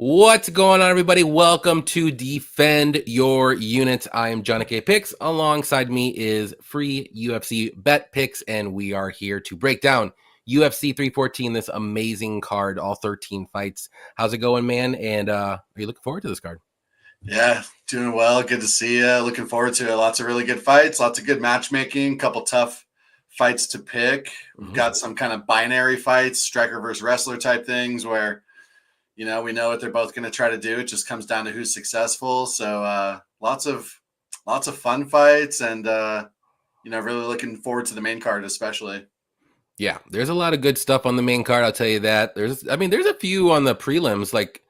What's going on, everybody? Welcome to Defend Your Unit. I am Johnny K. Picks. Alongside me is free UFC Bet Picks, and we are here to break down UFC 314, this amazing card, all 13 fights. How's it going, man? And are you looking forward to this card? Yeah, doing well. Good to see you. Looking forward to it. Lots of really good fights, lots of good matchmaking, couple tough fights to pick. We've got some kind of binary fights, striker versus wrestler type things where we know what they're both going to try to do. It just comes down to who's successful. So lots of fun fights, and really looking forward to the main card, especially. Yeah, there's a lot of good stuff on the main card. I'll tell you that. There's a few on the prelims, like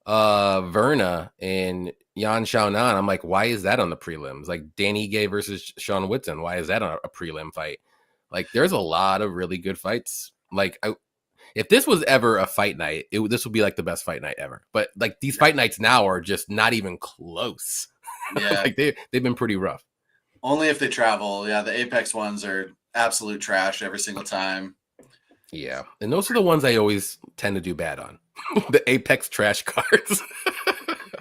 Verna and Yan Xiaonan. I'm like, why is that on the prelims? Like Dan Ige versus Sean Whitson. Why is that on a prelim fight? Like, there's a lot of really good fights. Like, if this was ever a fight night, this would be like the best fight night ever. But like these fight nights now are just not even close. Yeah, like they've been pretty rough. only if they travel. Yeah, the Apex ones are absolute trash every single time. Yeah, and those are the ones I always tend to do bad on. The Apex trash cards.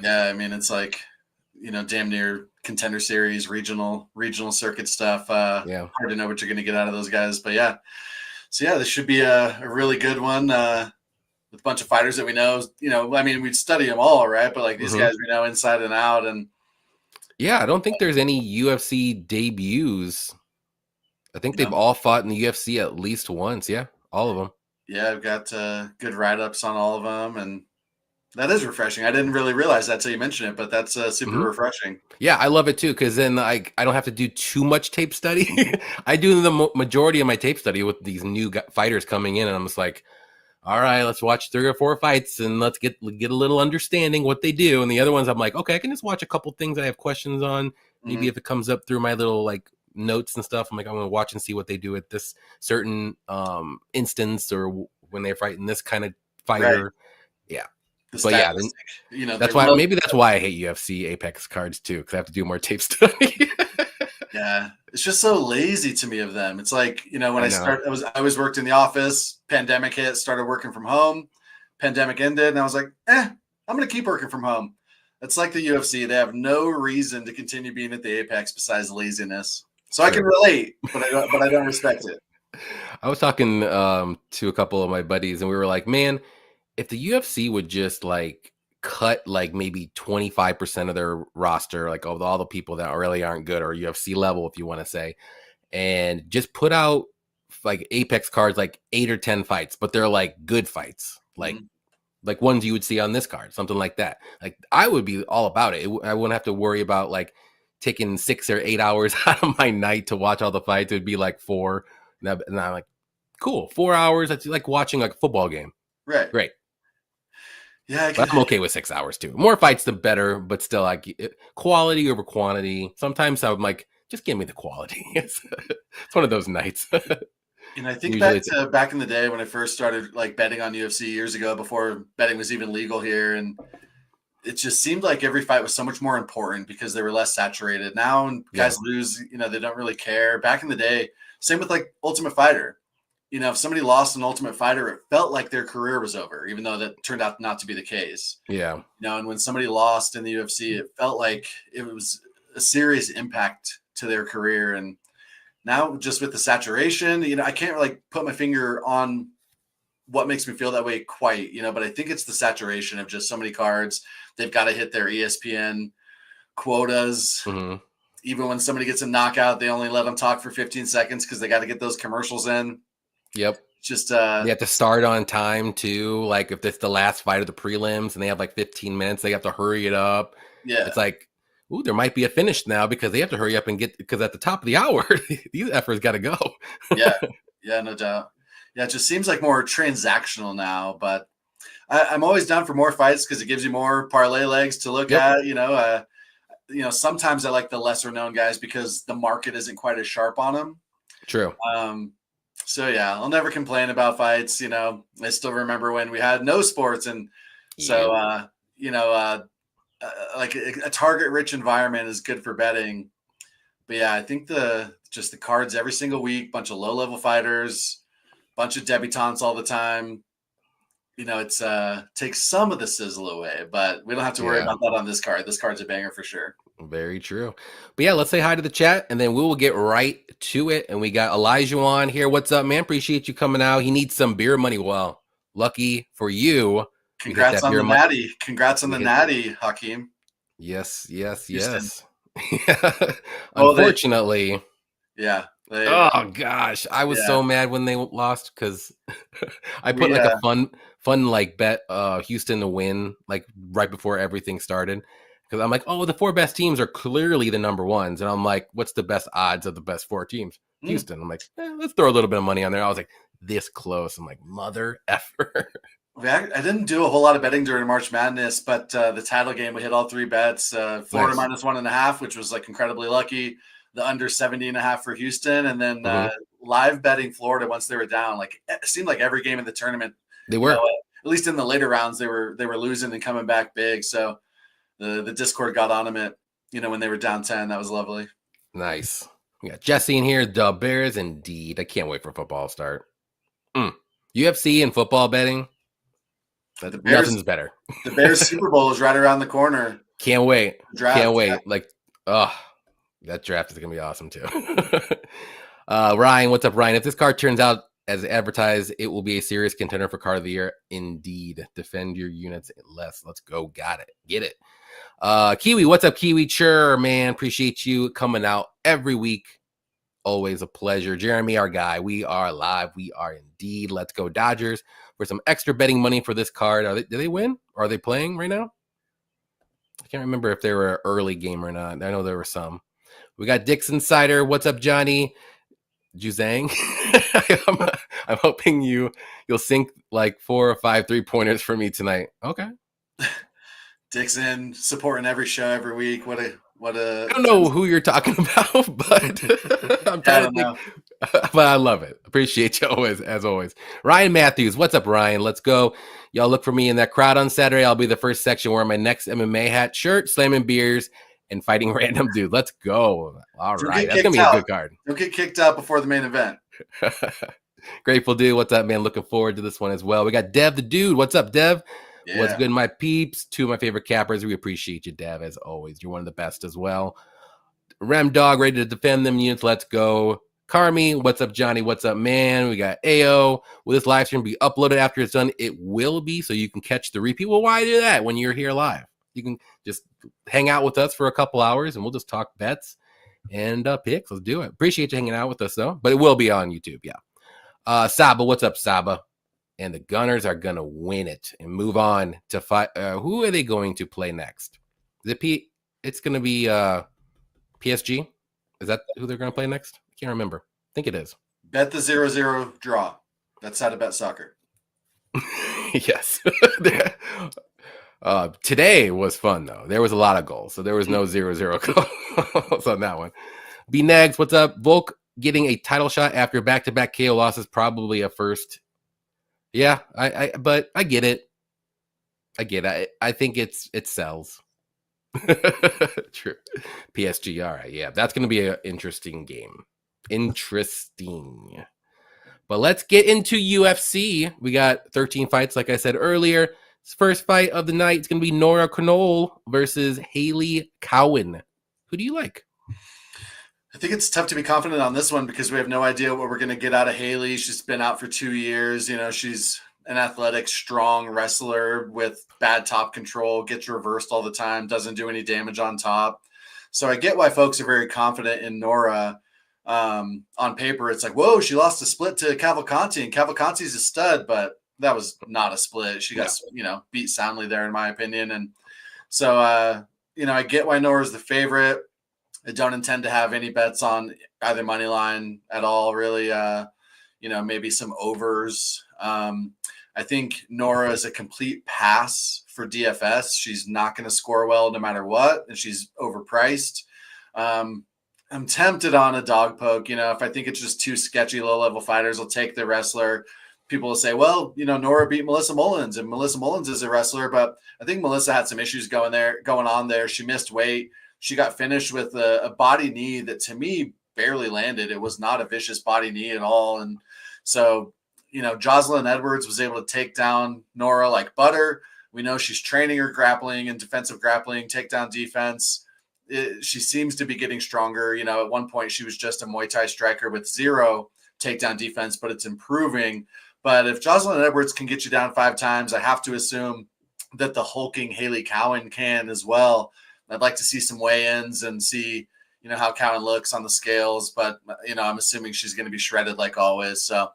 Yeah, I mean, it's like, damn near contender series, regional circuit stuff. Yeah. Hard to know what you're going to get out of those guys. But yeah, so yeah, this should be a really good one with a bunch of fighters that we know. I mean, we'd study them all, right? But like these guys we know inside and out. And yeah, I don't think there's any UFC debuts. I think they've all fought in the UFC at least once. Yeah, all of them. Yeah, I've got good write-ups on all of them, and that is refreshing. I didn't really realize that till you mentioned it, but that's super refreshing. Yeah, I love it too, because then I don't have to do too much tape study. I do the majority of my tape study with these new fighters coming in, and I'm just like, all right, let's watch 3 or 4 fights and let's get a little understanding what they do. And the other ones, I'm like, okay, I can just watch a couple things I have questions on. Maybe if it comes up through my little like notes and stuff, I'm like, I'm gonna watch and see what they do at this certain instance, or when they're fighting this kind of fighter. Right. Yeah. But yeah, then, that's why I hate UFC Apex cards too, because I have to do more tape study. Yeah, it's just so lazy to me of them. It's like, when I always worked in the office, pandemic hit, started working from home, pandemic ended, and I was like, I'm going to keep working from home. It's like the UFC. They have no reason to continue being at the Apex besides laziness. So I can relate, but I don't respect it. I was talking to a couple of my buddies, and we were like, man, if the UFC would just like cut like maybe 25% of their roster, like of all the people that really aren't good, or UFC level, if you want to say, and just put out like Apex cards, like 8 or 10 fights, but they're like good fights, like ones you would see on this card, something like that. Like I would be all about it. I wouldn't have to worry about like taking 6 or 8 hours out of my night to watch all the fights. It would be like 4, and I'm like, cool, 4 hours. That's like watching like a football game. Right. Great. Yeah, but I'm okay with 6 hours too. More fights, the better. But still, like quality over quantity. Sometimes I'm like, just give me the quality. It's one of those nights. And I think back in the day when I first started like betting on UFC years ago, before betting was even legal here, and it just seemed like every fight was so much more important because they were less saturated. Now, when guys lose, they don't really care. Back in the day, same with like Ultimate Fighter. If somebody lost an Ultimate Fighter, it felt like their career was over, even though that turned out not to be the case. Yeah. And when somebody lost in the UFC, it felt like it was a serious impact to their career. And now just with the saturation, I can't really put my finger on what makes me feel that way quite, but I think it's the saturation of just so many cards. They've got to hit their ESPN quotas. Even when somebody gets a knockout, they only let them talk for 15 seconds because they got to get those commercials in. Yep. Just you have to start on time too. Like if it's the last fight of the prelims and they have like 15 minutes, they have to hurry it up. Yeah. It's like, ooh, there might be a finish now because they have to hurry up and because at the top of the hour, these efforts got to go. Yeah, no doubt. Yeah, it just seems like more transactional now, but I'm always down for more fights because it gives you more parlay legs to look at. Sometimes I like the lesser known guys because the market isn't quite as sharp on them. True. So yeah, I'll never complain about fights. I still remember when we had no sports, and so like a target-rich environment is good for betting. But yeah, I think the cards every single week, bunch of low-level fighters, bunch of debutantes all the time. it's takes some of the sizzle away, but we don't have to worry Yeah. about that on this card. This card's a banger for sure. Very true. But yeah, let's say hi to the chat and then we will get right to it. And we got Elijah on here. What's up, man? Appreciate you coming out. He needs some beer money. Well, lucky for you, we hit Congrats that on beer the money. natty. Congrats on the natty, Hakeem. Yes, yes, Houston. yes. Well, Unfortunately, yeah. oh gosh, I was so mad when they lost because I put like a fun like bet Houston to win like right before everything started. Because I'm like, oh, the 4 best teams are clearly the number ones. And I'm like, what's the best odds of the best 4 teams? Houston. I'm like, let's throw a little bit of money on there. I was like, this close. I'm like, mother effer. I didn't do a whole lot of betting during March Madness, but the title game, we hit all 3 bets. Florida nice. -1.5, which was like incredibly lucky. The under 70.5 for Houston. And then live betting Florida once they were down. Like it seemed like every game in the tournament, they were. at least in the later rounds, they were losing and coming back big. So the Discord got on them at, when they were down 10. That was lovely. Nice. We got Jesse in here. The Bears, indeed. I can't wait for football to start. UFC and football betting. Nothing's better. The Bears Super Bowl is right around the corner. Can't wait. Can't wait. Yeah. Like, that draft is going to be awesome too. Ryan, what's up, Ryan? If this card turns out as advertised, it will be a serious contender for card of the year. Indeed. Defend your units less. Let's go. Got it. Get it. Kiwi, what's up, Kiwi? Sure, man. Appreciate you coming out every week. Always a pleasure. Jeremy, our guy. We are live. We are indeed. Let's go Dodgers. For some extra betting money for this card. Do they win? Or are they playing right now? I can't remember if they were an early game or not. I know there were some. We got Dix Insider. What's up, Johnny? Juzang. I'm hoping you'll sink like 4 or 5 3-pointers for me tonight. Okay. Dixon supporting every show every week. What a I don't know who you're talking about, but I'm trying to think. But I love it. Appreciate you always, as always. Ryan Matthews, what's up, Ryan? Let's go. Y'all look for me in that crowd on Saturday. I'll be the first section wearing my next MMA hat, shirt, slamming beers, and fighting random dude. Let's go. All right. That's going to be a good card. Don't get kicked out before the main event. Grateful dude. What's up, man? Looking forward to this one as well. We got Dev the dude. What's up, Dev? Yeah. What's good, my peeps? 2 of my favorite cappers. We appreciate you, Dev, as always. You're one of the best as well. Rem Dog, ready to defend them units. Let's go. Carmi, what's up, Johnny? What's up, man? We got AO. Will this live stream be uploaded after it's done? It will be, so you can catch the repeat. Well, why do that when you're here live? You can just hang out with us for a couple hours, and we'll just talk bets and picks. Let's do it. Appreciate you hanging out with us, though. But it will be on YouTube, yeah. Saba, what's up, Saba? And the Gunners are going to win it and move on to fight. Who are they going to play next? Is it It's going to be PSG? Is that who they're going to play next? I can't remember. I think it is. Bet the 0-0 draw. That's how to bet soccer. Yes. Today was fun, though. There was a lot of goals, so there was no 0-0 goals on that one. B-Nags, what's up? Volk getting a title shot after back-to-back KO losses, probably a first. Yeah, but I get it. I think it sells. True. PSG, all right. Yeah, that's going to be an interesting game. Interesting. But let's get into UFC. We got 13 fights, like I said earlier. First fight of the night is going to be Nora Knoll versus Haley Cowan. Who do you like? I think it's tough to be confident on this one because we have no idea what we're going to get out of Haley. She's been out for 2 years. She's an athletic, strong wrestler with bad top control, gets reversed all the time, doesn't do any damage on top. So I get why folks are very confident in Nora. On paper, it's like, whoa, she lost a split to Cavalcanti, and Cavalcanti's a stud, but that was not a split. She got, beat soundly there, in my opinion. And so, I get why Nora's the favorite. I don't intend to have any bets on either money line at all, really. Maybe some overs. I think Nora is a complete pass for DFS. She's not going to score well no matter what, and she's overpriced. I'm tempted on a dog poke. If I think it's just 2 sketchy low-level fighters, I'll take the wrestler. People will say, well, Nora beat Melissa Mullins, and Melissa Mullins is a wrestler, but I think Melissa had some issues going on there. She missed weight. She got finished with a body knee that, to me, barely landed. It was not a vicious body knee at all. And so Jocelyn Edwards was able to take down Nora like butter. We know she's training her grappling and defensive grappling, takedown defense. She seems to be getting stronger. At one point she was just a Muay Thai striker with zero takedown defense, but it's improving. But if Jocelyn Edwards can get you down 5 times, I have to assume that the hulking Haley Cowan can as well. I'd like to see some weigh-ins and see, how Cowan looks on the scales. But, I'm assuming she's going to be shredded like always. So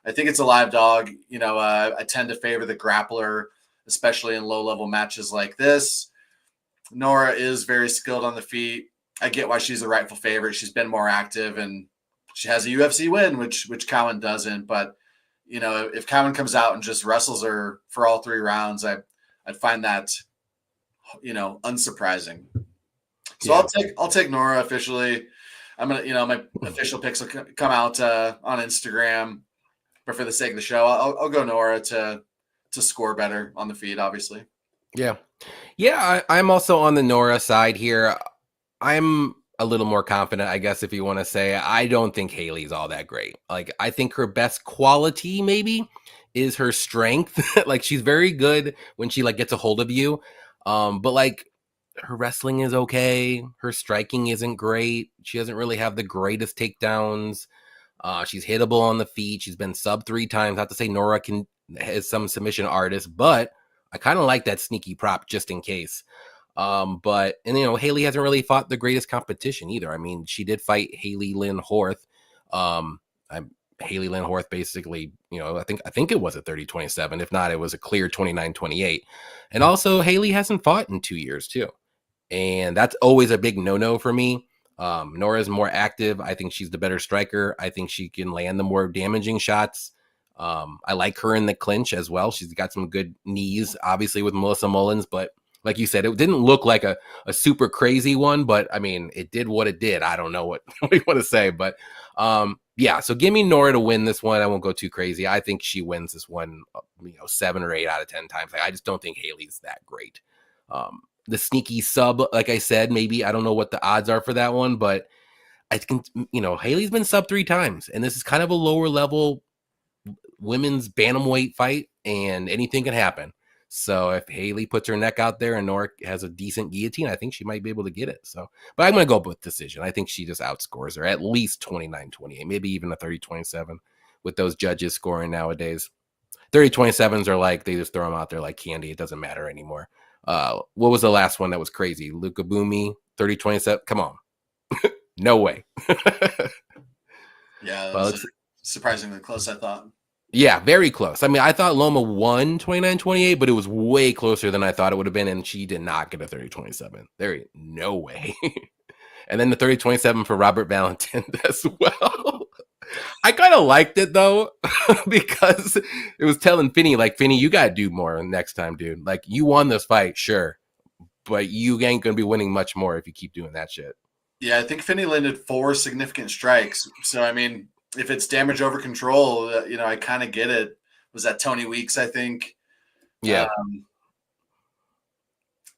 I think it's a live dog. I tend to favor the grappler, especially in low-level matches like this. Nora is very skilled on the feet. I get why she's the rightful favorite. She's been more active, and she has a UFC win, which Cowan doesn't. But, if Cowan comes out and just wrestles her for all 3 rounds, I'd find that, unsurprising. So yeah. I'll take Nora officially. I'm gonna, my official picks will come out on Instagram, but for the sake of the show, I'll go Nora to score better on the feet, obviously. Yeah. I'm also on the Nora side here. I'm a little more confident, I guess, if you want to say. I don't think Haley's all that great. Like, I think her best quality maybe is her strength. Like, she's very good when she like gets a hold of you. But like, her wrestling is okay. Her striking isn't great. She doesn't really have the greatest takedowns. She's hittable on the feet. She's been sub 3 times. Not to say Nora is some submission artist, but I kind of like that sneaky prop just in case. But Haley hasn't really fought the greatest competition either. I mean, she did fight Haley Lynn Horth. Haley Lynn Horth basically, I think it was a 30-27. If not, it was a clear 29-28. And also Haley hasn't fought in 2 years too. And that's always a big no-no for me. Nora's more active. I think she's the better striker. I think she can land the more damaging shots. I like her in the clinch as well. She's got some good knees, obviously, with Melissa Mullins, but like you said, it didn't look like a super crazy one, but I mean, it did what it did. I don't know what you want to say, but yeah. So give me Nora to win this one. I won't go too crazy. I think she wins this one, 7 or 8 out of 10 times. Like, I just don't think Haley's that great. The sneaky sub, like I said, maybe I don't know what the odds are for that one, but I think Haley's been sub 3 times, and this is kind of a lower level women's bantamweight fight, and anything can happen. So if Haley puts her neck out there and Nora has a decent guillotine, I think she might be able to get it. So, but I'm going to go with decision. I think she just outscores her at least 29-28, maybe even a 30-27 with those judges scoring nowadays. 30-27s are like, they just throw them out there like candy. It doesn't matter anymore. What was the last one that was crazy? Luka Bumi, 30-27. Come on. No way. Yeah, that was surprisingly close, I thought. Yeah, very close. I mean, I thought Loma won 29-28, but it was way closer than I thought it would have been, and she did not get a 30-27. There, no way. And then the 30-27 for Robert Valentin as well. I kind of liked it, though, because it was telling Finney, like, Finney, you got to do more next time, dude. Like, you won this fight, sure, but you ain't going to be winning much more if you keep doing that shit. Yeah, I think Finney landed 4 significant strikes. So, I mean, if it's damage over control, I kind of get it. Was that Tony Weeks, I think? Yeah.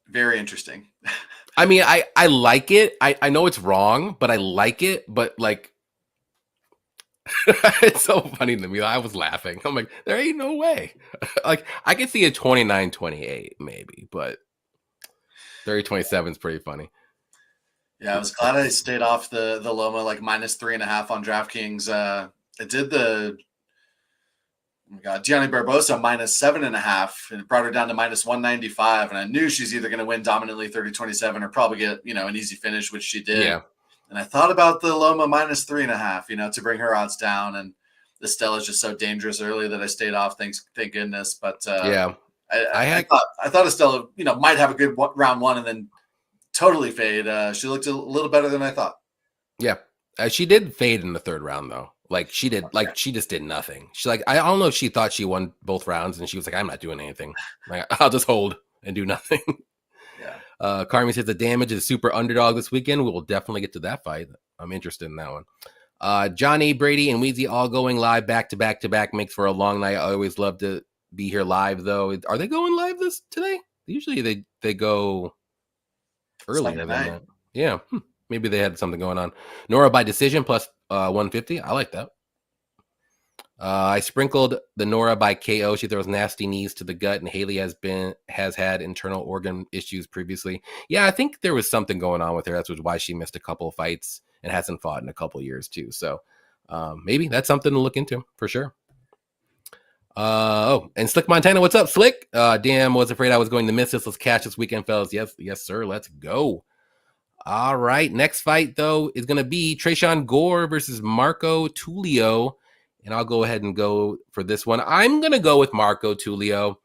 Very interesting. I mean, I like it. I know it's wrong, but I like it. But like, it's so funny to me. I was laughing. I'm like, there ain't no way. Like, I could see a 29-28 maybe, but 30-27 is pretty funny. Yeah, I was glad I stayed off the Loma like -3.5 on DraftKings. I did the Gianni Barbosa -7.5, and it brought her down to -195. And I knew she's either going to win dominantly 30-27 or probably get an easy finish, which she did. Yeah. And I thought about the Loma -3.5, to bring her odds down. And Estella's just so dangerous early that I stayed off. Thank goodness. But yeah, I thought Estella might have a good round one and then totally fade. She looked a little better than I thought. Yeah. She did fade in the 3rd round, though. Like, she did, like, she just did nothing. She's like, I don't know if she thought she won both rounds, and she was like, I'm not doing anything. Like, I'll just hold and do nothing. Yeah. Carmi says the damage is super underdog this weekend. We will definitely get to that fight. I'm interested in that one. Johnny, Brady, and Weezy all going live back to back to back makes for a long night. I always love to be here live, though. Are they going live today? Usually they go earlier than that. Yeah. Maybe they had something going on. Nora by decision plus 150. I like that. I sprinkled the Nora by KO. She throws nasty knees to the gut, and Haley has had internal organ issues previously. Yeah, I think there was something going on with her. That's why she missed a couple of fights and hasn't fought in a couple of years too. So maybe that's something to look into for sure. And Slick Montana, what's up, Slick? Damn, was afraid I was going to miss this. Let's catch this weekend, fellas. Yes, sir. Let's go. All right. Next fight, though, is going to be Tresean Gore versus Marco Tulio. And I'll go ahead and go for this one. I'm going to go with Marco Tulio.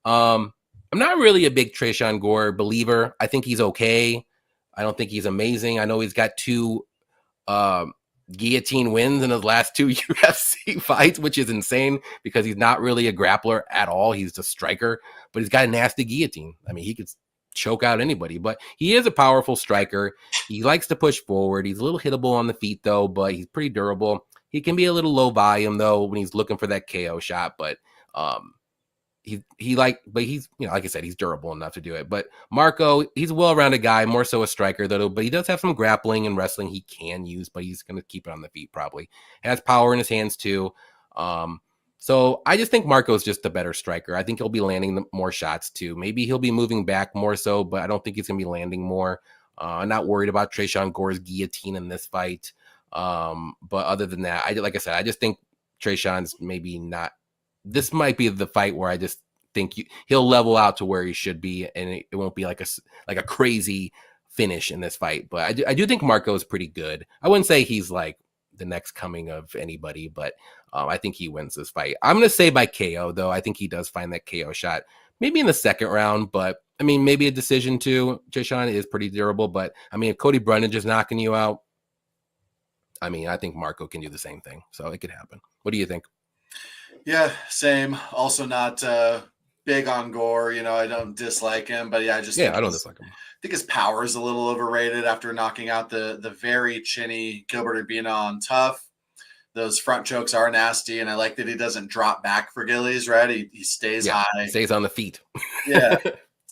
I'm not really a big Tresean Gore believer. I think he's okay. I don't think he's amazing. I know he's got two guillotine wins in his last two UFC fights, which is insane because he's not really a grappler at all. He's a striker, but he's got a nasty guillotine. I mean, he could choke out anybody, but he is a powerful striker. He likes to push forward. He's a little hittable on the feet though, but he's pretty durable. He can be a little low volume though when he's looking for that KO shot, but he's like I said, he's durable enough to do it. But Marco, he's a well-rounded guy, more so a striker though, but he does have some grappling and wrestling he can use, but he's going to keep it on the feet probably. Has power in his hands too. So I just think Marco's just a better striker. I think he'll be landing more shots too. Maybe he'll be moving back more so, but I don't think he's going to be landing more. I'm not worried about Tresean Gore's guillotine in this fight. But other than that, I just think Tresean's maybe not. This might be the fight where I just think he'll level out to where he should be, and it won't be like a crazy finish in this fight. But I do think Marco is pretty good. I wouldn't say he's like the next coming of anybody, but I think he wins this fight. I'm going to say by KO, though. I think he does find that KO shot, maybe in the second round, but I mean, maybe a decision too. Tresean is pretty durable, but I mean, if Cody Brundage is knocking you out, I mean, I think Marco can do the same thing, so it could happen. What do you think? Yeah, same. Also not big on Gore. I don't dislike him, but yeah, I don't dislike him. I think his power is a little overrated after knocking out the very chinny Gilbert Urbina on Tough. Those front chokes are nasty, and I like that he doesn't drop back for Gillies, right? He stays high. He stays on the feet. Yeah.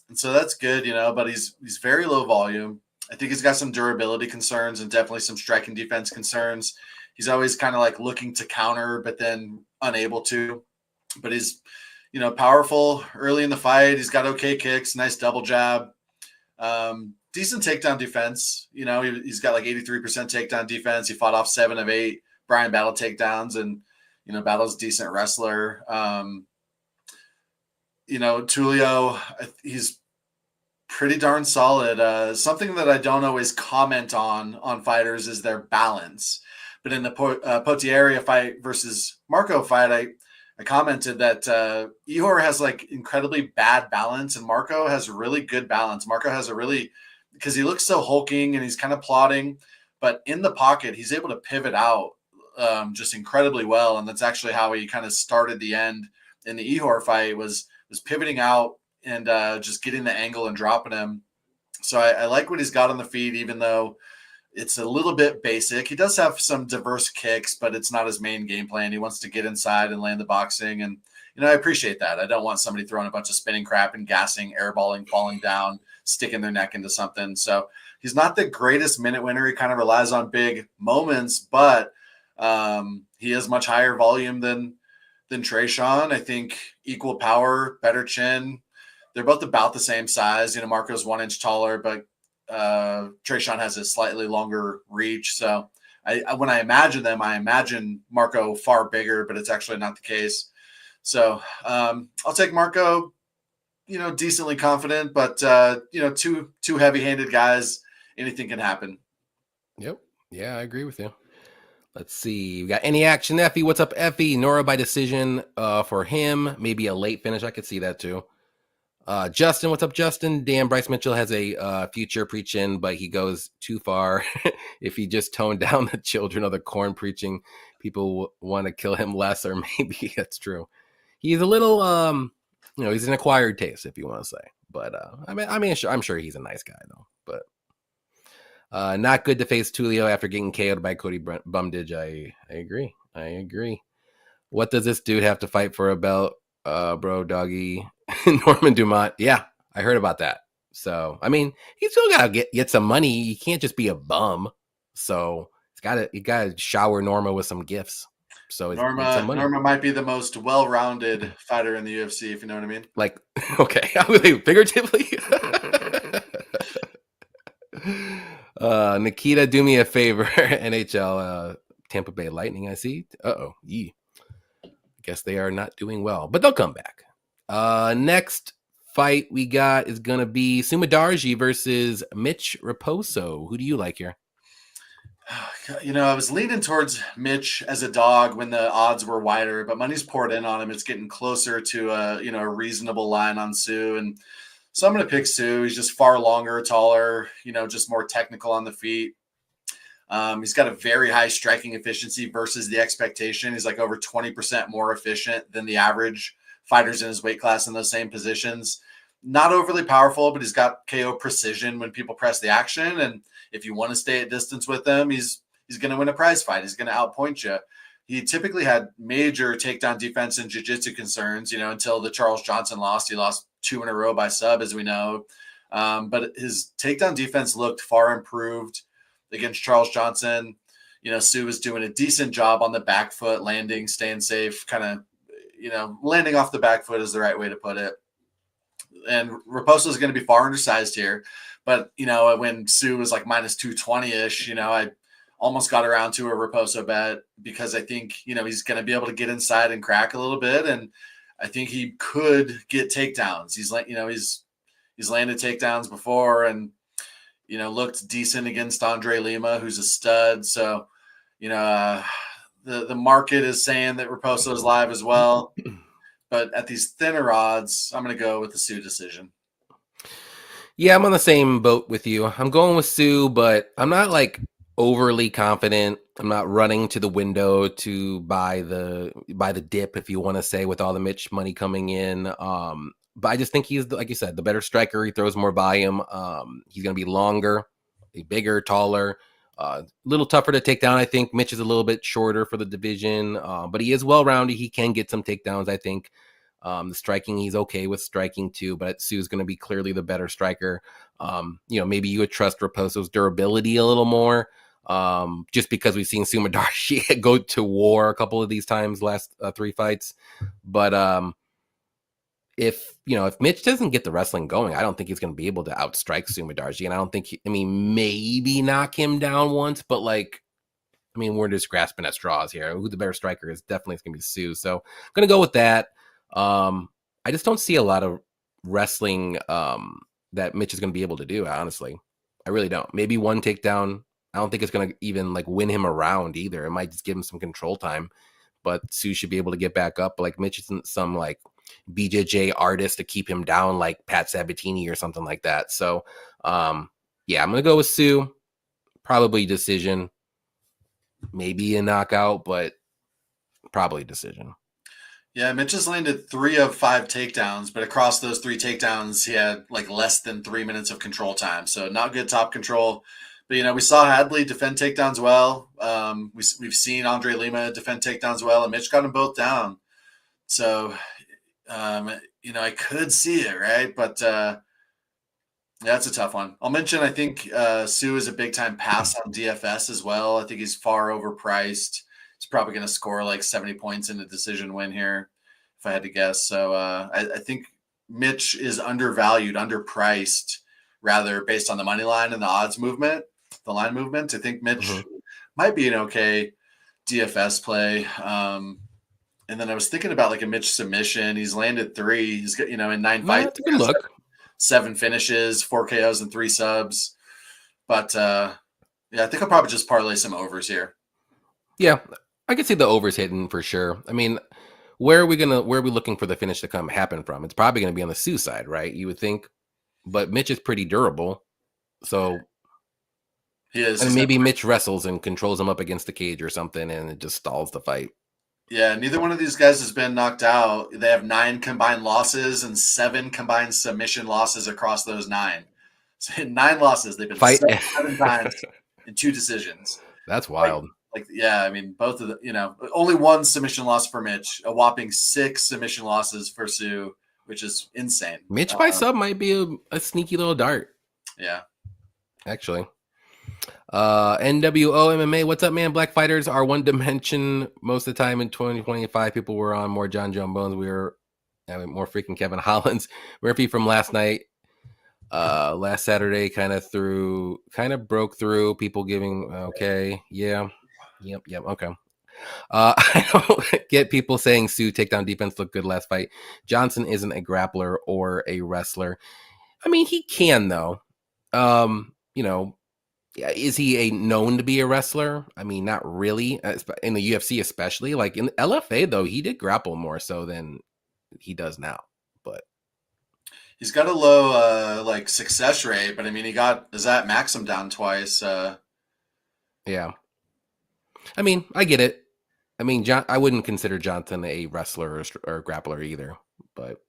And so that's good, but he's very low volume. I think he's got some durability concerns and definitely some striking defense concerns. He's always kind of like looking to counter, but then unable to. But he's, powerful early in the fight. He's got okay kicks, nice double jab, decent takedown defense. He's got like 83% takedown defense. He fought off 7 of 8 Brian Battle takedowns, and Battle's a decent wrestler. Tulio, he's pretty darn solid. Something that I don't always comment on fighters is their balance. But in the Potiera fight versus Marco fight, I commented that Ihor has like incredibly bad balance, and Marco has really good balance. Marco has because he looks so hulking and he's kind of plodding, but in the pocket, he's able to pivot out just incredibly well. And that's actually how he kind of started the end in the Ihor fight was pivoting out and just getting the angle and dropping him. So I like what he's got on the feet, even though it's a little bit basic. He does have some diverse kicks, but it's not his main game plan. He wants to get inside and land the boxing. And, I appreciate that. I don't want somebody throwing a bunch of spinning crap and gassing, airballing, falling down, sticking their neck into something. So he's not the greatest minute winner. He kind of relies on big moments, but he has much higher volume than Tresean. I think equal power, better chin. They're both about the same size. Marco's 1 inch taller, but Tresean has a slightly longer reach. So when I imagine them, I imagine Marco far bigger, but it's actually not the case. So I'll take Marco, decently confident, but two heavy-handed guys, anything can happen. Yep. Yeah, I agree with you. Let's see. We got any action, Effie? What's up, Effie? Nora by decision for him. Maybe a late finish. I could see that too. Justin, what's up, Justin? Damn, Bryce Mitchell has a future preaching, but he goes too far. If he just toned down the children of the corn preaching, people want to kill him less, or maybe that's true. He's a little, he's an acquired taste, if you want to say. But I'm sure he's a nice guy though. But not good to face Tulio after getting KO'd by Cody Brundage. I agree. What does this dude have to fight for a belt, bro, doggy? Norman Dumont. Yeah, I heard about that. So, I mean, he's still got to get some money. You can't just be a bum. So, you got to shower Norma with some gifts. So it's made some money. Norma might be the most well-rounded fighter in the UFC, if you know what I mean. Like, okay, I was like, figuratively. Nikita, do me a favor. NHL Tampa Bay Lightning, I see. Yeah. Guess they are not doing well, but they'll come back. Next fight we got is going to be Sumadarji versus Mitch Raposo. Who do you like here? You know, I was leaning towards Mitch as a dog when the odds were wider, but money's poured in on him. It's getting closer to a reasonable line on Sue, and so I'm going to pick Sue. He's just far longer, taller, just more technical on the feet. He's got a very high striking efficiency versus the expectation. He's like over 20% more efficient than the average fighters in his weight class in those same positions. Not overly powerful, but he's got KO precision when people press the action. And if you want to stay at distance with him, he's going to win a prize fight. He's going to outpoint you. He typically had major takedown defense and jiu-jitsu concerns, until the Charles Johnson loss. He lost 2 in a row by sub, as we know. But his takedown defense looked far improved against Charles Johnson. Sue was doing a decent job on the back foot, landing, staying safe, kind of, landing off the back foot is the right way to put it. And Raposo is going to be far undersized here. But, when Sue was like minus 220-ish, I almost got around to a Raposo bet because I think, he's going to be able to get inside and crack a little bit. And I think he could get takedowns. He's landed takedowns before and, looked decent against Andre Lima, who's a stud. So, the market is saying that Raposo is live as well. But at these thinner odds, I'm going to go with the Sue decision. Yeah, I'm on the same boat with you. I'm going with Sue, but I'm not like overly confident. I'm not running to the window to buy the dip, if you want to say, with all the Mitch money coming in. But I just think he's, like you said, the better striker. He throws more volume. He's going to be longer, bigger, taller, a little tougher to take down. I think Mitch is a little bit shorter for the division, but he is well-rounded. He can get some takedowns, I think. The striking, he's okay with striking too, but Sue's going to be clearly the better striker. Maybe you would trust Raposo's durability a little more, just because we've seen Sumadarji go to war a couple of these times last 3 fights. But if Mitch doesn't get the wrestling going, I don't think he's going to be able to outstrike Sumadarji. And I don't think maybe knock him down once, but we're just grasping at straws here. Who the better striker is definitely going to be Sue. So I'm going to go with that. I just don't see a lot of wrestling that Mitch is going to be able to do, honestly. I really don't. Maybe one takedown. I don't think it's going to even win him a round either. It might just give him some control time, but Sue should be able to get back up. Like Mitch isn't some BJJ artist to keep him down like Pat Sabatini or something like that. So, I'm going to go with Sue. Probably decision. Maybe a knockout, but probably decision. Yeah, Mitch has landed 3 of 5 takedowns, but across those 3 takedowns, he had less than 3 minutes of control time. So not good top control. But, we saw Hadley defend takedowns well. We've seen Andre Lima defend takedowns well, and Mitch got them both down. So, I could see it, right? But that's a tough one. I'll mention, I think Sue is a big-time pass on DFS as well. I think he's far overpriced. He's probably going to score 70 points in a decision win here, if I had to guess. So I think Mitch is undervalued, underpriced, rather, based on the money line and the odds movement, the line movement. I think Mitch might be an okay DFS play. And then I was thinking about a Mitch submission. He's landed 3. He's got, in 9 fights. Good look. 7 finishes, 4 KOs, and 3 subs. But I think I'll probably just parlay some overs here. Yeah, I could see the overs hitting for sure. Where are we looking for the finish to happen from? It's probably going to be on the Sue side, right? You would think, but Mitch is pretty durable, so he is. And maybe Mitch wrestles and controls him up against the cage or something, and it just stalls the fight. Yeah, neither one of these guys has been knocked out. They have 9 combined losses and 7 combined submission losses across those 9. So 9 losses. They've been 7 times in 2 decisions. That's wild. Both of the, only 1 submission loss for Mitch, a whopping 6 submission losses for Sue, which is insane. Mitch by sub might be a sneaky little dart. Yeah. Actually. NWO MMA, what's up, man? Black fighters are one dimension most of the time in 2025. People were on more John John Bones. We were having more freaking Kevin Hollins. Murphy from last night, last Saturday, kind of broke through. People giving, okay, yeah, yep, okay. I don't get people saying Sue takedown defense looked good last fight. Johnson isn't a grappler or a wrestler. I mean, he can though. You know, is he a known to be a wrestler? I mean, not really. In the UFC, especially like in LFA, though, he did grapple more so than he does now. But He's got a low like success rate, but I mean, he got Zat Maxim down twice. Yeah, I mean, I get it. I mean, I wouldn't consider Johnson a wrestler or a grappler either, but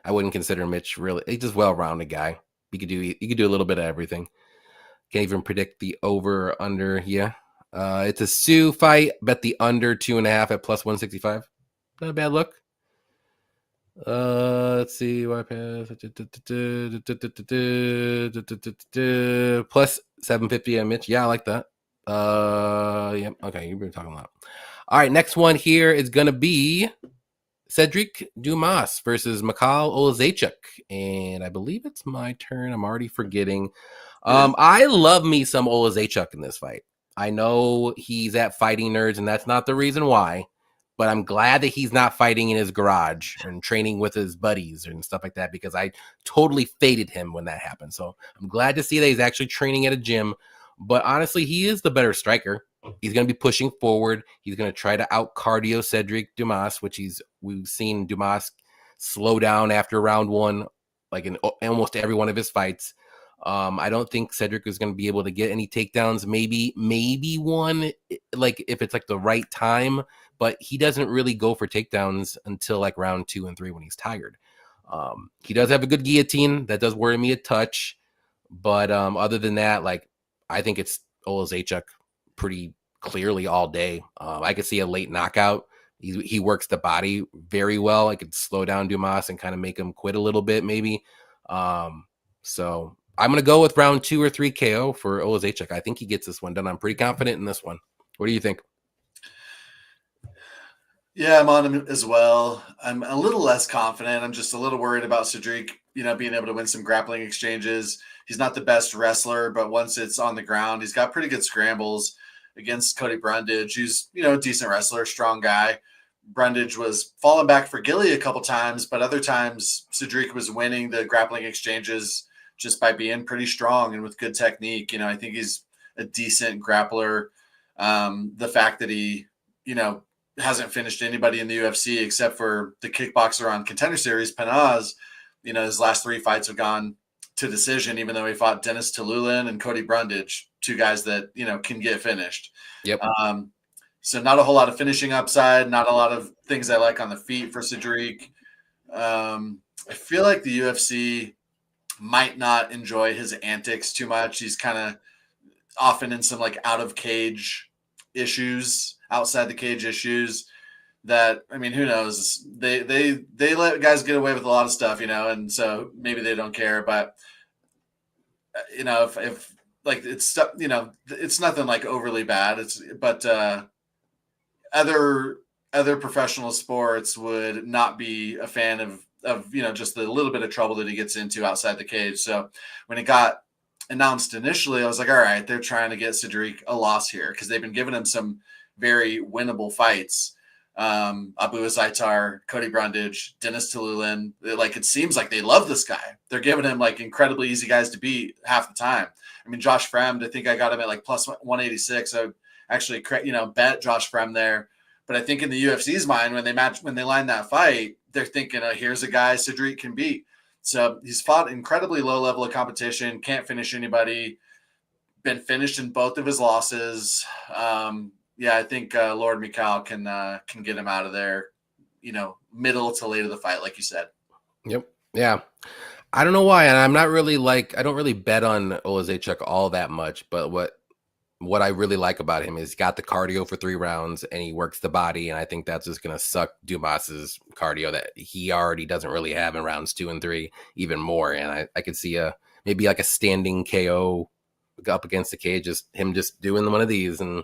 I wouldn't consider Mitch really. He's just well-rounded guy. He could do a little bit of everything. Can't even predict the over under. Yeah, it's a Sue fight. Bet the under 2.5 at plus 165. Not a bad look. Let's see. Plus 750 on Mitch. Yeah, I like that. Yeah. Okay, you've been talking a lot. All right, next one here is gonna be Cedric Dumas versus Mikhail Olazechuk, and I believe it's my turn. I'm already forgetting. I love me some Olazechuk in this fight. I know he's at Fighting Nerds, and that's not the reason why, but I'm glad that he's not fighting in his garage and training with his buddies and stuff like that, because I totally faded him when that happened. So I'm glad to see that he's actually training at a gym. But honestly, he is the better striker. He's going to be pushing forward. He's going to try to out cardio Cedric Dumas, which we've seen Dumas slow down after round one, like in almost every one of his fights. I don't think Cedric is going to be able to get any takedowns. Maybe one, like if it's like the right time, but he doesn't really go for takedowns until like round 2 and 3 when he's tired. He does have a good guillotine. That does worry me a touch. But other than that, like I think it's Olazechuk pretty clearly all day. I could see a late knockout. He works the body very well. I could slow down Dumas and kind of make him quit a little bit, maybe. So I'm going to go with round 2 or 3 KO for Olazechuk. I think he gets this one done. I'm pretty confident in this one. What do you think? Yeah, I'm on him as well. I'm a little less confident. I'm just a little worried about Cedric, being able to win some grappling exchanges. He's not the best wrestler, but once it's on the ground, he's got pretty good scrambles against Cody Brundage, who's, a decent wrestler, strong guy. Brundage was falling back for Gilly a couple times, but other times Cedric was winning the grappling exchanges just by being pretty strong and with good technique. I think he's a decent grappler. The fact that he, hasn't finished anybody in the UFC except for the kickboxer on Contender Series, Panaz. His last 3 fights have gone to decision, even though he fought Dennis Tululin and Cody Brundage, 2 guys that, can get finished. Yep. So not a whole lot of finishing upside, not a lot of things I like on the feet for Cedric. I feel like the UFC might not enjoy his antics too much. He's kind of often in some like out of cage issues, outside the cage issues that, I mean, who knows? They let guys get away with a lot of stuff, and so maybe they don't care. But if like it's stuff, it's nothing like overly bad. But other professional sports would not be a fan of just the little bit of trouble that he gets into outside the cage. So when it got announced initially, I was like, all right, they're trying to get Cedric a loss here because they've been giving him some very winnable fights. Abu Azaitar, Cody Brundage, Dennis Tululin. Like, it seems like they love this guy. They're giving him like incredibly easy guys to beat half the time. I mean, Josh Fremd, I think I got him at like plus 186. I actually, bet Josh Fremd there. But I think in the UFC's mind, when they line that fight, they're thinking, here's a guy Cedric can beat. So he's fought incredibly low level of competition, can't finish anybody, been finished in both of his losses. Yeah, I think Lord Mikhail can get him out of there, middle to late of the fight, like you said. Yep. Yeah. I don't know why, and I don't really bet on Olazechuk all that much, but what I really like about him is he's got the cardio for 3 rounds and he works the body, and I think that's just going to suck Dumas's cardio that he already doesn't really have in rounds 2 and 3 even more. And I could see maybe like a standing KO up against the cage, just him just doing one of these, and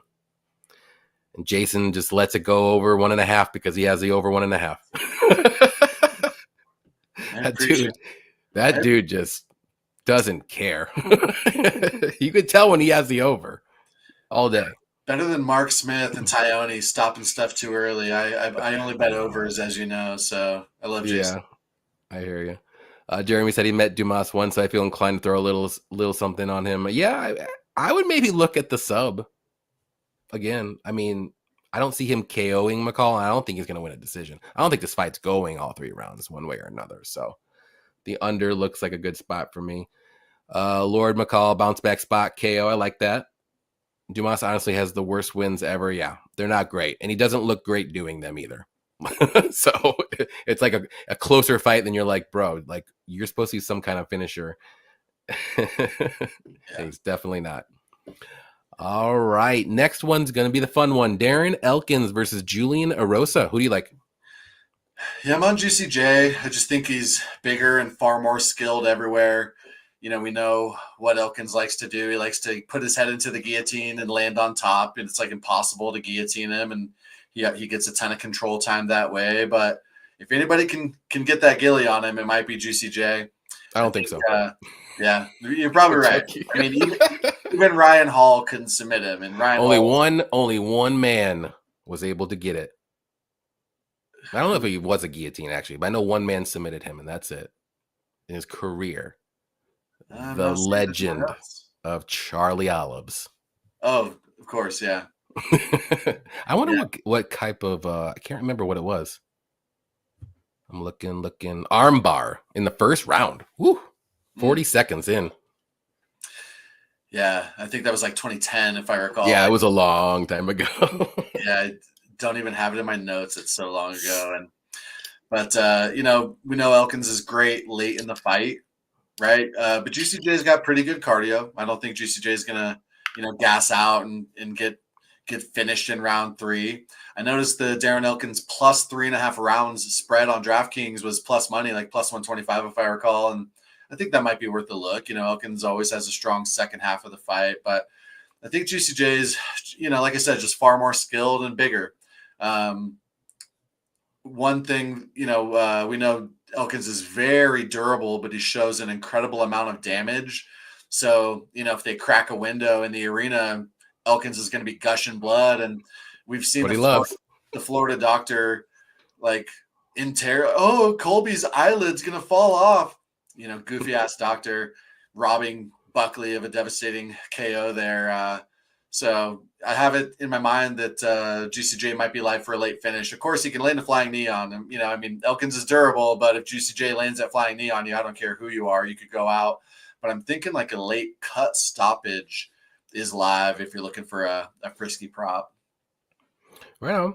Jason just lets it go over 1.5 because he has the over 1.5. I that appreciate dude, that it. dude just doesn't care. You could tell when he has the over all day. Better than Mark Smith and Tyone stopping stuff too early. I only bet overs, as you know, so I love Jason. Yeah, I hear you. Jeremy said he met Dumas once, so I feel inclined to throw a little something on him. Yeah, I would maybe look at the sub again. I mean, I don't see him KOing McCall. I don't think he's going to win a decision. I don't think this fight's going all 3 rounds one way or another. So the under looks like a good spot for me. Lord McCall bounce back spot KO. I like that. Dumas honestly has the worst wins ever. Yeah, they're not great, and he doesn't look great doing them either. So it's like a closer fight than you're like, bro, like you're supposed to use some kind of finisher. He's definitely not. All right, next one's going to be the fun one. Darren Elkins versus Julian Erosa. Who do you like? Yeah, I'm on GCJ. I just think he's bigger and far more skilled everywhere. You know, we know what Elkins likes to do. He likes to put his head into the guillotine and land on top, and it's like impossible to guillotine him. And he gets a ton of control time that way. But if anybody can get that gilly on him, it might be GCJ. I don't think so. Yeah, you're probably right. I mean, even Ryan Hall couldn't submit him, and Ryan only one man was able to get it. I don't know if he was a guillotine actually, but I know one man submitted him, and that's it in his career. The legend of Charlie Olives. Oh, of course, yeah. I wonder what type of I can't remember what it was. I'm looking arm bar in the first round. Woo. 40 seconds in. Yeah, I think that was like 2010 if I recall. Yeah, it was a long time ago. Yeah, I don't even have it in my notes. It's so long ago. But you know, we know Elkins is great late in the fight, right? But GCJ's got pretty good cardio. I don't think GCJ is gonna, gas out and get finished in round 3. I noticed the Darren Elkins plus 3.5 rounds spread on DraftKings was plus money, like plus 125 if I recall, and I think that might be worth a look. Elkins always has a strong second half of the fight, but I think GCJ is, like I said, just far more skilled and bigger. One thing, we know Elkins is very durable, but he shows an incredible amount of damage. So, if they crack a window in the arena, Elkins is going to be gushing blood. And we've seen the Florida doctor, like, Colby's eyelid's going to fall off. Goofy ass doctor robbing Buckley of a devastating KO there. So I have it in my mind that GCJ might be live for a late finish. Of course, he can land a flying knee on him. Elkins is durable, but if GCJ lands that flying knee on you, I don't care who you are, you could go out. But I'm thinking like a late cut stoppage is live if you're looking for a frisky prop. Right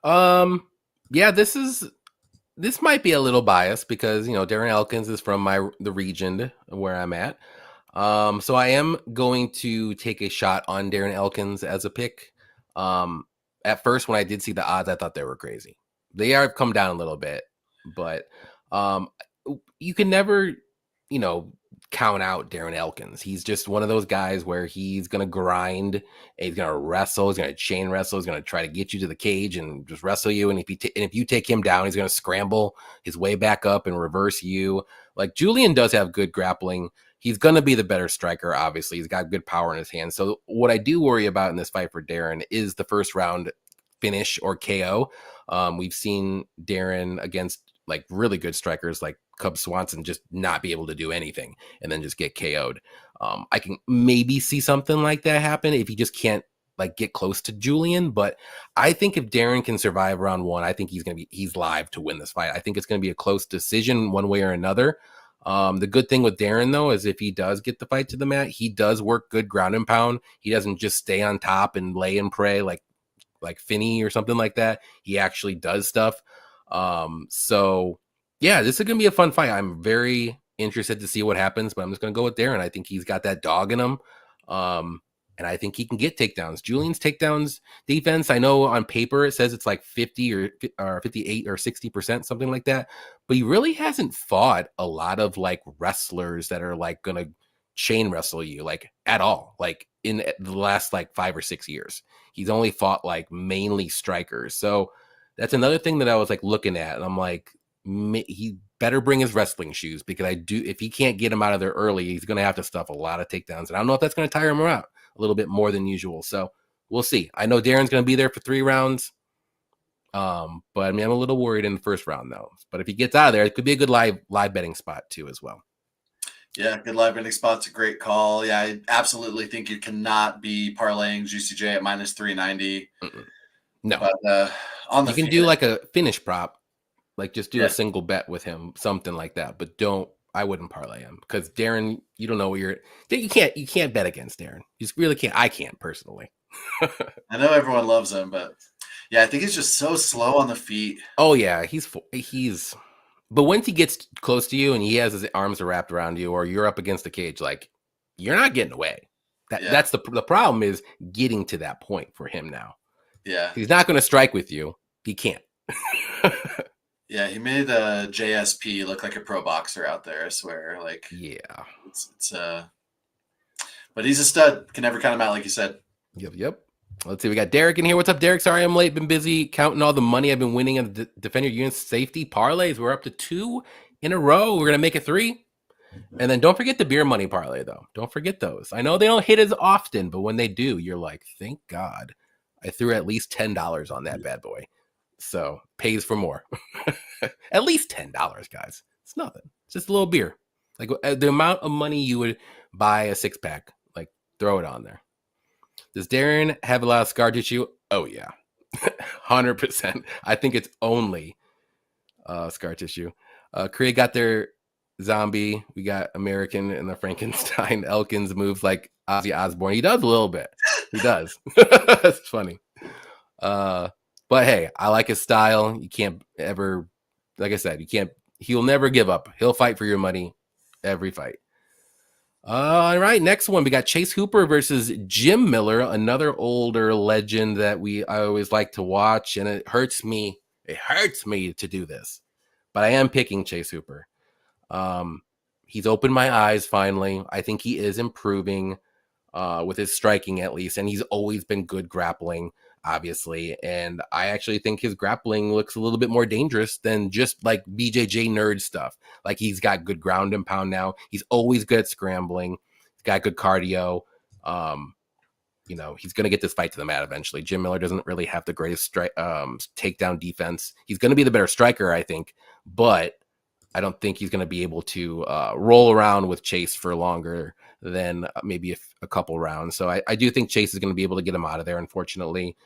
on. Yeah, this might be a little biased because Darren Elkins is from the region where I'm at. So I am going to take a shot on Darren Elkins as a pick. At first, when I did see the odds, I thought they were crazy. They have come down a little bit, but you can never, count out Darren Elkins. He's just one of those guys where he's going to grind, he's going to wrestle, he's going to chain wrestle, he's going to try to get you to the cage and just wrestle you. And if you take him down, he's going to scramble his way back up and reverse you. Like Julian does have good grappling. He's going to be the better striker, obviously. He's got good power in his hands. So what I do worry about in this fight for Darren is the first round finish or KO. We've seen Darren against like really good strikers like Cub Swanson just not be able to do anything and then just get KO'd. I can maybe see something like that happen if he just can't like get close to Julian. But I think if Darren can survive round 1, I think he's live to win this fight. I think it's going to be a close decision one way or another. The good thing with Darren, though, is if he does get the fight to the mat, he does work good ground and pound. He doesn't just stay on top and lay and pray like Finney or something like that. He actually does stuff. So, yeah, this is going to be a fun fight. I'm very interested to see what happens, but I'm just going to go with Darren. I think he's got that dog in him. And I think he can get takedowns. Julian's takedowns defense, I know on paper it says it's like 50 or 58 or 60%, something like that. But he really hasn't fought a lot of like wrestlers that are like going to chain wrestle you like at all. Like in the last like 5 or 6 years, he's only fought like mainly strikers. So that's another thing that I was like looking at, and I'm like, he better bring his wrestling shoes, because if he can't get him out of there early, he's going to have to stuff a lot of takedowns, and I don't know if that's going to tire him out a little bit more than usual. So we'll see. I know Darren's going to be there for 3 rounds. But I mean, I'm a little worried in the first round though. But if he gets out of there, it could be a good live betting spot too as well. Yeah, good live betting spot's a great call. Yeah, I absolutely think you cannot be parlaying Juicy J at minus 390. No, but on the you can do like a finish prop, like just do a single bet with him, something like that. But I wouldn't parlay him, because Darren, you don't know what you can't bet against Darren. You just really can't. I can't personally. I know everyone loves him, but yeah, I think he's just so slow on the feet. Oh yeah, but once he gets close to you and he has his arms wrapped around you, or you're up against the cage, like, you're not getting away. That's the problem, is getting to that point for him now. Yeah, he's not going to strike with you. He can't. Yeah, he made JSP look like a pro boxer out there, I swear. Like, yeah, but he's a stud. Can never count him out, like you said. Yep. Let's see. We got Derek in here. What's up, Derek? Sorry I'm late. Been busy counting all the money I've been winning on the Defend Your Unit's safety parlays. We're up to 2 in a row. We're going to make it 3. And then don't forget the beer money parlay, though. Don't forget those. I know they don't hit as often, but when they do, you're like, thank God I threw at least $10 on that bad boy. So pays for more. At least $10, guys. It's nothing. It's just a little beer. Like the amount of money you would buy a 6-pack, like, throw it on there. Does Darren have a lot of scar tissue? Oh, yeah. 100%. I think it's only scar tissue. Korea got their zombie. We got American and the Frankenstein. Elkins moves like Ozzy Osbourne. He does a little bit. He does. It's funny. But hey, I like his style. You can't ever, like I said, he'll never give up. He'll fight for your money every fight. All right, next one. We got Chase Hooper versus Jim Miller, another older legend that I always like to watch, and it hurts me. It hurts me to do this, but I am picking Chase Hooper. He's opened my eyes finally. I think he is improving with his striking, at least, and he's always been good grappling, obviously. And I actually think his grappling looks a little bit more dangerous than just like BJJ nerd stuff. Like, he's got good ground and pound now. He's always good at scrambling. He's got good cardio. He's going to get this fight to the mat eventually. Jim Miller doesn't really have the greatest takedown defense. He's going to be the better striker, I think, but I don't think he's going to be able to roll around with Chase for longer than maybe a couple rounds. So I do think Chase is going to be able to get him out of there, unfortunately.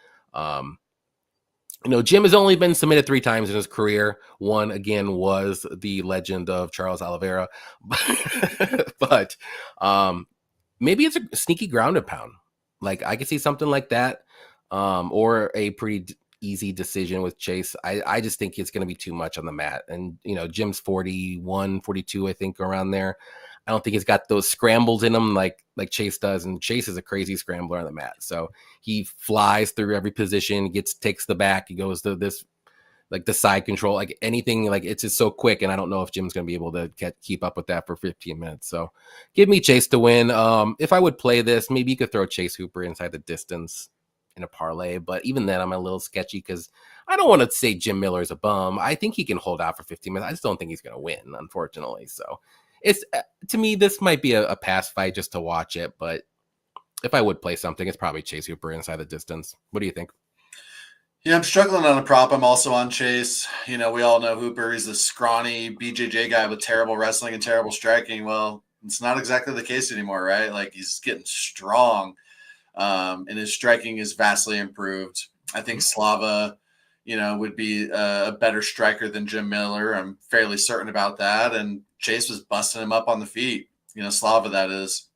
Jim has only been submitted 3 times in his career. One, again, was the legend of Charles Oliveira. But maybe it's a sneaky ground and pound. Like, I could see something like that, or a pretty easy decision with Chase. I just think it's going to be too much on the mat. And, Jim's 41, 42, I think, around there. I don't think he's got those scrambles in him like Chase does. And Chase is a crazy scrambler on the mat. So he flies through every position, takes the back. He goes to this, like the side control, like anything, like it's just so quick. And I don't know if Jim's going to be able to keep up with that for 15 minutes. So give me Chase to win. If I would play this, maybe you could throw Chase Hooper inside the distance in a parlay. But even then, I'm a little sketchy because I don't want to say Jim Miller is a bum. I think he can hold out for 15 minutes. I just don't think he's going to win, unfortunately. So it's, to me, this might be a pass fight just to watch it. But if I would play something, it's probably Chase Hooper inside the distance. What do you think? Yeah, I'm struggling on a prop. I'm also on Chase. We all know Hooper. He's a scrawny BJJ guy with terrible wrestling and terrible striking. Well, it's not exactly the case anymore, right? Like, he's getting strong, and his striking is vastly improved. I think Slava, would be a better striker than Jim Miller. I'm fairly certain about that. And Chase was busting him up on the feet. Slava, that is.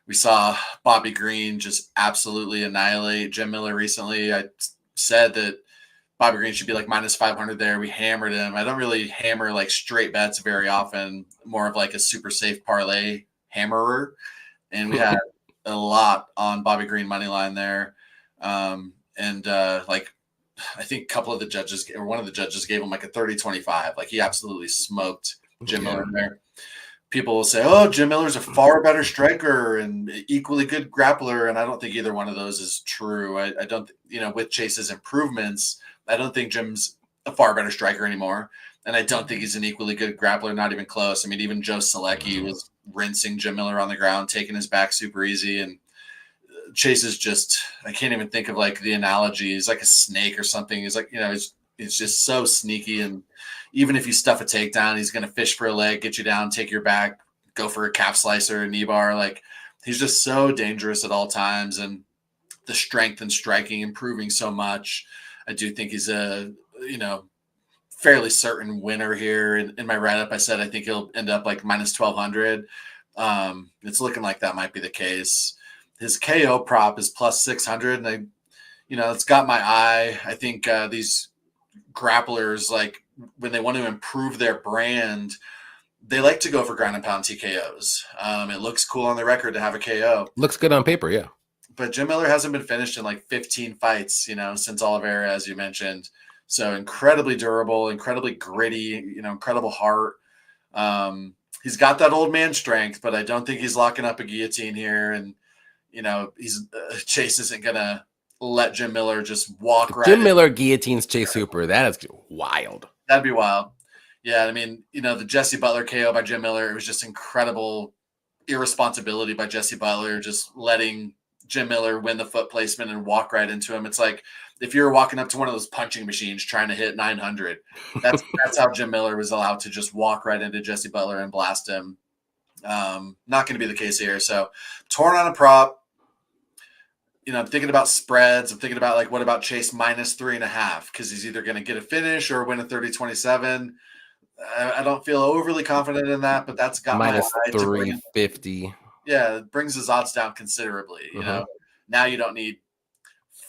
We saw Bobby Green just absolutely annihilate Jim Miller recently. I said that Bobby Green should be like minus 500 there. We hammered him. I don't really hammer like straight bets very often, more of like a super safe parlay hammerer. And we had a lot on Bobby Green money line there. Like, I think a couple of the judges, or one of the judges, gave him like a 30-25. Like, he absolutely smoked Jim Miller there. people will say, "Oh, Jim Miller's a far better striker and equally good grappler," and I don't think either one of those is true. I don't, with Chase's improvements, I don't think Jim's a far better striker anymore, and I don't think he's an equally good grappler. Not even close. I mean, even Joe Selecki was rinsing Jim Miller on the ground, taking his back super easy, and Chase is just, I can't even think of like the analogy. He's like a snake or something. He's like, he's just so sneaky. And even if you stuff a takedown, he's going to fish for a leg, get you down, take your back, go for a calf slicer, a knee bar. Like, he's just so dangerous at all times. And the strength and striking improving so much. I do think he's a, fairly certain winner here. In my write-up, I said I think he'll end up like minus 1,200. It's looking like that might be the case. His KO prop is plus 600, and it's got my eye. I think these grapplers, like when they want to improve their brand, they like to go for ground and pound TKOs. It looks cool on the record to have a KO. Looks good on paper, yeah. But Jim Miller hasn't been finished in like 15 fights, since Oliveira, as you mentioned. So incredibly durable, incredibly gritty, incredible heart. He's got that old man strength, but I don't think he's locking up a guillotine here. And Chase isn't going to let Jim Miller just walk right. Jim Miller guillotines Chase Hooper. That is wild. That'd be wild. Yeah. I mean, the Jesse Butler KO by Jim Miller, it was just incredible irresponsibility by Jesse Butler, just letting Jim Miller win the foot placement and walk right into him. It's like if you're walking up to one of those punching machines trying to hit 900, that's how Jim Miller was allowed to just walk right into Jesse Butler and blast him. Not going to be the case here. So torn on a prop. I'm thinking about spreads. I'm thinking about what about Chase minus 3.5? Because he's either going to get a finish or win a 30-27. I don't feel overly confident in that, but that's got minus 350. Yeah, it brings his odds down considerably. Now you don't need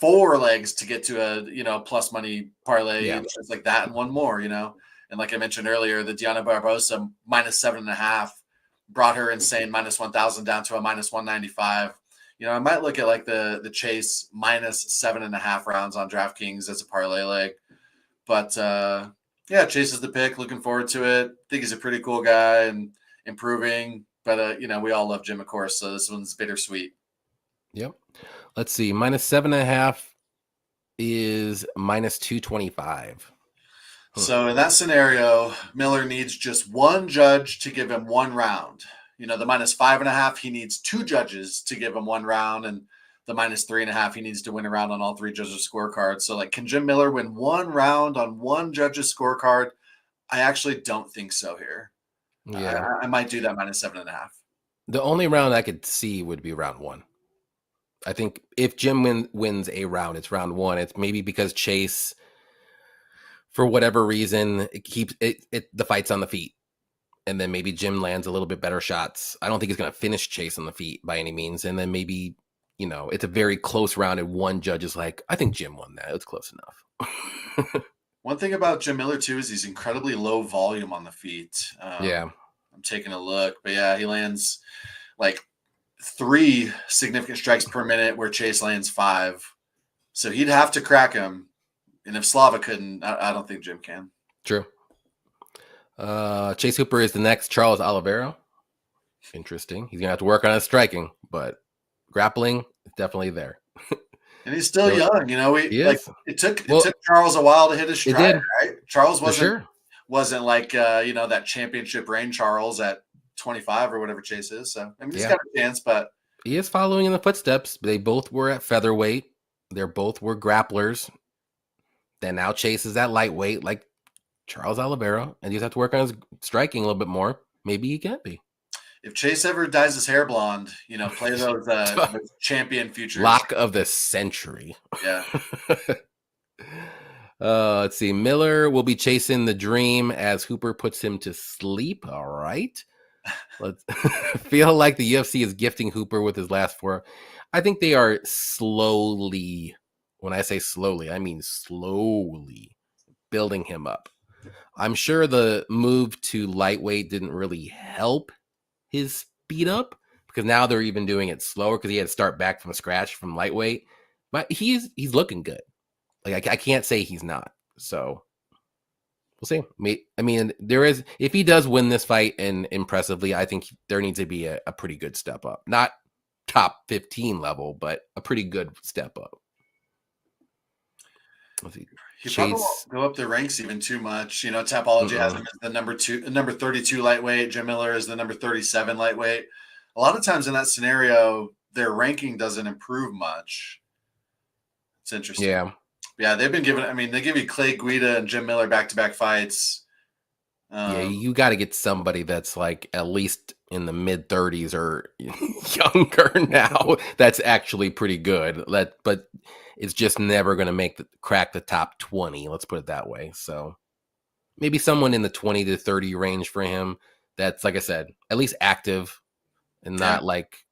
4 legs to get to a plus money parlay, just like that, and one more. And like I mentioned earlier, the Diana Barbosa minus 7.5 brought her insane minus 1,000 down to a minus 195. I might look at like the Chase minus 7.5 rounds on DraftKings as a parlay leg. But Chase is the pick. Looking forward to it. Think he's a pretty cool guy and improving. But we all love Jim, of course. So this one's bittersweet. Yep. Let's see. Minus 7.5 is minus 225. So in that scenario, Miller needs just one judge to give him one round. The minus 5.5, he needs 2 judges to give him one round, and the minus 3.5, he needs to win a round on all 3 judges' scorecards. So, can Jim Miller win one round on one judge's scorecard? I actually don't think so here. Yeah, I might do that minus 7.5. The only round I could see would be round 1. I think if Jim wins a round, it's round 1. It's maybe because Chase, for whatever reason, it keeps the fight's on the feet. And then maybe Jim lands a little bit better shots. I don't think he's going to finish Chase on the feet by any means. And then maybe, it's a very close round and one judge is like, I think Jim won that. It's close enough. One thing about Jim Miller, too, is he's incredibly low volume on the feet. I'm taking a look. But, he lands like 3 significant strikes per minute where Chase lands 5. So he'd have to crack him. And if Slava couldn't, I don't think Jim can. True. Chase Hooper is the next Charles Oliveira. Interesting. He's gonna have to work on his striking, but grappling is definitely there. And he's still young, it took Charles a while to hit his stride, right? Charles wasn't like that championship reign Charles at 25 or whatever Chase is. So he's got a chance, but he is following in the footsteps. They both were at featherweight. They both were grapplers. Then now Chase is at lightweight, like Charles Oliveira, and you have to work on his striking a little bit more. Maybe he can be. If Chase ever dyes his hair blonde, play those champion futures. Lock of the century. Yeah. Let's see. Miller will be chasing the dream as Hooper puts him to sleep. All right. Let's feel like the UFC is gifting Hooper with his last 4. I think they are slowly, when I say slowly, I mean slowly building him up. I'm sure the move to lightweight didn't really help his speed up because now they're even doing it slower because he had to start back from scratch from lightweight. But he's looking good. Like I can't say he's not. So We'll see. I mean, there is, if he does win this fight and impressively, I think there needs to be a pretty good step up. Not top 15 level, but a pretty good step up. Let's see. He probably Chase. won't go up the ranks even too much. Tapology has him as the number 32 lightweight. Jim Miller is the number 37 lightweight. A lot of times in that scenario, their ranking doesn't improve much. It's interesting. Yeah. Yeah, they've been given. I mean, they give you Clay Guida and Jim Miller back-to-back fights. Yeah, you got to get somebody that's like at least in the mid 30s or younger now. That's actually pretty good. But it's just never going to crack the top 20. Let's put it that way. So maybe someone in the 20 to 30 range for him. That's, like I said, at least active and not like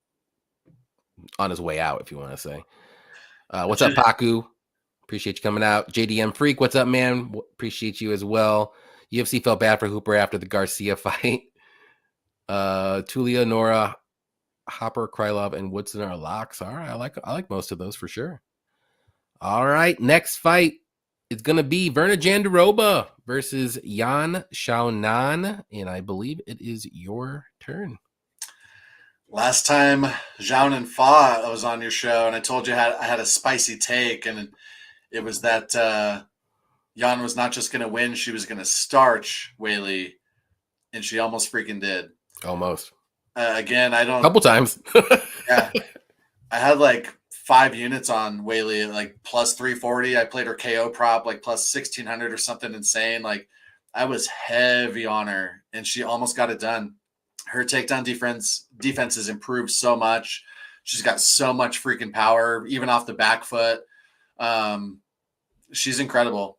on his way out, if you want to say. What's up, Paku? Appreciate you coming out. JDM Freak, what's up, man? Appreciate you as well. UFC felt bad for Hooper after the Garcia fight. Tulia, Nora, Hopper, Krylov, and Woodson are locks. All right, I like most of those for sure. All right, next fight is going to be Verna Jandiroba versus Yan Xiaonan, and I believe it is your turn. Last time Xiaonan fought, I was on your show, and I told you I had a spicy take, and it was that Yan was not just going to win, she was going to starch Weili, and she almost freaking did. Almost. Again, I don't... A couple times. Yeah. I had like 5 units on Weili, like plus 340. I played her KO prop, like plus 1,600 or something insane. Like, I was heavy on her, and she almost got it done. Her takedown defense has improved so much. She's got so much freaking power, even off the back foot. She's incredible.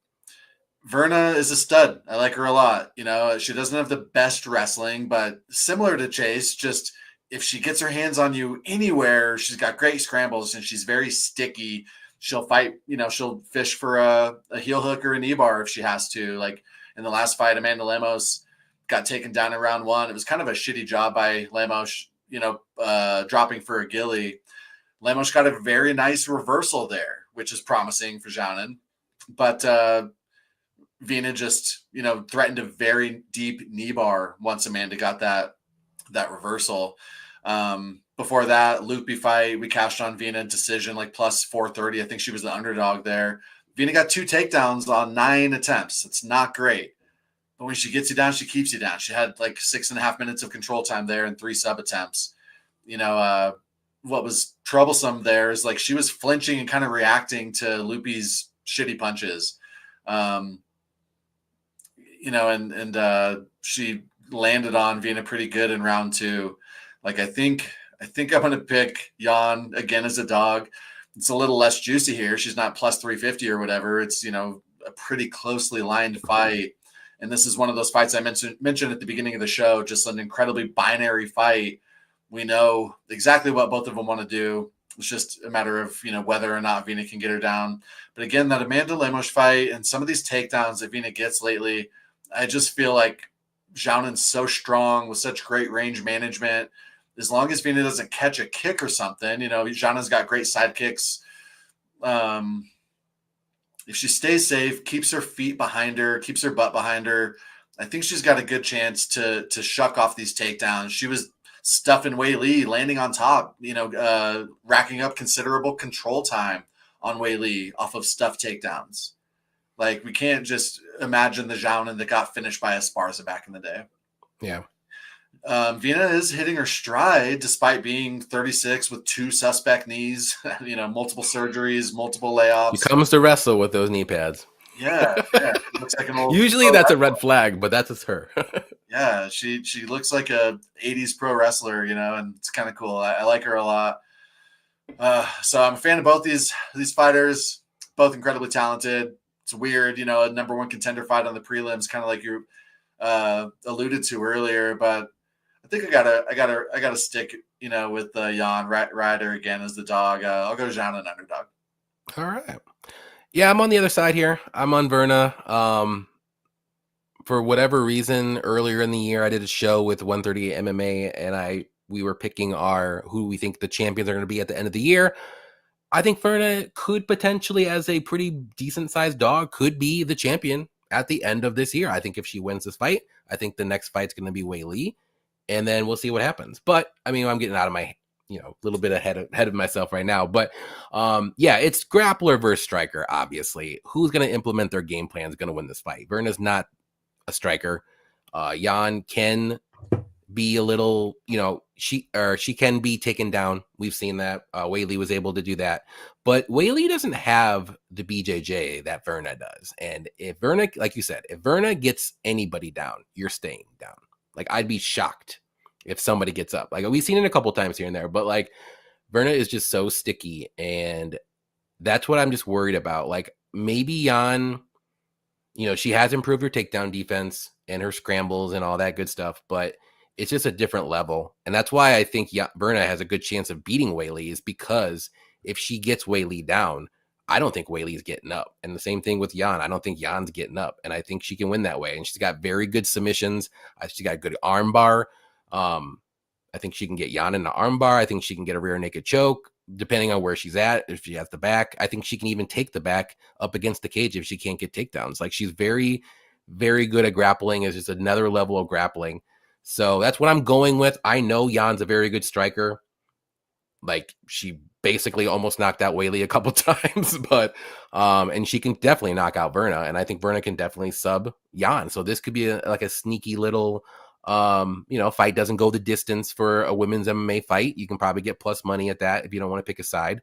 Verna is a stud. I like her a lot. She doesn't have the best wrestling, but similar to Chase, just if she gets her hands on you anywhere, she's got great scrambles and she's very sticky. She'll fight, she'll fish for a heel hook or a knee bar if she has to. Like in the last fight, Amanda Lemos got taken down in round 1. It was kind of a shitty job by Lemos, dropping for a gilly. Lemos got a very nice reversal there, which is promising for Xiaonan. But Vina just, threatened a very deep knee bar once Amanda got that reversal. Before that, loopy fight, we cashed on Vina decision, like plus 430. I think she was the underdog there. Vina got 2 takedowns on 9 attempts. It's not great. But when she gets you down, she keeps you down. She had like 6.5 minutes of control time there and 3 sub attempts. What was troublesome there is like she was flinching and kind of reacting to Loopy's shitty punches. She landed on Vina pretty good in round 2. Like, I think I'm going to pick Yan again as a dog. It's a little less juicy here. She's not plus 350 or whatever. It's, a pretty closely lined fight. And this is one of those fights I mentioned at the beginning of the show, just an incredibly binary fight. We know exactly what both of them want to do. It's just a matter of, whether or not Vina can get her down. But again, that Amanda Lemos fight and some of these takedowns that Vina gets lately, I just feel like Xiaonan's so strong with such great range management. As long as Vina doesn't catch a kick or something, Xiaonan's got great side kicks. If she stays safe, keeps her feet behind her, keeps her butt behind her, I think she's got a good chance to shuck off these takedowns. She was stuffing Weili, landing on top, racking up considerable control time on Weili off of stuff takedowns. Like, we can't just imagine the Xiaonan that got finished by Esparza back in the day. Yeah. Vina is hitting her stride despite being 36 with 2 suspect knees, multiple surgeries, multiple layoffs. She comes to wrestle with those knee pads. Yeah. Looks like an old. Usually that's a red flag, but that's her. Yeah, she looks like a 80s pro wrestler, and it's kind of cool. I like her a lot. So I'm a fan of both these fighters, both incredibly talented. It's weird, a number 1 contender fight on the prelims, kind of like you alluded to earlier, but I think I gotta stick, with Yan Ryder again as the dog. I'll go Xiaonan underdog. All right. Yeah, I'm on the other side here. I'm on Verna. For whatever reason, earlier in the year, I did a show with 138 MMA, and we were picking who we think the champions are going to be at the end of the year. I think Verna could potentially, as a pretty decent sized dog, could be the champion at the end of this year. I think if she wins this fight, I think the next fight's going to be Wei Li, and then we'll see what happens. But I mean, I'm getting out of my, a little bit ahead of myself right now. But yeah, it's grappler versus striker. Obviously, who's going to implement their game plan is going to win this fight. Verna's not a striker. Jan can be a little, she can be taken down. We've seen that. Wei Li was able to do that, but Wei Li doesn't have the BJJ that Verna does. And if Verna, like you said, if Verna gets anybody down, you're staying down. Like, I'd be shocked if somebody gets up. Like, we've seen it a couple times here and there, but like, Verna is just so sticky, and that's what I'm just worried about. Like, maybe Jan, she has improved her takedown defense and her scrambles and all that good stuff, but it's just a different level. And that's why I think Verna has a good chance of beating Wei Li, is because if she gets Wei Li down, I don't think Wei Li's getting up. And the same thing with Jan. I don't think Jan's getting up. And I think she can win that way. And she's got very good submissions. She's got a good arm bar. I think she can get Jan in the arm bar. I think she can get a rear naked choke, depending on where she's at. If she has the back, I think she can even take the back up against the cage if she can't get takedowns. Like, she's very, very good at grappling. It's just another level of grappling. So that's what I'm going with. I know Jan's a very good striker. Like, she basically almost knocked out Wei Li a couple times, but and she can definitely knock out Verna, and I think Verna can definitely sub Jan. So this could be like a sneaky little fight. Doesn't go the distance for a women's MMA fight. You can probably get plus money at that if you don't want to pick a side.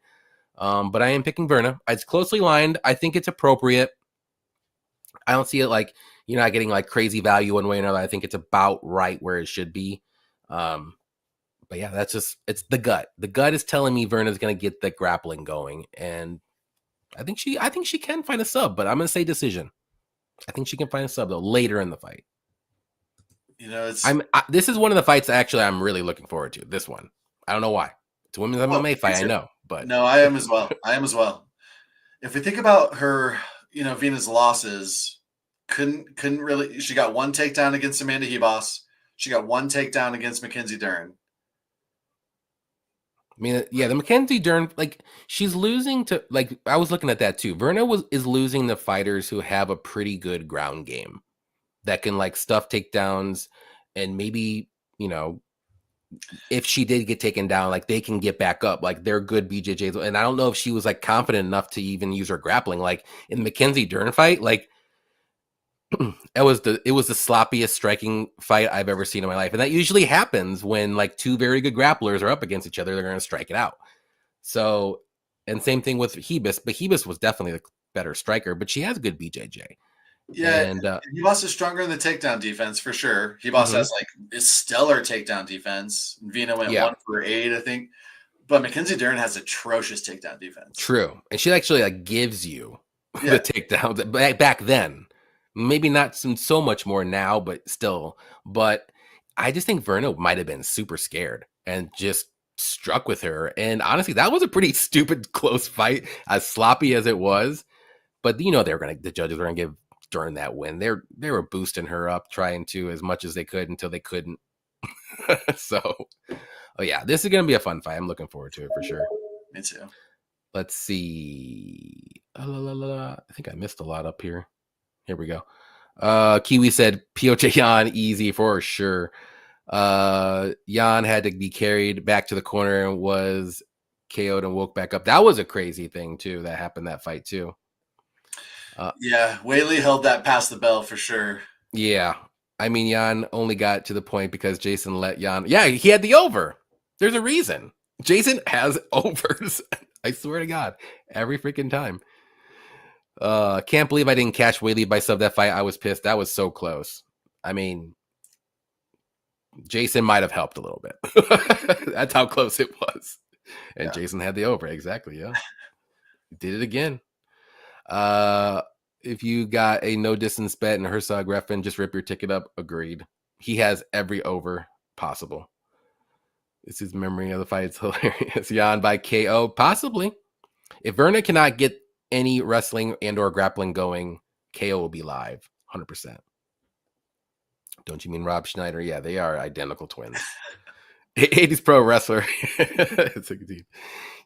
But I am picking Verna. It's closely lined. I think it's appropriate. I don't see it like you're not getting like crazy value one way or another. I think it's about right where it should be. But yeah, it's the gut. The gut is telling me Verna's going to get the grappling going, and I think she can find a sub, but I'm going to say decision. I think she can find a sub though later in the fight. This is one of the fights that actually I'm really looking forward to. This one, I don't know why. It's a women's MMA fight, I know, but no, I am as well. If we think about her, Vena's losses, couldn't really. She got one takedown against Amanda Hebos. She got one takedown against Mackenzie Dern. I mean, yeah, the Mackenzie Dern, like, she's losing to, like, I was looking at that too. Verna is losing to fighters who have a pretty good ground game that can like stuff takedowns, and maybe, if she did get taken down, like, they can get back up. Like, they're good BJJs. And I don't know if she was like confident enough to even use her grappling. Like in the Mackenzie Dern fight, like it was the sloppiest striking fight I've ever seen in my life. And that usually happens when like two very good grapplers are up against each other. They're going to strike it out. So, and same thing with Hebus, but Hebus was definitely the better striker, but she has good BJJ. Yeah, and Hebos is stronger in the takedown defense for sure. Hebos has like a stellar takedown defense. Vina went 1 for 8, I think. But Mackenzie Dern has atrocious takedown defense. True. And she actually like gives you the takedowns back then. Maybe not so much more now, but still. But I just think Verna might have been super scared and just struck with her. And honestly, that was a pretty stupid close fight, as sloppy as it was. But the judges were gonna give Dern that win. They were boosting her up, trying to as much as they could until they couldn't. So, yeah, this is gonna be a fun fight. I'm looking forward to it for sure. Me too. Let's see. I think I missed a lot up here. Here we go. Kiwi said Pioche Jan easy for sure. Jan had to be carried back to the corner and was KO'd and woke back up. That was a crazy thing too that happened that fight too. Yeah, Wei Li held that past the bell for sure. Yeah. I mean, Jan only got to the point because Jason let Jan. Yeah, he had the over. There's a reason. Jason has overs. I swear to God, every freaking time. Can't believe I didn't catch Wei Li by sub that fight. I was pissed. That was so close. I mean, Jason might have helped a little bit. That's how close it was. And Jason had the over. Exactly. Yeah. Did it again. If you got a no distance bet and Herzog Refn, just rip your ticket up. Agreed. He has every over possible. This is memory of the fight. It's hilarious. Jan by KO. Possibly. If Verna cannot get any wrestling and or grappling going, KO will be live 100%. Don't you mean Rob Schneider? Yeah, they are identical twins. 80s pro wrestler.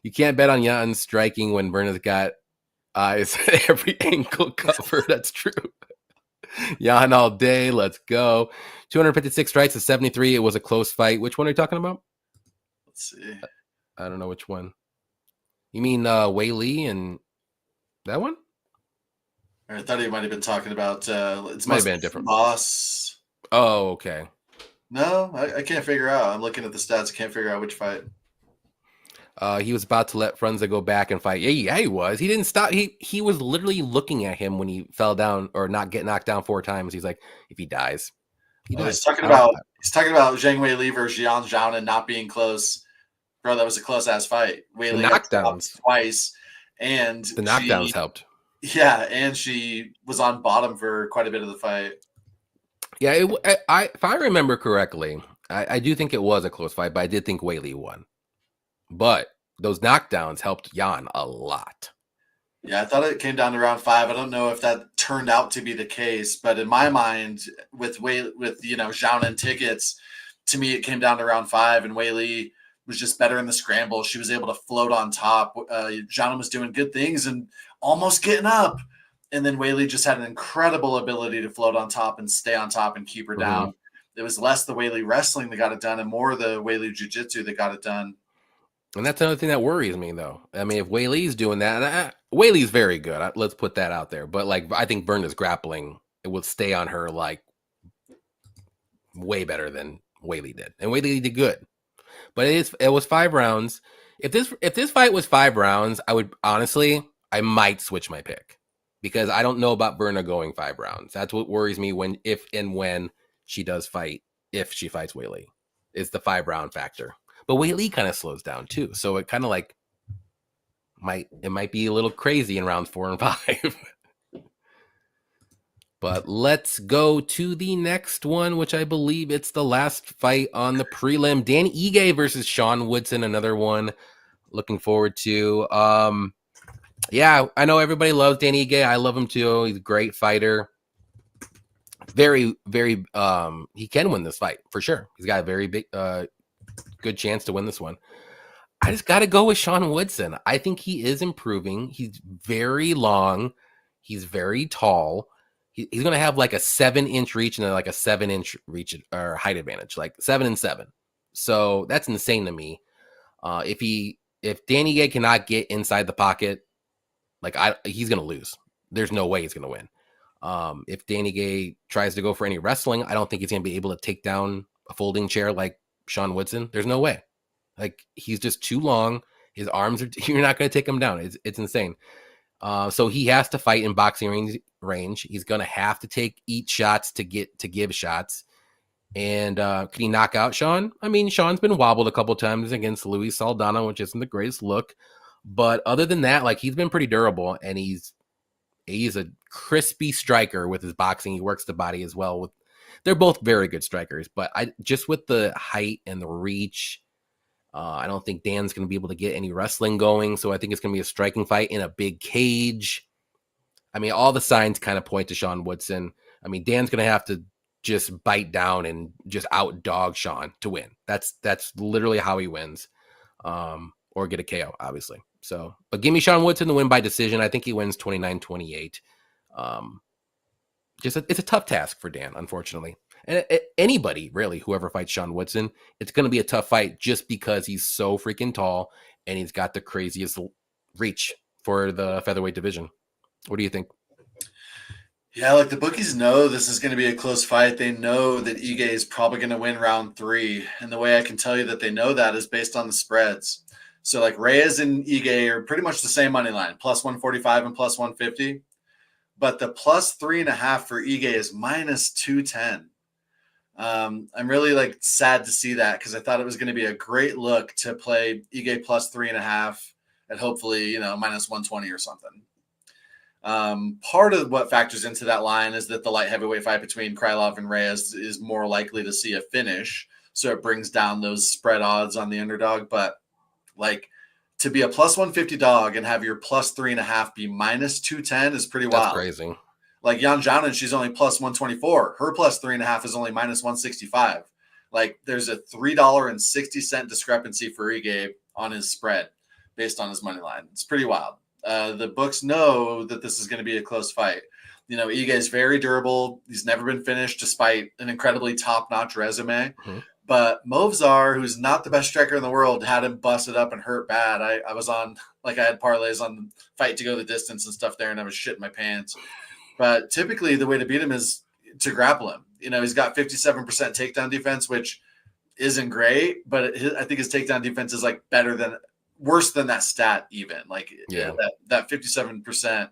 You can't bet on Jan striking when Verna's got eyes every ankle covered. That's true. Jan all day. Let's go. 256 strikes to 73. It was a close fight. Which one are you talking about? Let's see. I don't know which one. You mean Wei Li and that one? I thought he might have been talking about it's Might have must been a different. Moss. Oh, okay. No, I can't figure out. I'm looking at the stats. I can't figure out which fight. He was about to let Frunze go back and fight. Yeah, he was. He didn't stop. He was literally looking at him when he fell down or not get knocked down 4 times. He's like, if he dies, he dies. He's talking about Zhang Wei Li versus Jian Zhao and not being close. Bro, that was a close ass fight. Wei Li got stopped twice, and the knockdowns helped. Yeah, and she was on bottom for quite a bit of the fight. Yeah, if I remember correctly, I do think it was a close fight, but I did think Wei Li won. But those knockdowns helped Jan a lot. Yeah, I thought it came down to round 5. I don't know if that turned out to be the case, but in my mind, with Zhao and tickets, to me it came down to round 5, and Wei Li was just better in the scramble. She was able to float on top. Zhao was doing good things and almost getting up, and then Wei Li just had an incredible ability to float on top and stay on top and keep her down. It was less the Wei Li wrestling that got it done and more the Wei Li jiu-jitsu that got it done. And that's another thing that worries me, though. I mean, if Wei Li's doing that, Wei Li's very good. Let's put that out there. But like, I think Berna's grappling, it will stay on her like way better than Wei Li did, and Wei Li did good. But it was 5 rounds. If this fight was 5 rounds, I might switch my pick because I don't know about Berna going 5 rounds. That's what worries me when she does fight. If she fights Wei Li, is the 5 round factor. But Wei Li kind of slows down too, so it kind of like might be a little crazy in rounds 4 and 5. But let's go to the next one, which I believe it's the last fight on the prelim. Dan Ige versus Sean Woodson, another one. Looking forward to. Yeah, I know everybody loves Dan Ige. I love him too. He's a great fighter. Very, very. He can win this fight for sure. He's got a very big. Good chance to win this one. I just got to go with Sean Woodson. I think he is improving. He's very long. He's very tall. He's going to have like a 7-inch reach and like a 7-inch reach or height advantage, like 7 and 7. So that's insane to me. If Danny Gay cannot get inside the pocket, he's going to lose. There's no way he's going to win. If Danny Gay tries to go for any wrestling, I don't think he's going to be able to take down a folding chair like Sean Woodson. There's no way. Like, he's just too long. His arms are. You're not going to take him down. It's insane. So he has to fight in boxing range. He's going to have to eat shots to give shots. And can he knock out Sean? I mean, Sean's been wobbled a couple times against Luis Saldana, which isn't the greatest look. But other than that, like, he's been pretty durable, and he's a crispy striker with his boxing. He works the body as well. They're both very good strikers, but just with the height and the reach, I don't think Dan's going to be able to get any wrestling going. So I think it's going to be a striking fight in a big cage. I mean, all the signs kind of point to Sean Woodson. I mean, Dan's going to have to just bite down and just outdog Sean to win. That's literally how he wins, or get a KO, obviously. So, but give me Sean Woodson to win by decision. I think he wins 29-28. It's a tough task for Dan, unfortunately. And anybody, really, whoever fights Sean Woodson, it's going to be a tough fight just because he's so freaking tall and he's got the craziest reach for the featherweight division. What do you think? Yeah, like, the bookies know this is going to be a close fight. They know that Ige is probably going to win round 3. And the way I can tell you that they know that is based on the spreads. So, like, Reyes and Ige are pretty much the same money line, plus 145 and plus 150. But the plus 3.5 for Ige is minus 210. I'm really like sad to see that because I thought it was going to be a great look to play Ige plus 3.5 at hopefully, minus 120 or something. Part of what factors into that line is that the light heavyweight fight between Krylov and Reyes is more likely to see a finish. So it brings down those spread odds on the underdog. But like, to be a plus 150 dog and have your plus 3.5 be minus 210 is pretty wild. That's crazy. Like, Jan Jounen, she's only plus 124. Her plus 3.5 is only minus 165. Like, there's a $3.60 discrepancy for Ige on his spread based on his money line. It's pretty wild. The books know that this is going to be a close fight. Ige is very durable. He's never been finished despite an incredibly top-notch resume. Mhm. But Movzar, who's not the best striker in the world, had him busted up and hurt bad. I was on, like, I had parlays on the fight to go the distance and stuff there, and I was shitting my pants. But typically the way to beat him is to grapple him. He's got 57% takedown defense, which isn't great, but I think his takedown defense is like worse than that stat even. Like that 57%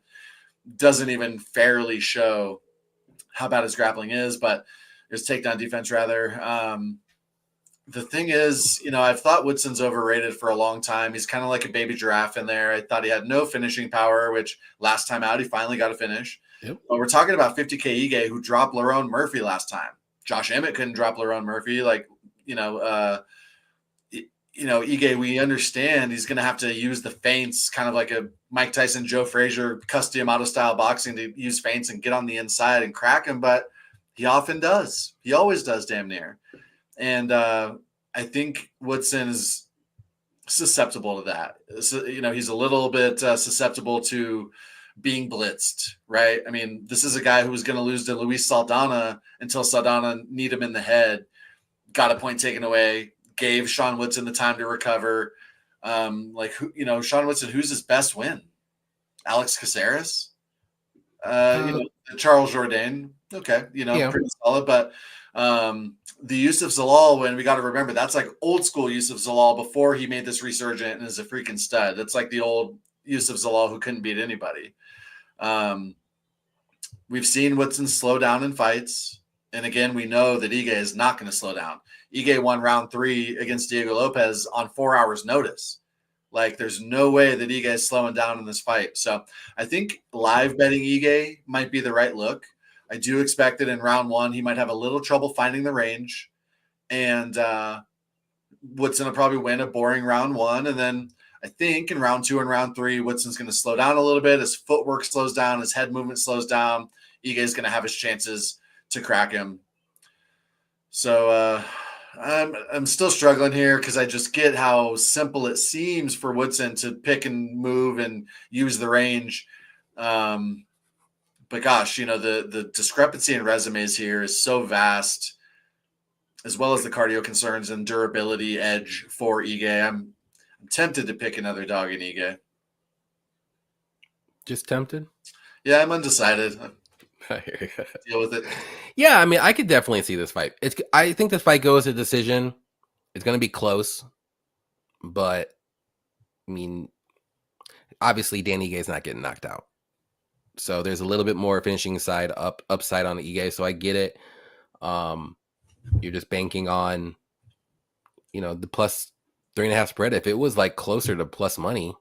doesn't even fairly show how bad his grappling is, but his takedown defense rather. The thing is, I've thought Woodson's overrated for a long time. He's kind of like a baby giraffe in there. I thought he had no finishing power, which last time out, he finally got a finish. Yep. But we're talking about 50K Ige, who dropped Lerone Murphy last time. Josh Emmett couldn't drop Lerone Murphy. Ige, we understand he's going to have to use the feints, kind of like a Mike Tyson, Joe Frazier, Cus D'Amato style boxing, to use feints and get on the inside and crack him. But he often does. He always does, damn near. And I think Woodson is susceptible to that. So, he's a little bit susceptible to being blitzed, right? I mean, this is a guy who was going to lose to Luis Saldana until Saldana kneed him in the head, got a point taken away, gave Sean Woodson the time to recover. Sean Woodson, who's his best win? Alex Caceres? Charles Jourdain. Okay, pretty solid. But the Yusuf Zalal, when we got to remember, that's like old school Yusuf Zalal before he made this resurgent and is a freaking stud. That's like the old Yusuf Zalal who couldn't beat anybody. We've seen Woodson slow down in fights. And again, we know that Ige is not going to slow down. Ige won round 3 against Diego Lopes on 4 hours notice. Like, there's no way that Ige is slowing down in this fight. So I think live betting Ige might be the right look. I do expect that in round 1, he might have a little trouble finding the range. And Woodson will probably win a boring round 1. And then I think in round 2 and round 3, Woodson's going to slow down a little bit. His footwork slows down. His head movement slows down. Ige is going to have his chances to crack him. So I'm still struggling here because I just get how simple it seems for Woodson to pick and move and use the range. But gosh, the discrepancy in resumes here is so vast, as well as the cardio concerns and durability edge for Ige. I'm tempted to pick another dog in Ige. Just tempted? Yeah, I'm undecided. Deal with it. Yeah, I mean, I could definitely see this fight. I think this fight goes to decision. It's going to be close, but I mean, obviously, Danny Ige is not getting knocked out, so there's a little bit more finishing upside on the Ige. So I get it. You're just banking on, the plus 3.5 spread. If it was like closer to plus money,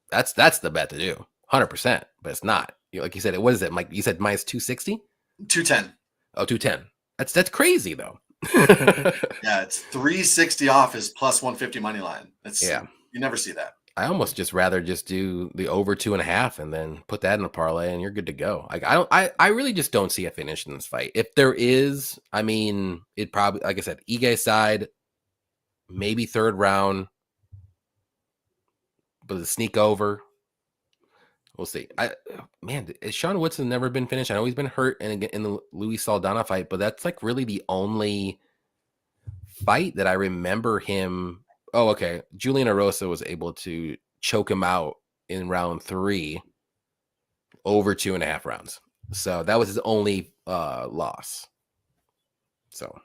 that's the bet to do, 100%. But it's not. Like you said, what is it? Like you said, minus 260? 210. Oh, 210. That's crazy though. Yeah, it's 360 off his plus 150 money line. You never see that. I almost just rather just do the over 2.5 and then put that in a parlay and you're good to go. Like I really just don't see a finish in this fight. If there is, I mean, it probably, like I said, Ige side, maybe 3rd round, but a sneak over. We'll see. Sean Woodson never been finished. I know he's been hurt in the Luis Saldana fight, but that's like really the only fight that I remember him. Oh, okay. Julian Erosa was able to choke him out in round 3 over 2.5 rounds. So that was his only loss. So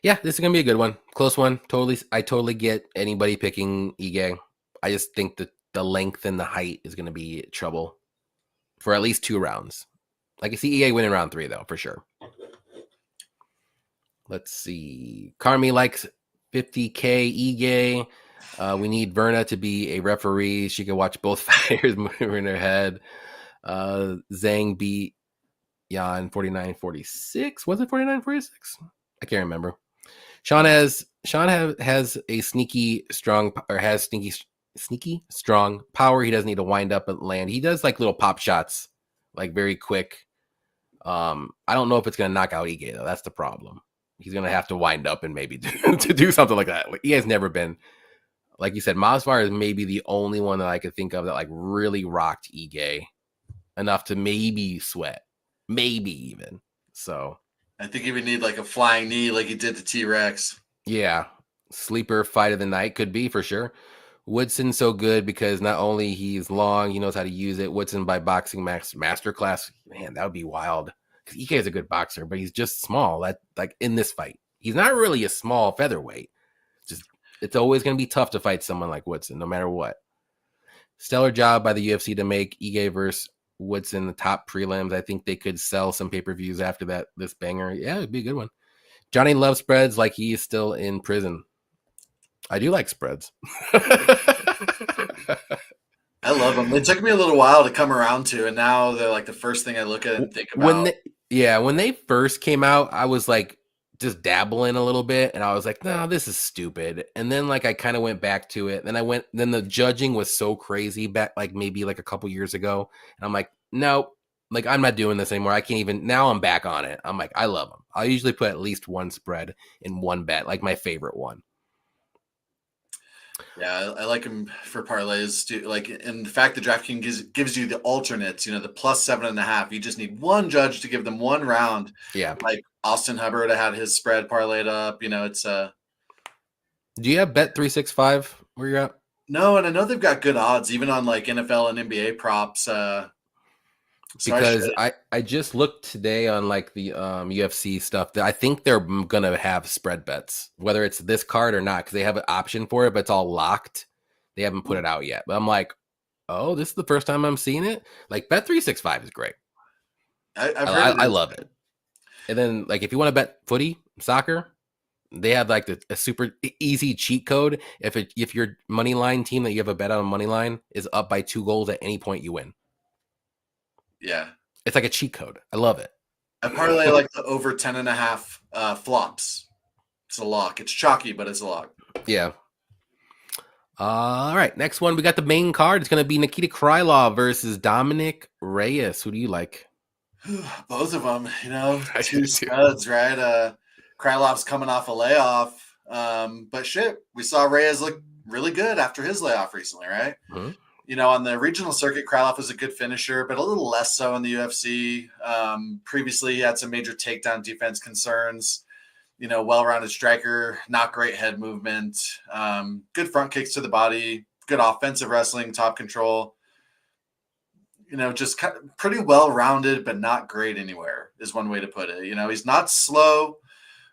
yeah, this is gonna be a good one. Close one. I totally get anybody picking Ige. I just think that the length and the height is going to be trouble for at least 2 rounds. I can see Ige winning round 3, though, for sure. Let's see. Carmi likes 50K Ige. We need Verna to be a referee. She can watch both fighters moving in her head. Zhang beat Yan 49-46. Was it 49-46? I can't remember. Sean has a sneaky strong power. He doesn't need to wind up and land. He does like little pop shots, like very quick. I don't know if it's going to knock out Ige though. That's the problem. He's going to have to wind up and maybe to do something like that. Like, he has never been, like you said, Masvidal is maybe the only one that I could think of that like really rocked Ige enough to maybe sweat, maybe even. So I think he would need like a flying knee like he did to T-Rex. yeah, sleeper fight of the night could be for sure. Woodson's so good because not only he's long, he knows how to use it. Woodson by Boxing Max Masterclass, man, that would be wild. Because EK is a good boxer, but he's just small. That like in this fight, he's not really a small featherweight. Just it's always going to be tough to fight someone like Woodson, no matter what. Stellar job by the UFC to make Ige versus Woodson the top prelims. I think they could sell some pay-per-views after that. This banger, yeah, it'd be a good one. Johnny loves spreads like he is still in prison. I do like spreads. I love them. It took me a little while to come around to, and now they're like the first thing I look at and think when about. when they first came out, I was like just dabbling a little bit, and I was like, no, this is stupid. And then like I kind of went back to it. Then the judging was so crazy back like maybe like a couple years ago, and I'm like, no, like I'm not doing this anymore. I can't even. Now I'm back on it. I'm like, I love them. I usually put at least one spread in one bet, like my favorite one. Yeah, I like them for parlays too. Like, and the fact that DraftKings gives you the alternates, the plus 7.5. You just need one judge to give them one round. Yeah. Like Austin Hubbard had his spread parlayed up. It's Do you have Bet 365 where you're at? No, and I know they've got good odds even on like NFL and NBA props. So Because I just looked today on like the UFC stuff that I think they're gonna have spread bets, whether it's this card or not, because they have an option for it, but it's all locked. They haven't put it out yet. But I'm like, oh, this is the first time I'm seeing it. Like Bet 365 is great. I love it. And then like if you want to bet footy, soccer, they have like a super easy cheat code. If your money line team that you have a bet on money line is up by 2 goals at any point, you win. Yeah. It's like a cheat code. I love it. I parlay like the over 10.5 flops. It's a lock. It's chalky, but it's a lock. Yeah. All right. Next one, we got the main card. It's going to be Nikita Krylov versus Dominic Reyes. Who do you like? Both of them, two studs, right? Krylov's coming off a layoff. But shit, we saw Reyes look really good after his layoff recently, right? Mm-hmm. On the regional circuit, Krylov was a good finisher, but a little less so in the UFC. Previously, he had some major takedown defense concerns. Well-rounded striker, not great head movement, good front kicks to the body, good offensive wrestling, top control. Just kind of pretty well-rounded, but not great anywhere is one way to put it. He's not slow,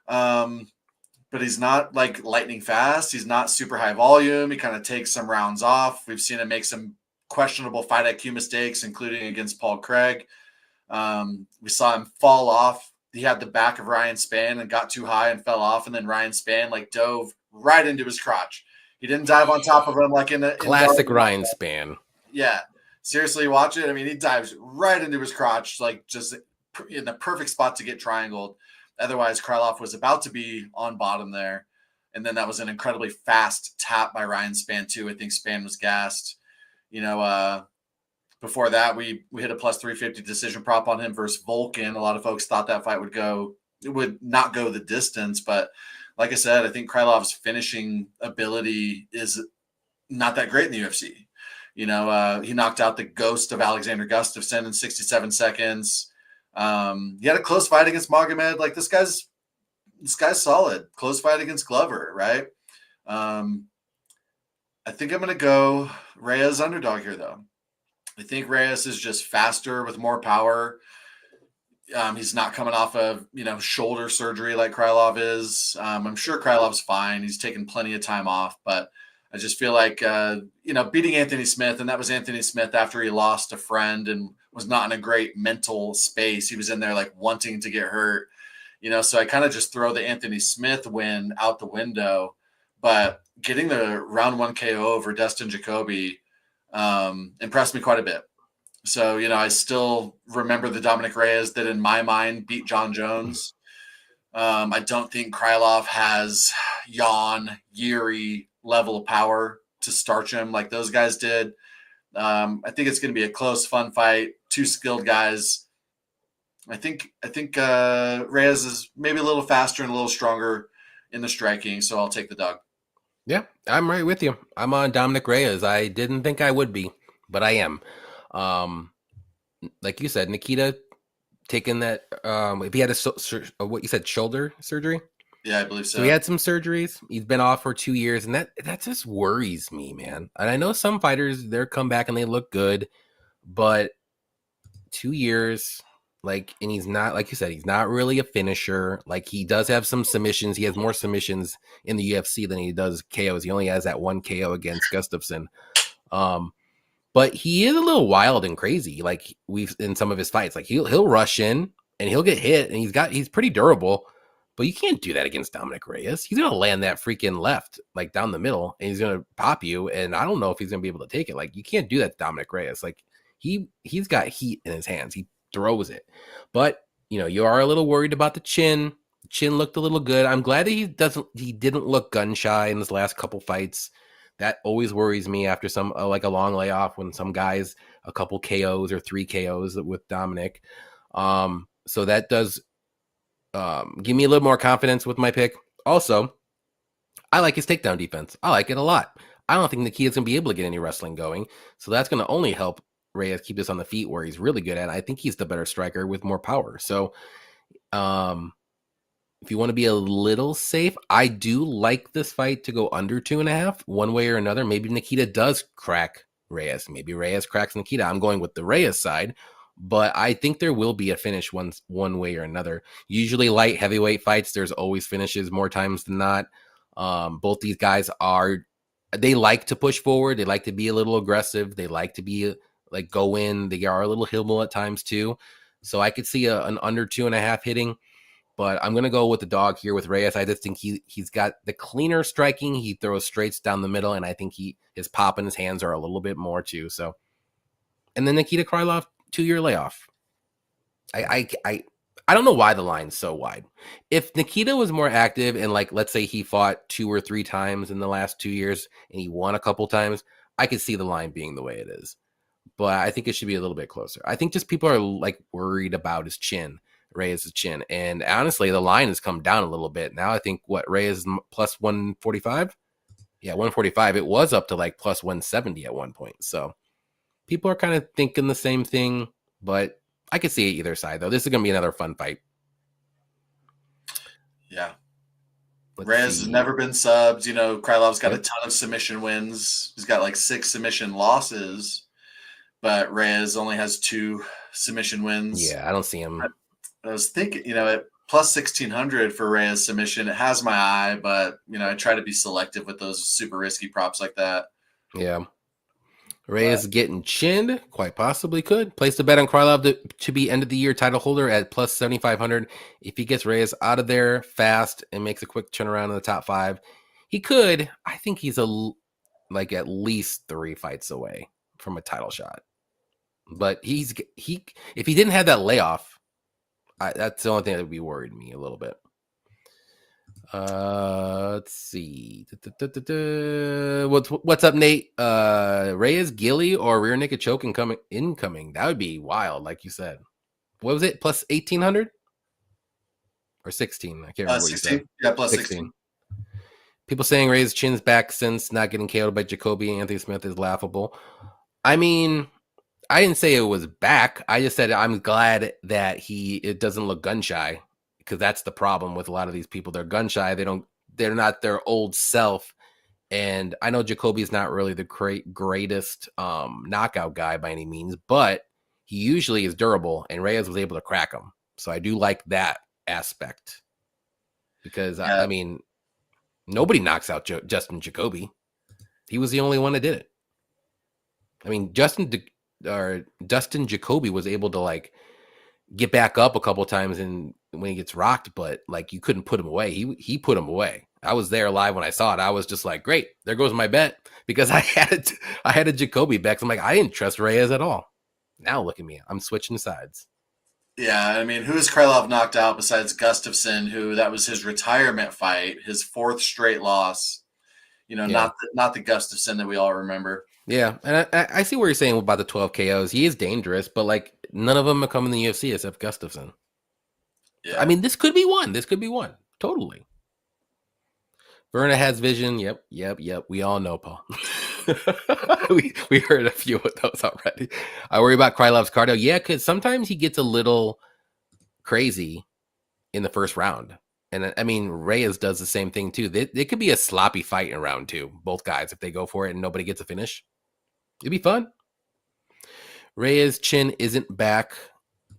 but he's not like lightning fast. He's not super high volume. He kind of takes some rounds off. We've seen him make some questionable fight IQ mistakes, including against Paul Craig. We saw him fall off. He had the back of Ryan Spann and got too high and fell off. And then Ryan Spann dove right into his crotch. He didn't dive on top of him like in a classic Ryan Spann. Yeah. Seriously, watch it. I mean, he dives right into his crotch, like just in the perfect spot to get triangled. Otherwise, Krylov was about to be on bottom there. And then that was an incredibly fast tap by Ryan Spann, too. I think Spann was gassed. Before that, we hit a plus 350 decision prop on him versus Volkan. A lot of folks thought that fight would not go the distance. But like I said, I think Krylov's finishing ability is not that great in the UFC. He knocked out the ghost of Alexander Gustafsson in 67 seconds. He had a close fight against Magomed. Like this guy's solid. Close fight against Glover, right? I think I'm going to go Reyes underdog here, though. I think Reyes is just faster with more power. He's not coming off of shoulder surgery like Krylov is. I'm sure Krylov's fine. He's taken plenty of time off, but I just feel like beating Anthony Smith, and that was Anthony Smith after he lost a friend and was not in a great mental space. He was in there wanting to get hurt, so I kind of just throw the Anthony Smith win out the window. But getting the round 1 KO over Dustin Jacoby impressed me quite a bit. So, I still remember the Dominic Reyes that in my mind beat John Jones. I don't think Krylov has Yuri level of power to starch him like those guys did. I think it's going to be a close, fun fight. Two skilled guys. I think Reyes is maybe a little faster and a little stronger in the striking, so I'll take the dog. Yeah, I'm right with you. I'm on Dominic Reyes. I didn't think I would be, but I am. like you said, Nikita taking that. If he had what you said, shoulder surgery. Yeah, I believe So he so. had some surgeries. He's been off for 2 years, and that just worries me, man. And I know some fighters, they're come back and they look good, but 2 years, like, and he's not, like you said, he's not really a finisher. Like, he does have some submissions. He has more submissions in the UFC than he does KOs. He only has that one KO against Gustafsson. Um, but he is a little wild and crazy. Like, we've in some of his fights, like he'll rush in and he'll get hit, and he's pretty durable. But you can't do that against Dominic Reyes. He's gonna land that freaking left, like down the middle, and he's gonna pop you. And I don't know if he's gonna be able to take it. Like, you can't do that to Dominic Reyes. Like, he's got heat in his hands. He throws it. But you are a little worried about the chin. The chin looked a little good. I'm glad that he didn't look gun shy in his last couple fights. That always worries me after some like a long layoff, when some guys a couple KOs or 3 KOs with Dominic. So that does give me a little more confidence with my pick. Also, I like his takedown defense. I like it a lot. I don't think Nikita's going to be able to get any wrestling going. So that's going to only help Reyes keep this on the feet, where he's really good at. I think he's the better striker with more power. So if you want to be a little safe, I do like this fight to go under 2.5, one way or another. Maybe Nikita does crack Reyes. Maybe Reyes cracks Nikita. I'm going with the Reyes side, but I think there will be a finish one way or another. Usually light heavyweight fights, there's always finishes more times than not. Both these guys they like to push forward. They like to be a little aggressive. They like to be like go in. They are a little hillbilly at times too. So I could see an under 2.5 hitting. But I'm going to go with the dog here with Reyes. I just think he's got the cleaner striking. He throws straights down the middle, and I think his pop and his hands are a little bit more too. So, and then Nikita Krylov 2-year layoff. I don't know why the line's so wide. If Nikita was more active and, like, let's say he fought 2 or 3 times in the last 2 years and he won a couple times, I could see the line being the way it is. But I think it should be a little bit closer. I think just people are like worried about his chin. Reyes' chin. And honestly, the line has come down a little bit. Now I think Reyes is plus 145? Yeah, 145. It was up to like plus 170 at one point. So people are kind of thinking the same thing, but I could see either side, though. This is going to be another fun fight. Yeah. Reyes has never been subbed. Krylov's got a ton of submission wins. He's got like 6 submission losses, but Reyes only has 2 submission wins. Yeah, I don't see him. I was thinking, at plus 1,600 for Reyes submission, it has my eye, but, I try to be selective with those super risky props like that. Yeah. Reyes getting chinned, quite possibly could. Place a bet on Krylov to be end of the year title holder at plus 7,500. If he gets Reyes out of there fast and makes a quick turnaround in the top 5, he could. I think he's at least 3 fights away from a title shot. But if he didn't have that layoff, that's the only thing that would be worried me a little bit. Let's see. What's up, Nate? Reyes, Gilly, or rear naked choke incoming? That would be wild, like you said. What was it? Plus 1,800 or 16? I can't remember what you said. Yeah, plus 16. People saying Reyes' chin's back since not getting KO'd by Jacoby and Anthony Smith is laughable. I mean, I didn't say it was back. I just said I'm glad that it doesn't look gun shy, because that's the problem with a lot of these people. They're gun shy. They're not their old self. And I know Jacoby's not really the greatest knockout guy by any means, but he usually is durable, and Reyes was able to crack him. So I do like that aspect, because I mean, nobody knocks out Justin Jacoby. He was the only one that did it. I mean, Dustin Jacoby was able to like get back up a couple times and when he gets rocked, but like you couldn't put him away. He put him away. I was there live when I saw it. I was just like, great, there goes my bet, because I had a Jacoby bet. I'm like, I didn't trust Reyes at all. Now look at me, I'm switching sides. Yeah, I mean, who has Krylov knocked out besides Gustafsson? Who that was his retirement fight, his 4th straight loss. Not the Gustafsson that we all remember. Yeah, and I see what you're saying about the 12 KOs. He is dangerous, but like none of them have come in the UFC except Gustafsson. Yeah. I mean, this could be one. Totally. Verna has vision. Yep. We all know, Paul. we heard a few of those already. I worry about Krylov's cardio. Yeah, because sometimes he gets a little crazy in the first round. And I mean, Reyes does the same thing too. They could be a sloppy fight in round two, both guys, if they go for it and nobody gets a finish. It'd be fun. Reyes' chin isn't back.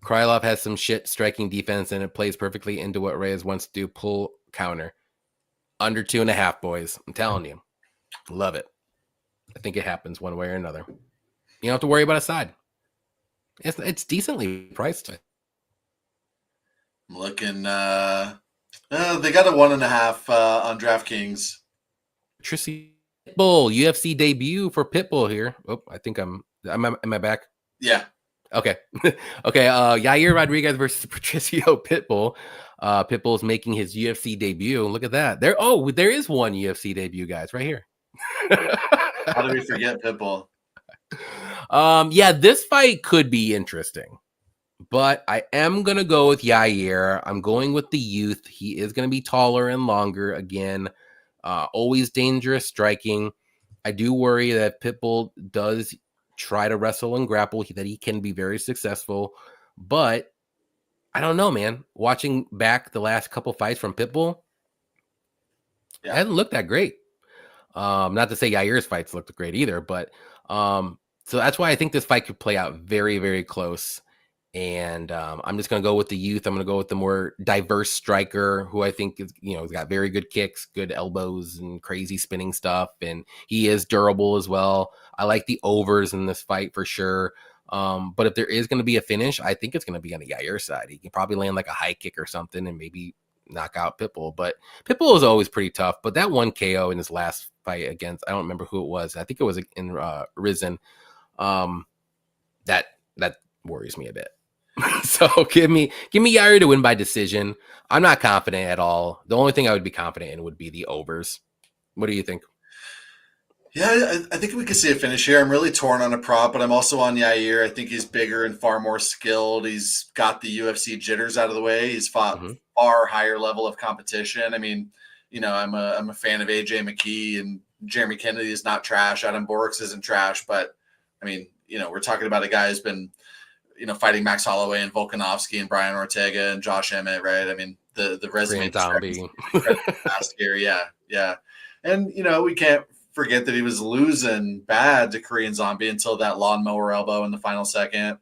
Krylov has some shit striking defense, and it plays perfectly into what Reyes wants to do, pull counter. Under 2.5, boys. I'm telling you. Love it. I think it happens one way or another. You don't have to worry about a side. It's decently priced. I'm looking. They got a 1.5 on DraftKings. Patricio Pitbull UFC debut for Pitbull here. Oh, I think am I back? Yeah. Okay. Okay. Yair Rodriguez versus Patricio Pitbull. Pitbull's making his UFC debut. Look at that. There is one UFC debut, guys, right here. How did we forget Pitbull? Yeah, this fight could be interesting. But I am going to go with Yair. I'm going with the youth. He is going to be taller and longer again. Always dangerous striking. I do worry that Pitbull does try to wrestle and grapple, that he can be very successful. But I don't know, man. Watching back the last couple fights from Pitbull, it hasn't looked that great. Not to say Yair's fights looked great either, but so that's why I think this fight could play out very, very close. And I'm just going to go with the youth. I'm going to go with the more diverse striker who I think is, he's got very good kicks, good elbows, and crazy spinning stuff. And he is durable as well. I like the overs in this fight for sure. But if there is going to be a finish, I think it's going to be on the Yair side. He can probably land like a high kick or something and maybe knock out Pitbull. But Pitbull is always pretty tough. But that one KO in his last fight against, I don't remember who it was. I think it was in Rizin. That worries me a bit. So give me Yair to win by decision. I'm not confident at all. The only thing I would be confident in would be the overs. What do you think? Yeah, I think we could see a finish here. I'm really torn on a prop, but I'm also on Yair. I think he's bigger and far more skilled. He's got the UFC jitters out of the way. He's fought far higher level of competition. I mean, I'm a fan of AJ McKee, and Jeremy Kennedy is not trash. Adam Borix isn't trash, but I mean, we're talking about a guy who's been fighting Max Holloway and Volkanovsky and Brian Ortega and Josh Emmett, right? I mean, the resume zombie last year, yeah. And we can't forget that he was losing bad to Korean Zombie until that lawnmower elbow in the final second.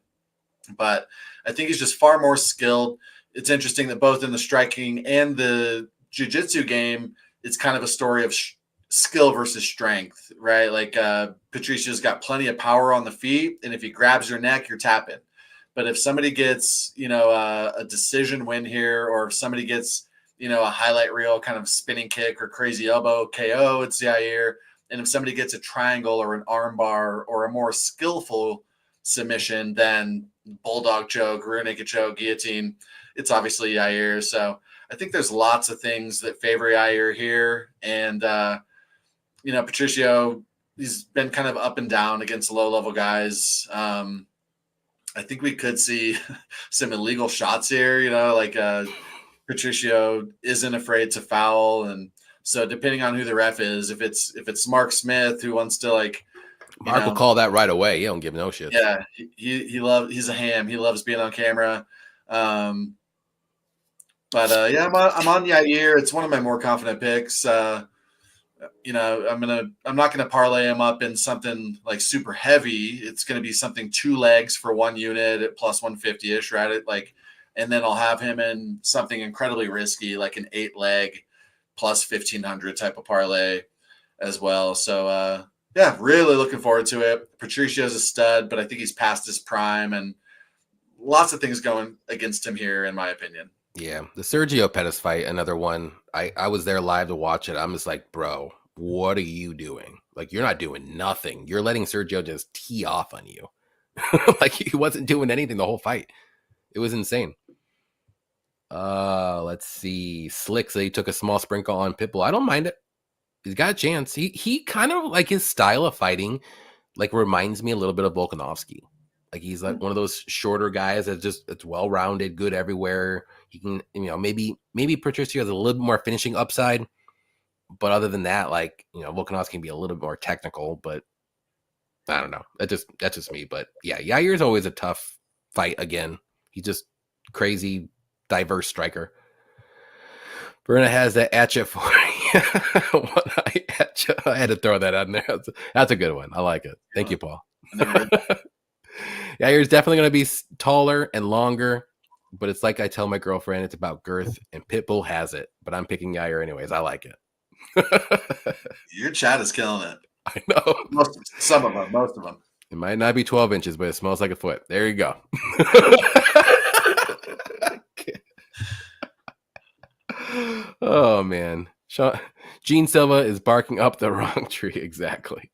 But I think he's just far more skilled. It's interesting that both in the striking and the jiu-jitsu game, it's kind of a story of skill versus strength, right? Like Patricio's got plenty of power on the feet, and if he grabs your neck, you're tapping. But if somebody gets, a decision win here, or if somebody gets, a highlight reel kind of spinning kick or crazy elbow KO, it's Yair. And if somebody gets a triangle or an armbar or a more skillful submission than bulldog choke, rear naked choke, guillotine, it's obviously Yair. So I think there's lots of things that favor Yair here. And, Patricio, he's been kind of up and down against low-level guys. I think we could see some illegal shots here, like Patricio isn't afraid to foul. And so depending on who the ref is, if it's Mark Smith who wants to Mark will call that right away. He don't give no shit. Yeah. He's a ham. He loves being on camera. I'm on Yair. It's one of my more confident picks. I'm not gonna parlay him up in something like super heavy. It's gonna be something 2 legs for 1 unit at plus 150-ish, right? And then I'll have him in something incredibly risky, like an 8-leg plus 1,500 type of parlay as well. So really looking forward to it. Patricio's a stud, but I think he's past his prime, and lots of things going against him here, in my opinion. Yeah, the Sergio Pettis fight, another one. I was there live to watch it. I'm just like, bro, what are you doing? Like, you're not doing nothing. You're letting Sergio just tee off on you. Like, he wasn't doing anything the whole fight. It was insane. Let's see. Slick said he took a small sprinkle on Pitbull. I don't mind it. He's got a chance. He kind of, like, his style of fighting, like, reminds me a little bit of Volkanovski. Like, he's like one of those shorter guys it's well-rounded, good everywhere. He can, maybe Patricio has a little bit more finishing upside, but other than that, Volkanovski can be a little bit more technical. But I don't know. That's just me. But yeah, Yair's always a tough fight again. He's just crazy, diverse striker. Berna has that atcha for you. One eye atcha. I had to throw that out in there. That's a good one. I like it. Thank you, Paul. I never heard that. Yair's definitely going to be taller and longer, but it's like I tell my girlfriend, it's about girth, and Pitbull has it. But I'm picking Yair anyways. I like it. Your chat is killing it. I know. Most of them. It might not be 12 inches, but it smells like a foot. There you go. Oh, man. Gene Silva is barking up the wrong tree. Exactly.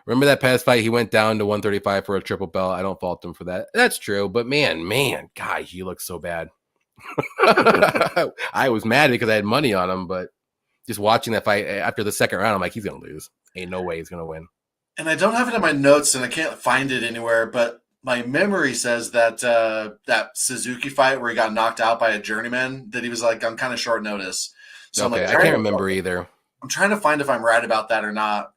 Remember that past fight? He went down to 135 for a triple belt. I don't fault him for that. That's true. But man, God, he looks so bad. I was mad because I had money on him, but just watching that fight after the second round, I'm like, he's going to lose. Ain't no way he's going to win. And I don't have it in my notes, and I can't find it anywhere, but my memory says that that Suzuki fight where he got knocked out by a journeyman, that he was like on kind of short notice. So okay, I can't remember either. I'm trying to find if I'm right about that or not.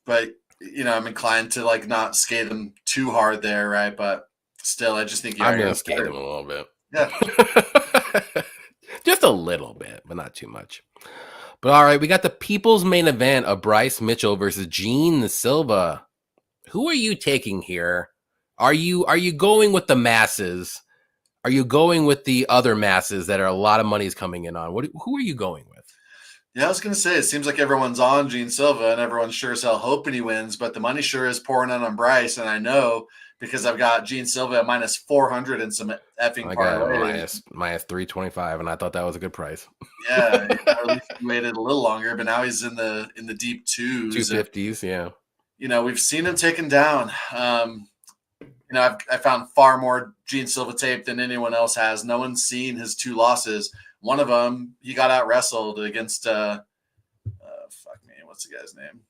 But I'm inclined to like not skate him too hard there, right? But still, I just think I'm gonna skate him a little bit. Yeah, just a little bit, but not too much. But all right, we got the people's main event of Bryce Mitchell versus Gene Silva. Who are you taking here? Are you going with the masses? Are you going with the other masses that are a lot of money's coming in on? Who are you going with? Yeah, I was going to say, it seems like everyone's on Gene Silva and everyone's sure as hell hoping he wins, but the money sure is pouring in on Bryce. And I know because I've got Gene Silva at minus 400 and some effing parlay. Minus 325, and I thought that was a good price. Yeah, at least he waited a little longer, but now he's in the deep twos. 250s, yeah. We've seen him taken down. I found far more Gene Silva tape than anyone else has. No one's seen his two losses. One of them, he got out wrestled against what's the guy's name?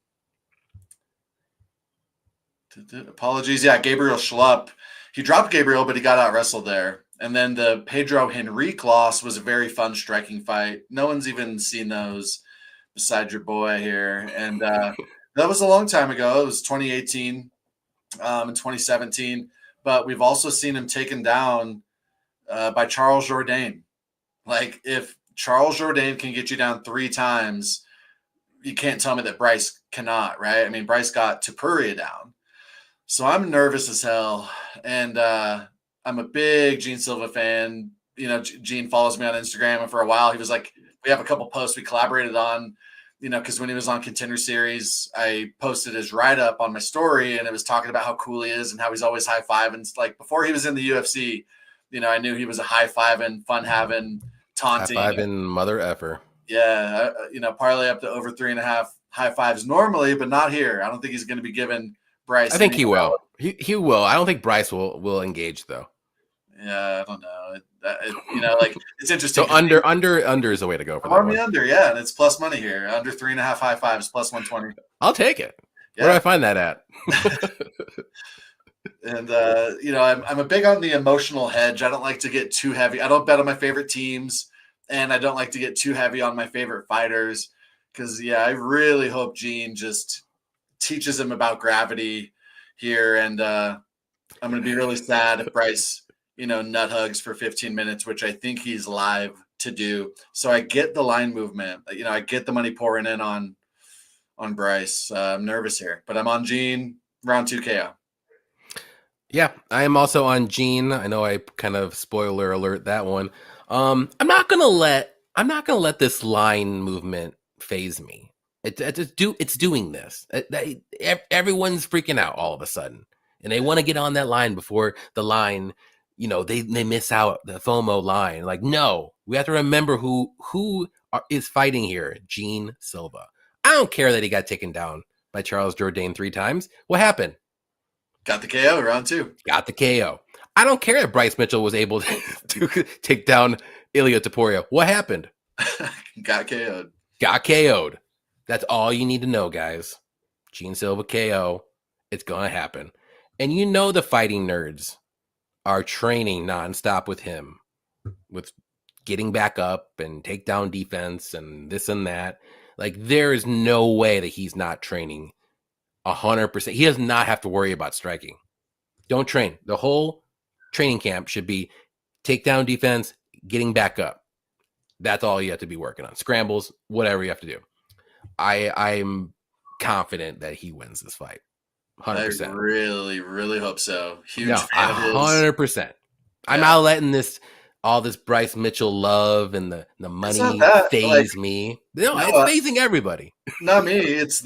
Apologies. Yeah, Gabriel Schlupp. He dropped Gabriel, but he got out wrestled there. And then the Pedro Henrique loss was a very fun striking fight. No one's even seen those besides your boy here. And that was a long time ago. It was 2018 and 2017. But we've also seen him taken down by Charles Jourdain. Like, if Charles Jourdain can get you down 3 times, you can't tell me that Bryce cannot, right? I mean, Bryce got Topuria down. So I'm nervous as hell. And I'm a big Gene Silva fan. Gene follows me on Instagram. And for a while, he was like, we have a couple posts we collaborated on, because when he was on Contender Series, I posted his write-up on my story. And it was talking about how cool he is and how he's always high-fiving. Like, before he was in the UFC, I knew he was a high-fiving, fun-having, taunting. High-fiving mother effer. Yeah, parlay up to over 3.5 high fives normally, but not here. I don't think he's going to be giving Bryce. I think he will. He will. I don't think Bryce will engage though. Yeah, I don't know. It's interesting. So under is the way to go for that. On the under, yeah, and it's plus money here. Under 3.5 high fives, plus 120. I'll take it. Yeah. Where do I find that at? And I'm a big on the emotional hedge. I don't like to get too heavy. I don't bet on my favorite teams. And I don't like to get too heavy on my favorite fighters because, I really hope Gene just teaches him about gravity here. And I'm going to be really sad if Bryce, nut hugs for 15 minutes, which I think he's live to do. So I get the line movement. I get the money pouring in on Bryce. I'm nervous here, but I'm on Gene, round 2 KO. Yeah, I am also on Gene. I know I kind of spoiler alert that one. I'm not gonna let this line movement phase me. It's doing this. Everyone's freaking out all of a sudden, and they want to get on that line before the line. They miss out the FOMO line. Like, no, we have to remember who is fighting here. Gene Silva. I don't care that he got taken down by Charles Jourdain 3 times. What happened? Got the KO round 2. Got the KO. I don't care if Bryce Mitchell was able to take down Ilia Topuria. What happened? Got KO'd. Got KO'd. That's all you need to know, guys. Gene Silva KO. It's going to happen. And the fighting nerds are training nonstop with him, with getting back up and takedown defense and this and that. Like, there is no way that he's not training 100%. He does not have to worry about striking. Don't train. The whole training camp should be takedown defense, getting back up. That's all you have to be working on. Scrambles, whatever you have to do. I'm confident that he wins this fight. I 100%. really, really hope so. Huge No, fan of his. 100%. I'm Yeah. not letting all this Bryce Mitchell love and the It's not money that. Like, phase me. No, it's no, phasing everybody. not me. It's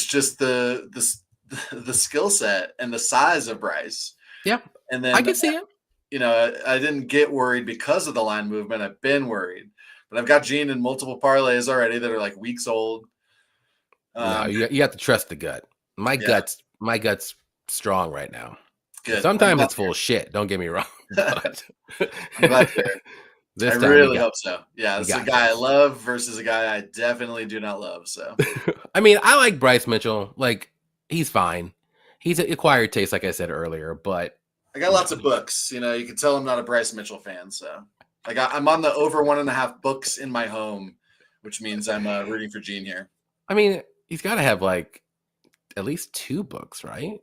just the skill set and the size of Bryce. Yeah, And I then, can see it. I didn't get worried because of the line movement. I've been worried, but I've got Gene in multiple parlays already that are like weeks old. No, you have to trust the gut. My Yeah, gut's strong right now. good. Sometimes it's full of shit. Don't get me wrong. But I'm glad to hear it. this I time really hope so. Yeah, we it's a got guy I this. love versus a guy I definitely do not love. So I mean, I like Bryce Mitchell. Like, he's fine. He's an acquired taste, like I said earlier, but I got lots of books. You can tell I'm not a Bryce Mitchell fan. So I'm on the over 1.5 books in my home, which means I'm rooting for Gene here. I mean, he's got to have like at least 2 books, right?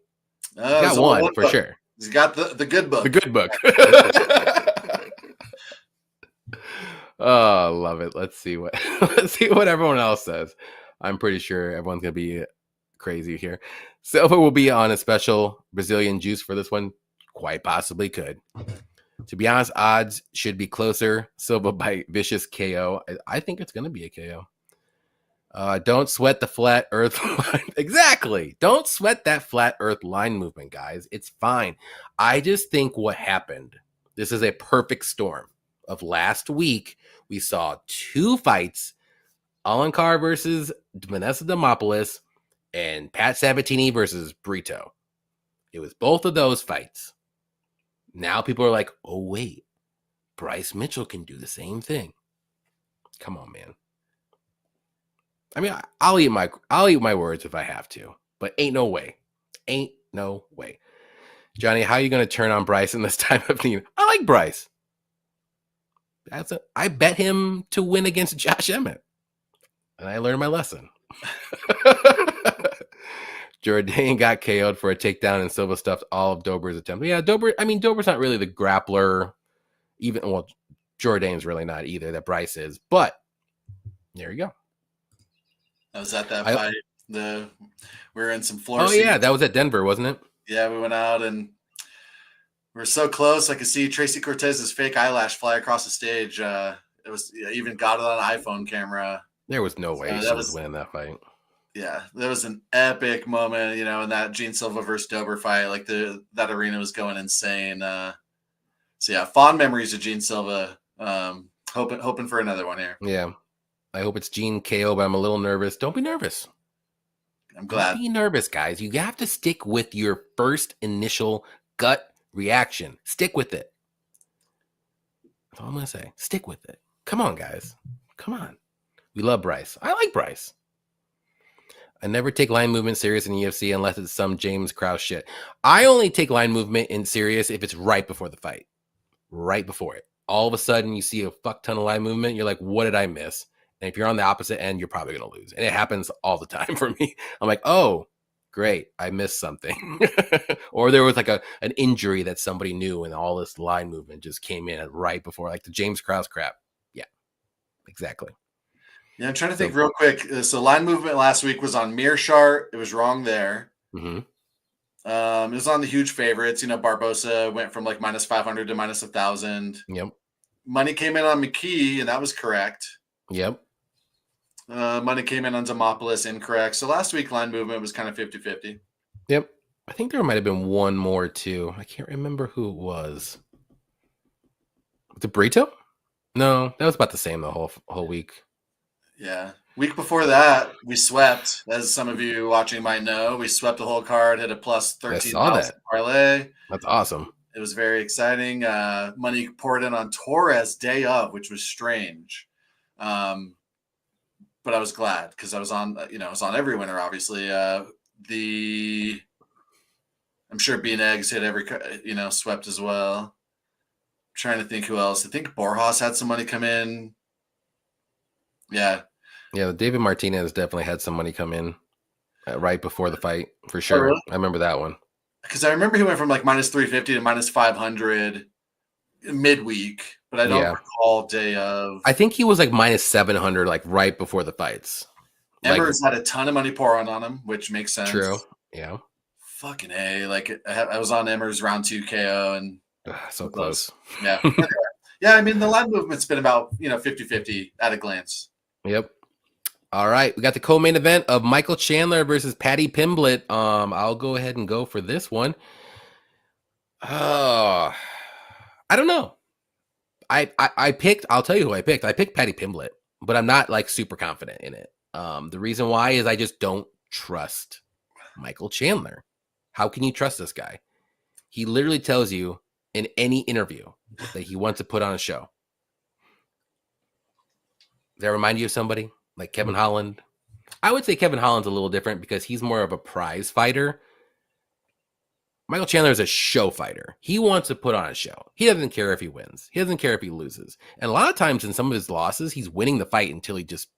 He's got there's only one for book. sure. He's got the good book. The good book. Oh, love it. Let's see what everyone else says. I'm pretty sure everyone's gonna be crazy here. Silva will be on a special Brazilian juice for this one. Quite possibly could. To be honest, odds should be closer. Silva by vicious KO. I think it's gonna be a KO. Don't sweat the flat earth line. Exactly. Don't sweat that flat earth line movement, guys. It's fine. I just think what happened, this is a perfect storm of last week. We saw 2 fights, Alankar versus Vanessa Demopoulos and Pat Sabatini versus Brito. It was both of those fights. Now people are like, oh, wait, Bryce Mitchell can do the same thing. Come on, man. I mean, I'll eat my words if I have to, but ain't no way. Ain't no way. Johnny, how are you going to turn on Bryce in this time of need? I like Bryce. I bet him to win against Josh Emmett. And I learned my lesson. Jourdain got KO'd for a takedown and Silva stuffed all of Dober's attempt. Yeah, Dober's not really the grappler. Jourdain's really not either, that Bryce is. But there you go. I was at that fight. We were in some floor seats. Yeah, that was at Denver, wasn't it? Yeah, we went out and we were so close. I could see Tracy Cortez's fake eyelash fly across the stage. It was even got it on an iPhone camera. There was no way she was winning that fight. Yeah, there was an epic moment, in that Gene Silva versus Dober fight. Like that arena was going insane. So yeah, fond memories of Gene Silva. Hoping for another one here. Yeah, I hope it's Gene KO, but I'm a little nervous. Don't be nervous. I'm glad. Don't be nervous, guys. You have to stick with your first initial gut reaction. Stick with it. That's all I'm gonna say. Stick with it. Come on, guys. Come on. We love Bryce. I like Bryce. I never take line movement serious in UFC unless it's some James Krause shit. I only take line movement in serious if it's right before the fight. Right before it. All of a sudden, you see a fuck ton of line movement. You're like, what did I miss? And if you're on the opposite end, you're probably going to lose. And it happens all the time for me. I'm like, oh, great. I missed something. Or there was like an injury that somebody knew and all this line movement just came in right before, like the James Krause crap. Yeah, exactly. Yeah, I'm trying to think real quick. So line movement last week was on Mearshart. It was wrong there. Mm-hmm. It was on the huge favorites. Barbosa went from like -500 to -1,000. Yep. Money came in on McKee, and that was correct. Yep. Money came in on Demopoulos, incorrect. So last week line movement was kind of 50-50. Yep. I think there might have been one more too. I can't remember who it was. Was it Brito? No, that was about the same the whole week. Yeah. Week before that, we swept. As some of you watching might know, we swept the whole card, hit a plus 13,000 parlay. That's awesome. It was very exciting. Money poured in on Torres day of, which was strange. But I was glad because I was on, I was on every winner, obviously. I'm sure Bean Eggs hit every, swept as well. I'm trying to think who else. I think Borjas had some money come in. Yeah. Yeah, David Martinez definitely had some money come in. right before the fight for Oh, sure. really? I remember that one. Because I remember he went from like minus 350 to minus 500 midweek, but I don't Yeah, recall day of. I think he was like minus 700 like right before the fights. Like Emmers had a ton of money pouring on him, which makes true. sense. Yeah. Fucking A. Like I was on Emmers round 2 KO and So close. close. Yeah. Anyway. Yeah, I mean, the line movement's been about, 50-50 at a glance. Yep. All right, we got the co-main event of Michael Chandler versus Paddy Pimblett. I'll go ahead and go for this one. I don't know. I picked. I'll tell you who I picked. I picked Paddy Pimblett, but I'm not like super confident in it. The reason why is I just don't trust Michael Chandler. How can you trust this guy? He literally tells you in any interview that he wants to put on a show. Does that remind you of somebody like Kevin Holland? I would say Kevin Holland's a little different because he's more of a prize fighter. Michael Chandler is a show fighter. He wants to put on a show. He doesn't care if he wins. He doesn't care if he loses. And a lot of times in some of his losses, he's winning the fight until he just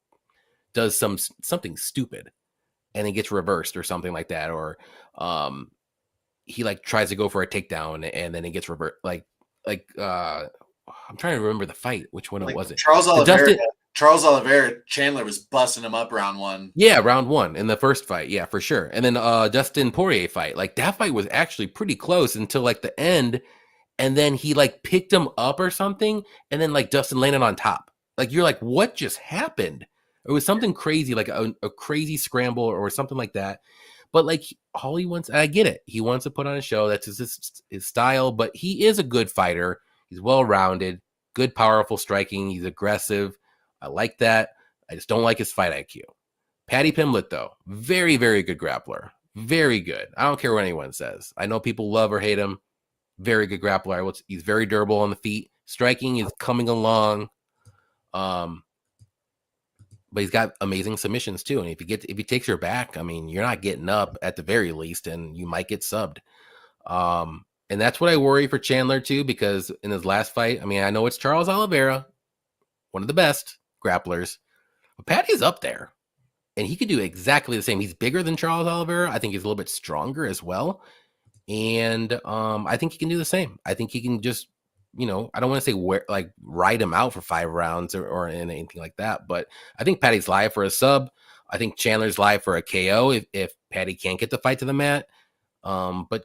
does something stupid and it gets reversed or something like that. Or he like tries to go for a takedown and then it gets reversed. I'm trying to remember the fight. Which one Like was it? Charles The Oliveira, Dustin, Chandler was busting him up round 1. yeah, round 1 in the first fight. Yeah, for sure. And then Dustin Poirier fight. Like that fight was actually pretty close until like the end. And then he like picked him up or something. And then like Dustin landed on top. Like you're like, what just happened? It was something crazy, like a crazy scramble or something like that. But like all he wants, I get it. He wants to put on a show. That's his style. But he is a good fighter. He's well rounded, good, powerful striking. He's aggressive. I like that. I just don't like his fight IQ. Paddy Pimblett, though, very, very good grappler. Very good. I don't care what anyone says. I know people love or hate him. Very good grappler. He's very durable on the feet. Striking is coming along. But he's got amazing submissions too. And if he takes your back, I mean, you're not getting up at the very least, and you might get subbed. And that's what I worry for Chandler too, because in his last fight, I mean, I know it's Charles Oliveira, one of the best grapplers, but Paddy's up there. And he could do exactly the same. He's bigger than Charles Oliveira. I think he's a little bit stronger as well. And I think he can do the same. I think he can just, I don't want to say ride him out for 5 rounds or anything like that. But I think Paddy's live for a sub. I think Chandler's live for a KO if Paddy can't get the fight to the mat. But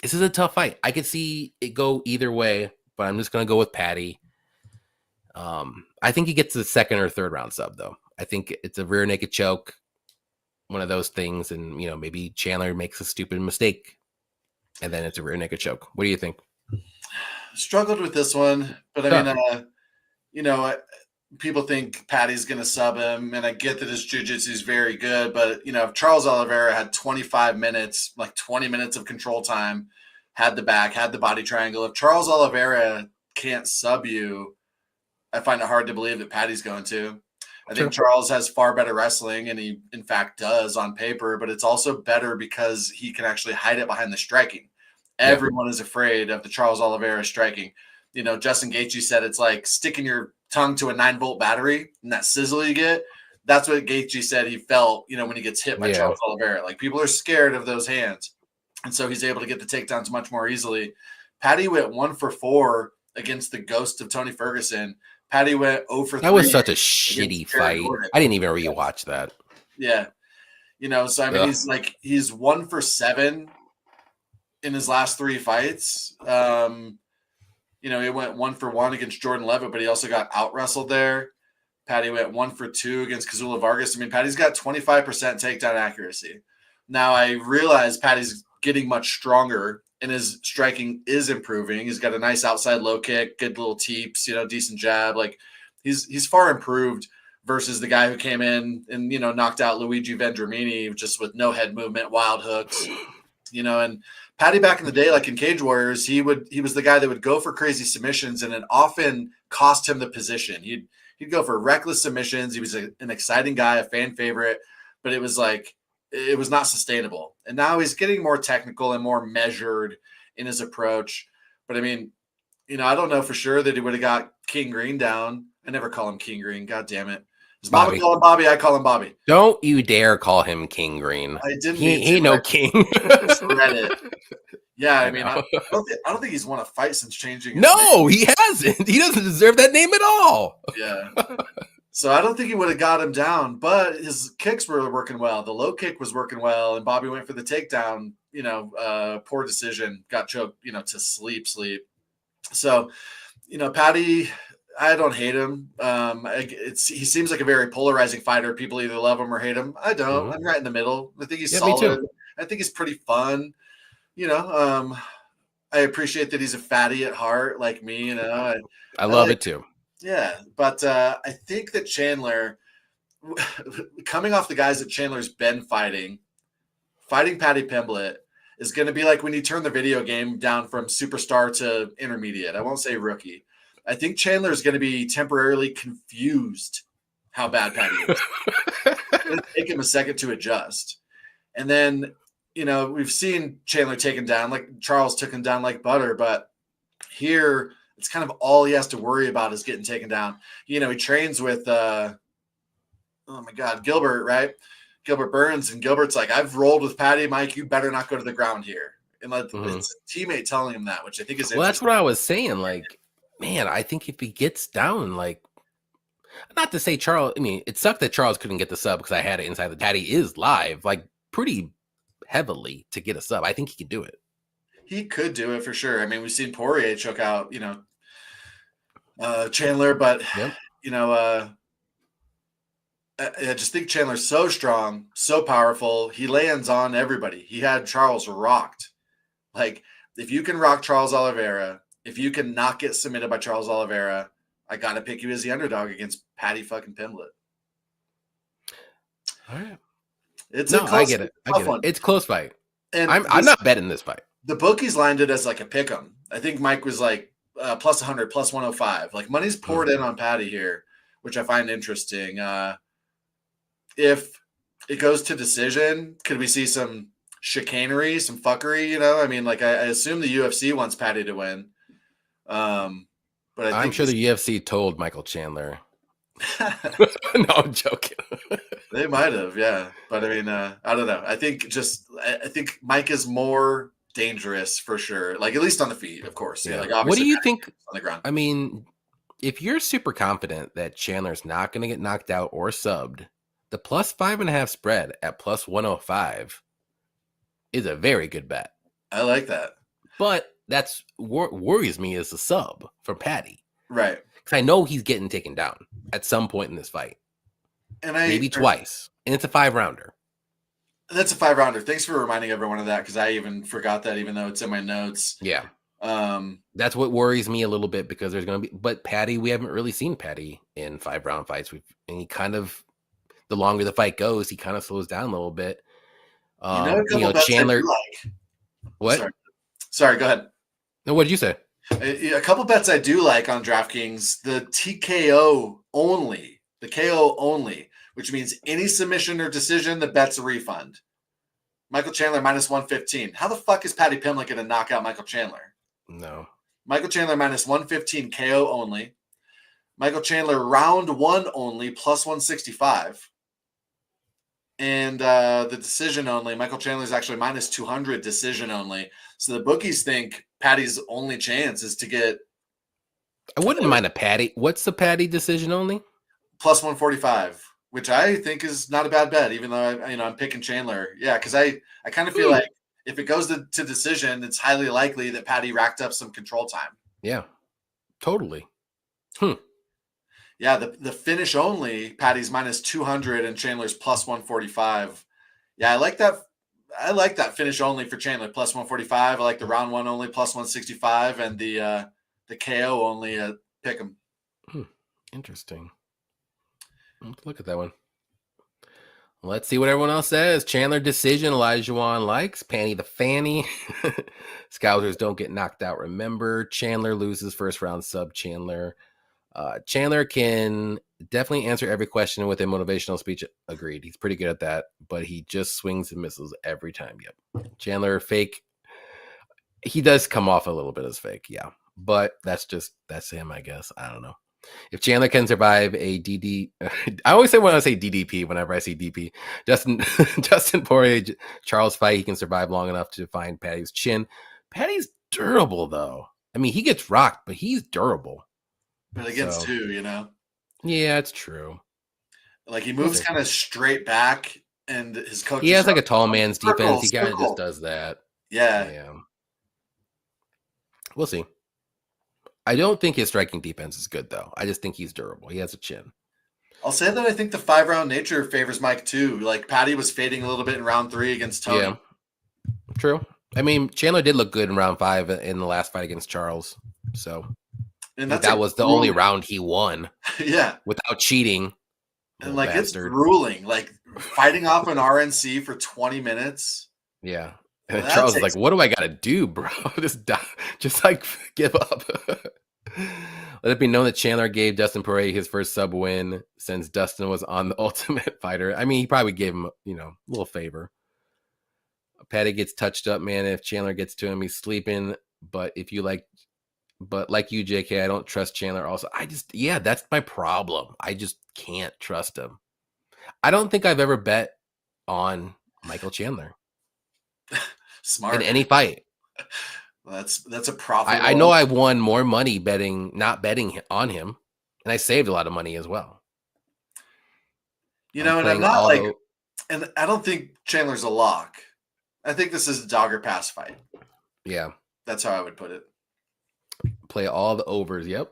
this is a tough fight. I could see it go either way, but I'm just going to go with Paddy. I think he gets the second or third round sub, though. I think it's a rear naked choke, one of those things, and maybe Chandler makes a stupid mistake, and then it's a rear naked choke. What do you think? Struggled with this one, but I mean, people think Paddy's going to sub him, and I get that his jiu-jitsu is very good, but if Charles Oliveira had 25 minutes, like 20 minutes of control time, had the back, had the body triangle, if Charles Oliveira can't sub you, I find it hard to believe that Paddy's going to. I think Charles has far better wrestling, and he, in fact, does on paper, but it's also better because he can actually hide it behind the striking. Yeah. Everyone is afraid of the Charles Oliveira striking. Justin Gaethje said it's like sticking your tongue to a 9-volt battery and that sizzle you get. That's what Gaethje said he felt, when he gets hit by Charles Oliveira. Like, people are scared of those hands, and so he's able to get the takedowns much more easily. Paddy went 1 for 4 against the ghost of Tony Ferguson. Paddy went 0 for 3. That was such a shitty fight. I didn't even rewatch that. Yeah. So I mean, he's 1 for 7 in his last 3 fights. He went 1 for 1 against Jordan Levitt, but he also got out wrestled there. Paddy went 1 for 2 against Kazula Vargas. I mean, Paddy's got 25% takedown accuracy. Now, I realize Paddy's getting much stronger, and his striking is improving. He's got a nice outside low kick, good little teeps, decent jab. Like, he's far improved versus the guy who came in and, knocked out Luigi Vendramini just with no head movement, wild hooks, and Paddy back in the day, like in Cage Warriors, he was the guy that would go for crazy submissions, and it often cost him the position. He'd go for reckless submissions. He was an exciting guy, a fan favorite, but it was not sustainable. And now he's getting more technical and more measured in his approach. But I mean, I don't know for sure that he would have got King Green down. I never call him King Green. God damn it. His mama Bobby. call him Bobby. I call him Bobby. Don't you dare call him King Green. I didn't He mean to. ain't no I king. just read it. Yeah, I I mean, know. I don't think he's won a fight since changing his name. No, he hasn't. He doesn't deserve that name at all. Yeah. So I don't think he would have got him down, but his kicks were working well. The low kick was working well, and Bobby went for the takedown. Poor decision, got choked. To sleep. So, Patty, I don't hate him. He seems like a very polarizing fighter. People either love him or hate him. I don't. Mhm. I'm right in the middle. I think he's Yeah, me solid. too. I think he's pretty fun. I appreciate that he's a fatty at heart, like me. I I love like, it too. yeah. But I think that Chandler, coming off the guys that Chandler's been fighting Patty Pimblett is going to be like when you turn the video game down from superstar to intermediate. I won't say rookie. I think Chandler is going to be temporarily confused how bad Patty is. It's going to take him a second to adjust. And then, we've seen Chandler taken down, like Charles took him down like butter, but here it's kind of all he has to worry about is getting taken down. He trains with, oh my God, Gilbert, right? Gilbert Burns, and Gilbert's like, I've rolled with Patty, Mike. You better not go to the ground here. And it's a teammate telling him that, which I think is interesting. Well, that's what I was saying. Like, man, I think if he gets down, like, not to say Charles, I mean, it sucked that Charles couldn't get the sub because I had it inside the Patty is live, like, pretty heavily to get a sub. I think he can do it. He could do it for sure. I mean, we've seen Poirier choke out, Chandler, but, Yep. I just think Chandler's so strong, so powerful. He lands on everybody. He had Charles rocked. Like, if you can rock Charles Oliveira, if you can not get submitted by Charles Oliveira, I got to pick you as the underdog against Patty fucking Pimblett. All right. I get it. It's a close fight. And I'm not betting this fight. The bookies lined it as like a pick 'em. I think Mike was like plus 100, plus 105. Like, money's poured in on Patty here, which I find interesting. If it goes to decision, could we see some chicanery, some fuckery? I mean, like, I assume the UFC wants Patty to win. But I'm sure the UFC told Michael Chandler. No, I'm joking. They might have, yeah. But I mean, I don't know. I think Mike is more dangerous for sure. Like, at least on the feet, of course. Yeah. Like, obviously, what do you think on the ground? I mean, if you're super confident that Chandler's not going to get knocked out or subbed, the plus 5.5 spread at plus 105 is a very good bet. I like that. But that's what worries me is the sub for Patty. Right. Because I know he's getting taken down at some point in this fight. And maybe twice. And it's a 5-rounder. That's a 5-rounder. Thanks for reminding everyone of that, because I even forgot that, even though it's in my notes. Yeah. That's what worries me a little bit, because there's going to be, but Patty, we haven't really seen Patty in 5-round fights. And he kind of, the longer the fight goes, he kind of slows down a little bit. Chandler. What? Sorry, go ahead. No, what did you say? A couple bets I do like on DraftKings: the TKO only, the KO only, which means any submission or decision, the bet's a refund. Michael Chandler minus 115. How the fuck is Patty Pimblett going to knock out Michael Chandler? No. Michael Chandler minus 115 KO only. Michael Chandler round 1 only plus 165. And the decision only, Michael Chandler is actually minus 200 decision only. So the bookies think Patty's only chance is to get. I wouldn't mind a Patty. What's the Patty decision only? Plus 145, which I think is not a bad bet, even though I'm picking Chandler. Yeah, because I kind of feel like if it goes to decision, it's highly likely that Patty racked up some control time. Yeah, totally. Yeah, the finish only, Patty's minus 200 and Chandler's plus 145. Yeah, I like that. I like that finish only for Chandler plus 145. I like the round 1 only plus 165 and the KO only pick 'em. Interesting. Let's look at that one. Let's see what everyone else says. Chandler decision. Elijah Wan likes. Panty the Fanny. Scousers don't get knocked out. Remember, Chandler loses first round sub. Chandler can definitely answer every question with a motivational speech. Agreed. He's pretty good at that, but he just swings and misses every time. Yep. Chandler fake. He does come off a little bit as fake. Yeah. But that's him, I guess. I don't know. If Chandler can survive a DD, I always say when I say DDP whenever I see DP. Justin Poirier, Charles fight, he can survive long enough to find Patty's chin. Patty's durable though. I mean, he gets rocked, but he's durable. But against So, two, you know, yeah, it's true. like he We'll moves see. kind of straight back, and his coach He is has like a like, tall man's defense. He kind of just circle. does that. Yeah. Yeah. We'll see. I don't think his striking defense is good though. I just think he's durable. He has a chin. I'll say that I think the 5-round nature favors Mike too. Like Patty was fading a little bit in round 3 against Tony. Yeah. True. I mean, Chandler did look good in round 5 in the last fight against Charles. So And that was the only round he won. Yeah. Without cheating. And like bastard. It's grueling. Like fighting off an RNC for 20 minutes. Yeah. And Charles is like, what do I gotta do, bro? Just like give up. Let it be known that Chandler gave Dustin Poirier his first sub win since Dustin was on the Ultimate Fighter. I mean, he probably gave him, a little favor. Patty gets touched up, man. If Chandler gets to him, he's sleeping. But like you, JK, I don't trust Chandler. Also, that's my problem. I just can't trust him. I don't think I've ever bet on Michael Chandler. Smart in any fight. That's a profitable. I know I won more money not betting on him, and I saved a lot of money as well. And I'm not and I don't think Chandler's a lock. I think this is a dog or pass fight. Yeah, that's how I would put it. Play all the overs. Yep.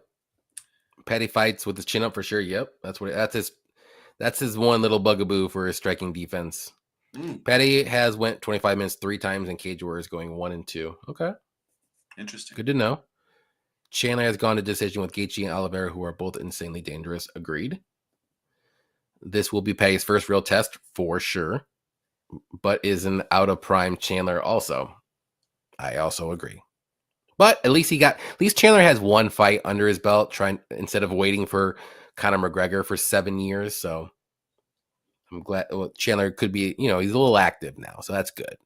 Patty fights with his chin up for sure. Yep, that's his one little bugaboo for his striking defense. Patty has went 25 minutes 3 times in Cage Warriors, going 1-2. Okay. Interesting. Good to know. Chandler has gone to decision with Gaethje and Oliveira, who are both insanely dangerous. Agreed. This will be Patty's first real test for sure, but is an out of prime Chandler also. I also agree. But at least Chandler has one fight under his belt, instead of waiting for Conor McGregor for 7 years. So I'm glad Chandler could be, he's a little active now. So that's good.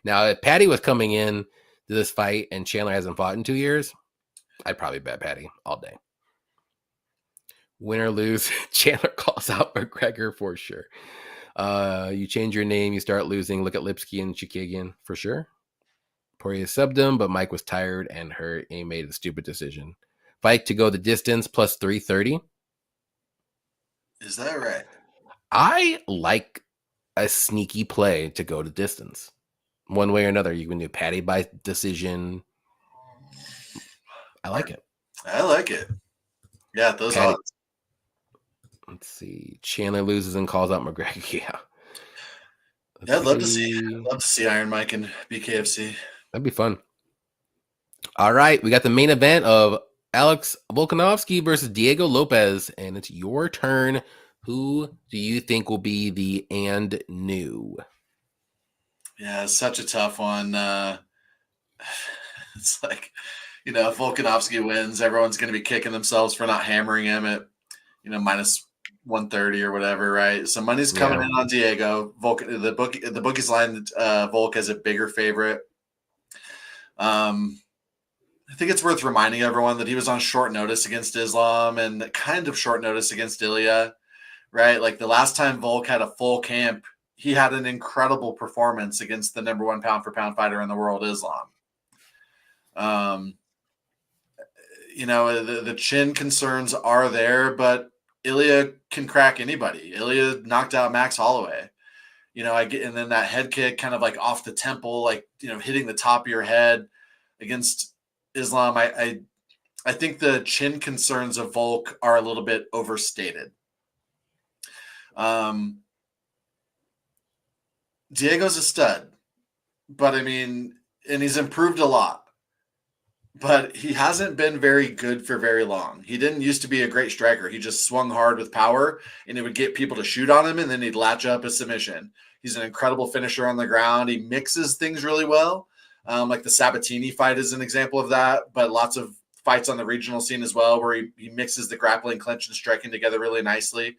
Now, if Patty was coming in to this fight and Chandler hasn't fought in 2 years, I'd probably bet Patty all day. Win or lose, Chandler calls out McGregor for sure. You change your name, you start losing. Look at Lipsky and Chikagian for sure. Poirier subbed him, but Mike was tired and hurt, and he made a stupid decision. Fight to go the distance plus 330. Is that right? I like a sneaky play to go to distance. One way or another, you can do Patty by decision. I like it. Yeah, those odds. Let's see. Chandler loses and calls out McGregor. Yeah. I'd love to see Iron Mike and BKFC. That'd be fun. All right. We got the main event of Alex Volkanovsky versus Diego Lopes, and it's your turn. Who do you think will be the and new? Yeah, it's such a tough one. It's like, if Volkanovski wins, everyone's going to be kicking themselves for not hammering him at, minus 130 or whatever, right? So money's coming in on Diego. The bookies line Volk as a bigger favorite. I think it's worth reminding everyone that he was on short notice against Islam and kind of short notice against Ilya, right? Like the last time Volk had a full camp, he had an incredible performance against the number 1 pound for pound fighter in the world, Islam. The chin concerns are there, but Ilya can crack anybody. Ilya knocked out Max Holloway. And then that head kick kind of like off the temple, like, hitting the top of your head against Islam. I think the chin concerns of Volk are a little bit overstated. Diego's a stud, but and he's improved a lot. But he hasn't been very good for very long. He didn't used to be a great striker. He just swung hard with power, and it would get people to shoot on him, and then he'd latch up a submission. He's an incredible finisher on the ground. He mixes things really well. Like the Sabatini fight is an example of that, but lots of fights on the regional scene as well where he mixes the grappling, clinch, and striking together really nicely.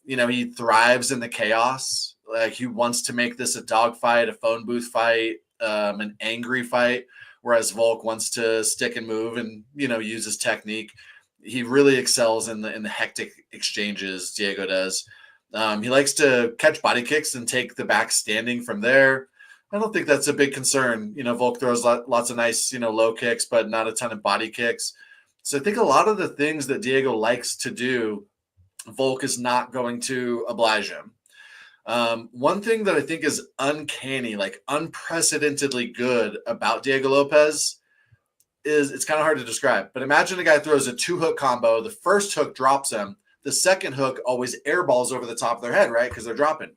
He thrives in the chaos. Like he wants to make this a dogfight, a phone booth fight, an angry fight. Whereas Volk wants to stick and move and, use his technique. He really excels in the hectic exchanges. Diego does. He likes to catch body kicks and take the back standing from there. I don't think that's a big concern. Volk throws lots of nice, low kicks, but not a ton of body kicks. So I think a lot of the things that Diego likes to do, Volk is not going to oblige him. One thing that I think is uncanny, like unprecedentedly good about Diego Lopes is it's kind of hard to describe. But imagine a guy throws a 2-hook combo. The first hook drops him. The second hook always airballs over the top of their head, right? Because they're dropping.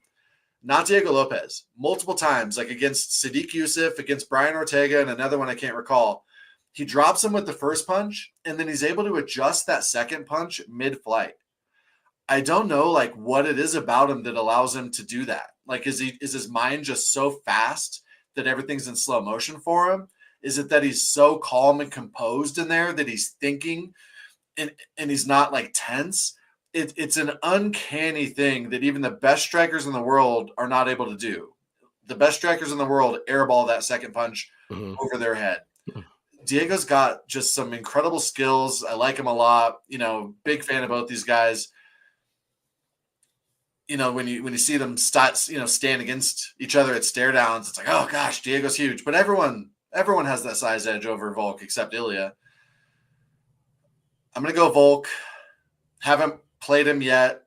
Not Diego Lopes. Multiple times, like against Sadiq Youssef, against Brian Ortega, and another one I can't recall. He drops him with the first punch, and then he's able to adjust that second punch mid-flight. I don't know like what it is about him that allows him to do that. Like, is his mind just so fast that everything's in slow motion for him? Is it that he's so calm and composed in there that he's thinking and he's not like tense? It's an uncanny thing that even the best strikers in the world are not able to do. The best strikers in the world airball that second punch over their head. Diego's got just some incredible skills. I like him a lot. Big fan of both these guys. When you see them stand against each other at stare downs, it's like, oh gosh, Diego's huge. But everyone has that size edge over Volk except Ilya. I'm gonna go Volk. Haven't played him yet.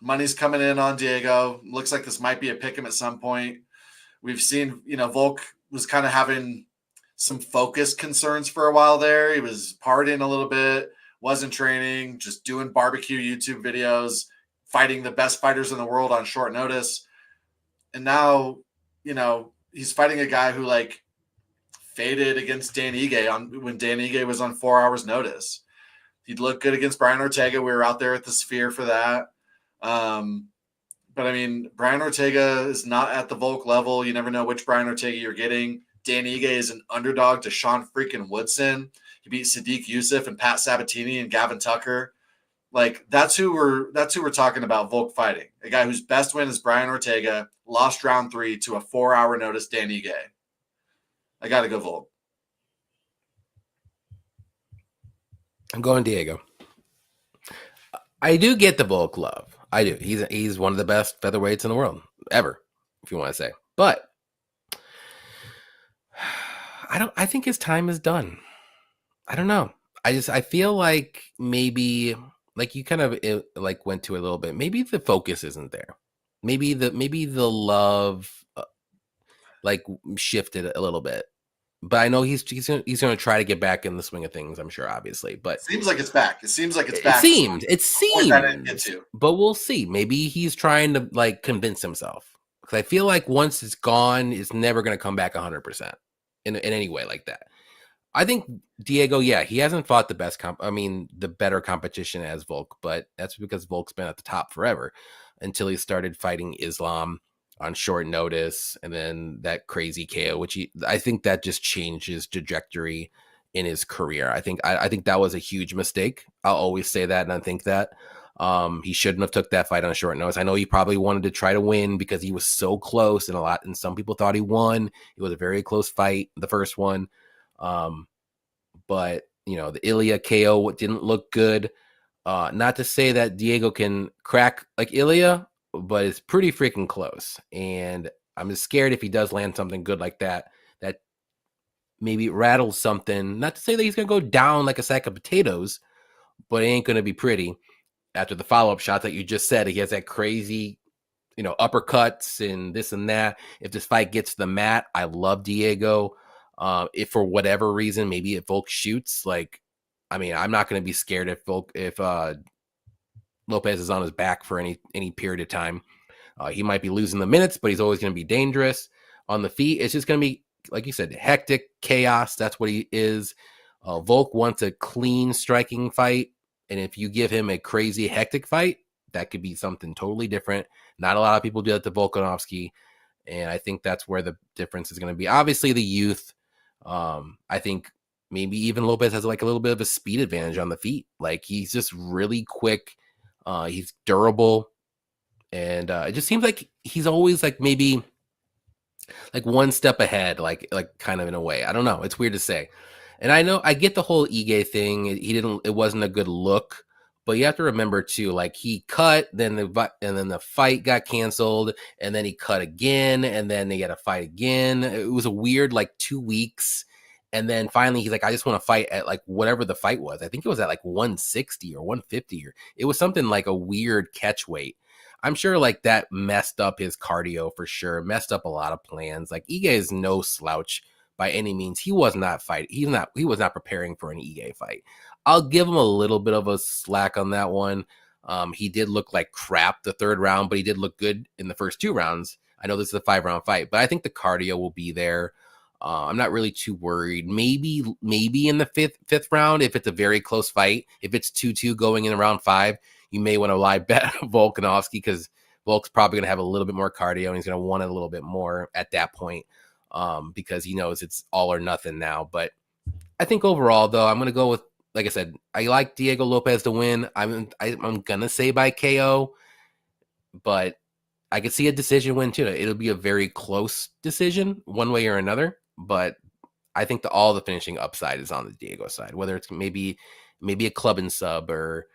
Money's coming in on Diego. Looks like this might be a pick 'em at some point. We've seen, Volk was kind of having some focus concerns for a while there. He was partying a little bit, wasn't training, just doing barbecue YouTube videos, fighting the best fighters in the world on short notice. And now, he's fighting a guy who like faded against Dan Ige when Dan Ige was on 4 hours notice. He'd look good against Brian Ortega. We were out there at the Sphere for that. But I mean, Brian Ortega is not at the Volk level. You never know which Brian Ortega you're getting. Dan Ige is an underdog to Sean freaking Woodson. He beat Sadiq Youssef and Pat Sabatini and Gavin Tucker. Like that's who we're talking about Volk fighting. A guy whose best win is Brian Ortega, lost round 3 to a 4-hour notice Dan Ige. I got to go Volk. I'm going Diego. I do get the Volk love. I do. He's one of the best featherweights in the world ever, if you want to say. But I think his time is done. I don't know. I feel like maybe like you kind of like went to a little bit. Maybe the focus isn't there. Maybe the love like shifted a little bit. But I know he's going to try to get back in the swing of things, I'm sure, obviously. But seems like it's back. It seems. It seems. But we'll see. Maybe he's trying to like convince himself. Because I feel like once it's gone, it's never going to come back 100% in any way like that. I think Diego, yeah, he hasn't fought the the better competition as Volk, but that's because Volk's been at the top forever until he started fighting Islam on short notice, and then that crazy KO, which I think that just changed his trajectory in his career. I think that was a huge mistake. I'll always say that, and I think that he shouldn't have took that fight on short notice. I know he probably wanted to try to win because he was so close, and some people thought he won. It was a very close fight, the first one, but the Ilya KO didn't look good. Not to say that Diego can crack like Ilya, but it's pretty freaking close. And I'm just scared if he does land something good like that maybe rattles something. Not to say that he's going to go down like a sack of potatoes, but it ain't going to be pretty after the follow-up shots that you just said. He has that crazy, uppercuts and this and that. If this fight gets to the mat, I love Diego. If for whatever reason, maybe if Volk shoots, I'm not going to be scared if Lopez is on his back for any period of time. He might be losing the minutes, but he's always going to be dangerous on the feet. It's just going to be, like you said, hectic chaos. That's what he is. Volk wants a clean striking fight, and if you give him a crazy hectic fight, that could be something totally different. Not a lot of people do that to Volkanovski, and I think that's where the difference is going to be. Obviously, the youth. I think maybe even Lopez has like a little bit of a speed advantage on the feet. Like he's just really quick. He's durable, and it just seems like he's always like maybe like one step ahead, like kind of in a way. I don't know. It's weird to say. And I know I get the whole Ige thing. It wasn't a good look, but you have to remember too, like he cut, and then the fight got canceled, and then he cut again, and then they got to fight again. It was a weird like 2 weeks. And then finally he's like, I just want to fight at like whatever the fight was. I think it was at like 160 or 150, or it was something like a weird catch weight. I'm sure like that messed up his cardio for sure, messed up a lot of plans. Like Ige is no slouch by any means. He was not fighting. He was not preparing for an Ige fight. I'll give him a little bit of a slack on that one. He did look like crap the third round, but he did look good in the first 2 rounds. I know this is a 5-round fight, but I think the cardio will be there. I'm not really too worried. Maybe in the fifth round, if it's a very close fight, if it's 2-2 going in round 5, you may want to live bet Volkanovski, because Volk's probably going to have a little bit more cardio and he's going to want it a little bit more at that point, because he knows it's all or nothing now. But I think overall, though, I'm going to go with, like I said, I like Diego Lopes to win. I'm going to say by KO, but I could see a decision win too. It'll be a very close decision one way or another, but I think all the finishing upside is on the Diego side, whether it's maybe a club and sub, or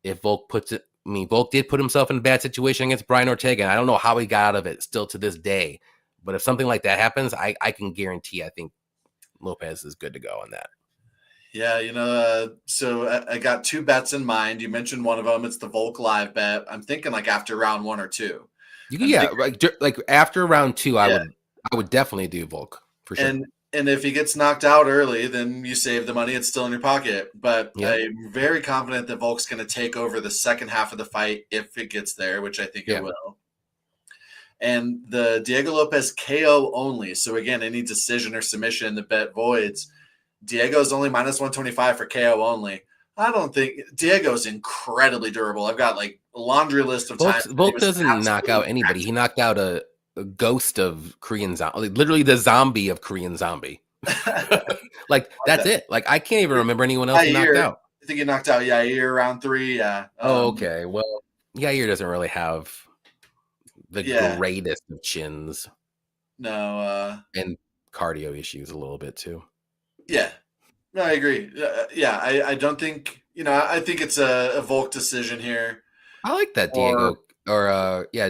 if Volk puts it. I mean, Volk did put himself in a bad situation against Brian Ortega, and I don't know how he got out of it still to this day. But if something like that happens, I can guarantee I think Lopes is good to go on that. Yeah, so I got 2 bets in mind. You mentioned one of them. It's the Volk live bet. I'm thinking like after round 1 or 2. Like after round 2, I would definitely do Volk for sure. And if he gets knocked out early, then you save the money. It's still in your pocket. But I'm very confident that Volk's going to take over the second half of the fight if it gets there, which I think it will. And the Diego Lopes KO only. So again, any decision or submission, the bet voids. Diego's only minus 125 for KO only. I don't think Diego's incredibly durable. I've got like a laundry list of times. Volk doesn't knock out anybody. He knocked out a ghost of Korean Zombie, literally the zombie of Korean Zombie. Like that's it. Like I can't even remember anyone else knocked out. I think he knocked out Yair round 3. Yeah. Okay. Well, Yair doesn't really have the greatest of chins. No. And cardio issues a little bit too. Yeah. No, I agree. I don't think, I think it's a Volk decision here. I like that Diego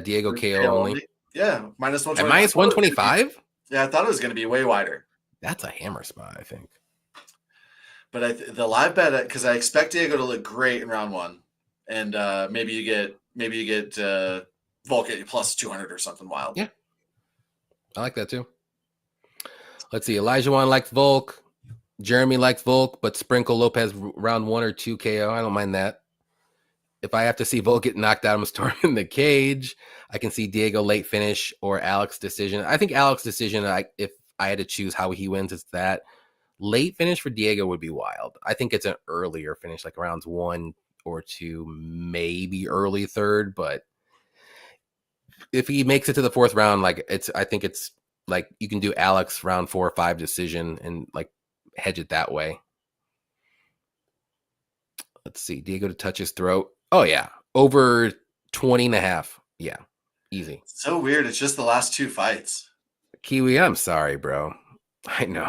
Diego KO only. Yeah, minus 125. At minus 125? Yeah, I thought it was going to be way wider. That's a hammer spot, I think. But the live bet, because I expect Diego to look great in round 1, and maybe you get Volk at plus 200 or something wild. Yeah, I like that too. Let's see. Elijah Wan likes Volk. Jeremy likes Volk, but sprinkle Lopes round 1 or 2 KO. I don't mind that. If I have to see Volk get knocked out, I'm storming the cage. I can see Diego late finish or Alex decision. I think Alex decision, if I had to choose how he wins, it's that. Late finish for Diego would be wild. I think it's an earlier finish, like rounds 1 or 2, maybe early 3rd. But if he makes it to the 4th round, I think it's like you can do Alex round 4 or 5 decision and like hedge it that way. Let's see. Diego to touch his throat. Oh, yeah. Over 20.5. Yeah. Easy. So weird. It's just the last 2 fights. Kiwi, I'm sorry, bro. I know.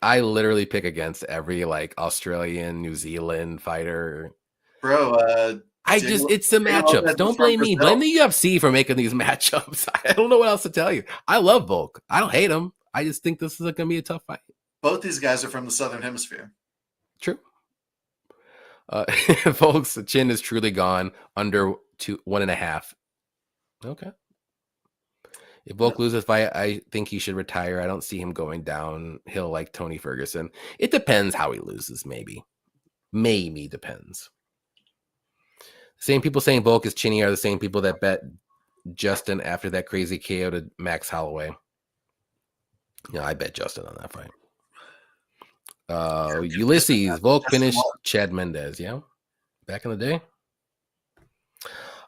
I literally pick against every like Australian, New Zealand fighter. Bro, it's the matchups. Don't blame me. Blame the UFC for making these matchups. I don't know what else to tell you. I love Volk. I don't hate him. I just think this is going to be a tough fight. Both these guys are from the Southern Hemisphere. True. Folks, the chin is truly gone under 1.5. Okay. If Volk loses fight, I think he should retire. I don't see him going downhill like Tony Ferguson. It depends how he loses, maybe. Maybe depends. Same people saying Volk is chinny are the same people that bet Justin after that crazy KO to Max Holloway. Yeah, I bet Justin on that fight. Ulysses, Volk finished Chad Mendez, yeah? Back in the day.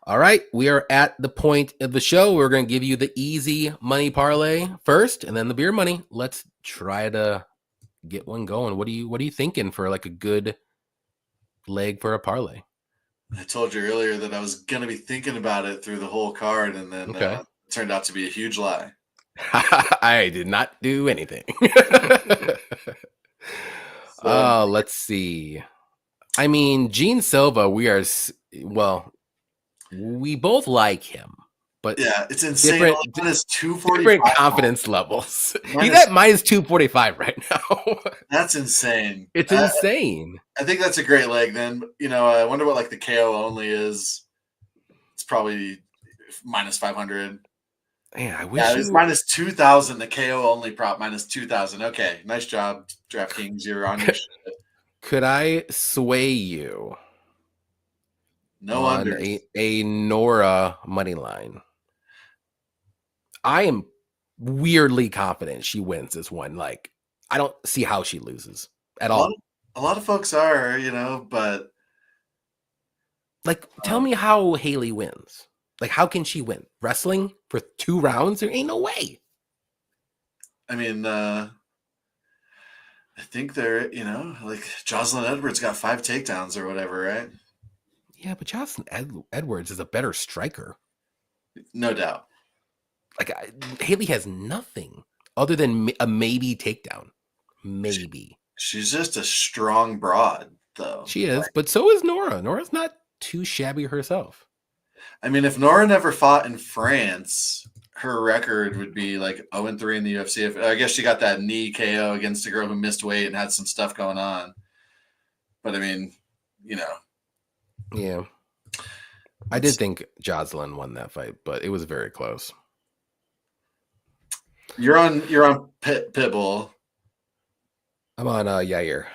All right, we are at the point of the show. We're going to give you the easy money parlay first, and then the beer money. Let's try to get one going. What are you thinking for like a good leg for a parlay? I told you earlier that I was going to be thinking about it through the whole card, and then it turned out to be a huge lie. I did not do anything. So Let's see. I mean, Gene Silva, well, we both like him, but yeah, it's insane. Only different minus two forty different five. confidence levels. He's Minus at minus 245 right now. That's insane. It's insane. I think that's a great leg. Then I wonder what like the KO only is. It's probably minus 500. Man, I Yeah, wish it's you minus 2,000. The KO only prop minus 2,000. Okay, nice job, DraftKings. You're on your shit. could I sway you No on unders. a Nora money line? I am weirdly confident she wins this one. Like, I don't see how she loses at A lot of all. a lot of folks are, but Like, tell me how Haley wins. Like, how can she win? Wrestling for 2 rounds? There ain't no way. I mean, I think they're, like Jocelyn Edwards got 5 takedowns or whatever, right? Yeah, but Edwards is a better striker. No doubt. Like, Haley has nothing other than a maybe takedown. Maybe. She's just a strong broad, though. She is, but so is Nora. Nora's not too shabby herself. I mean, if Nora never fought in France, her record would be like 0-3 in the UFC. I guess she got that knee KO against a girl who missed weight and had some stuff going on. But I mean, Yeah. I did think Jocelyn won that fight, but it was very close. You're on Pitbull. I'm on Yair.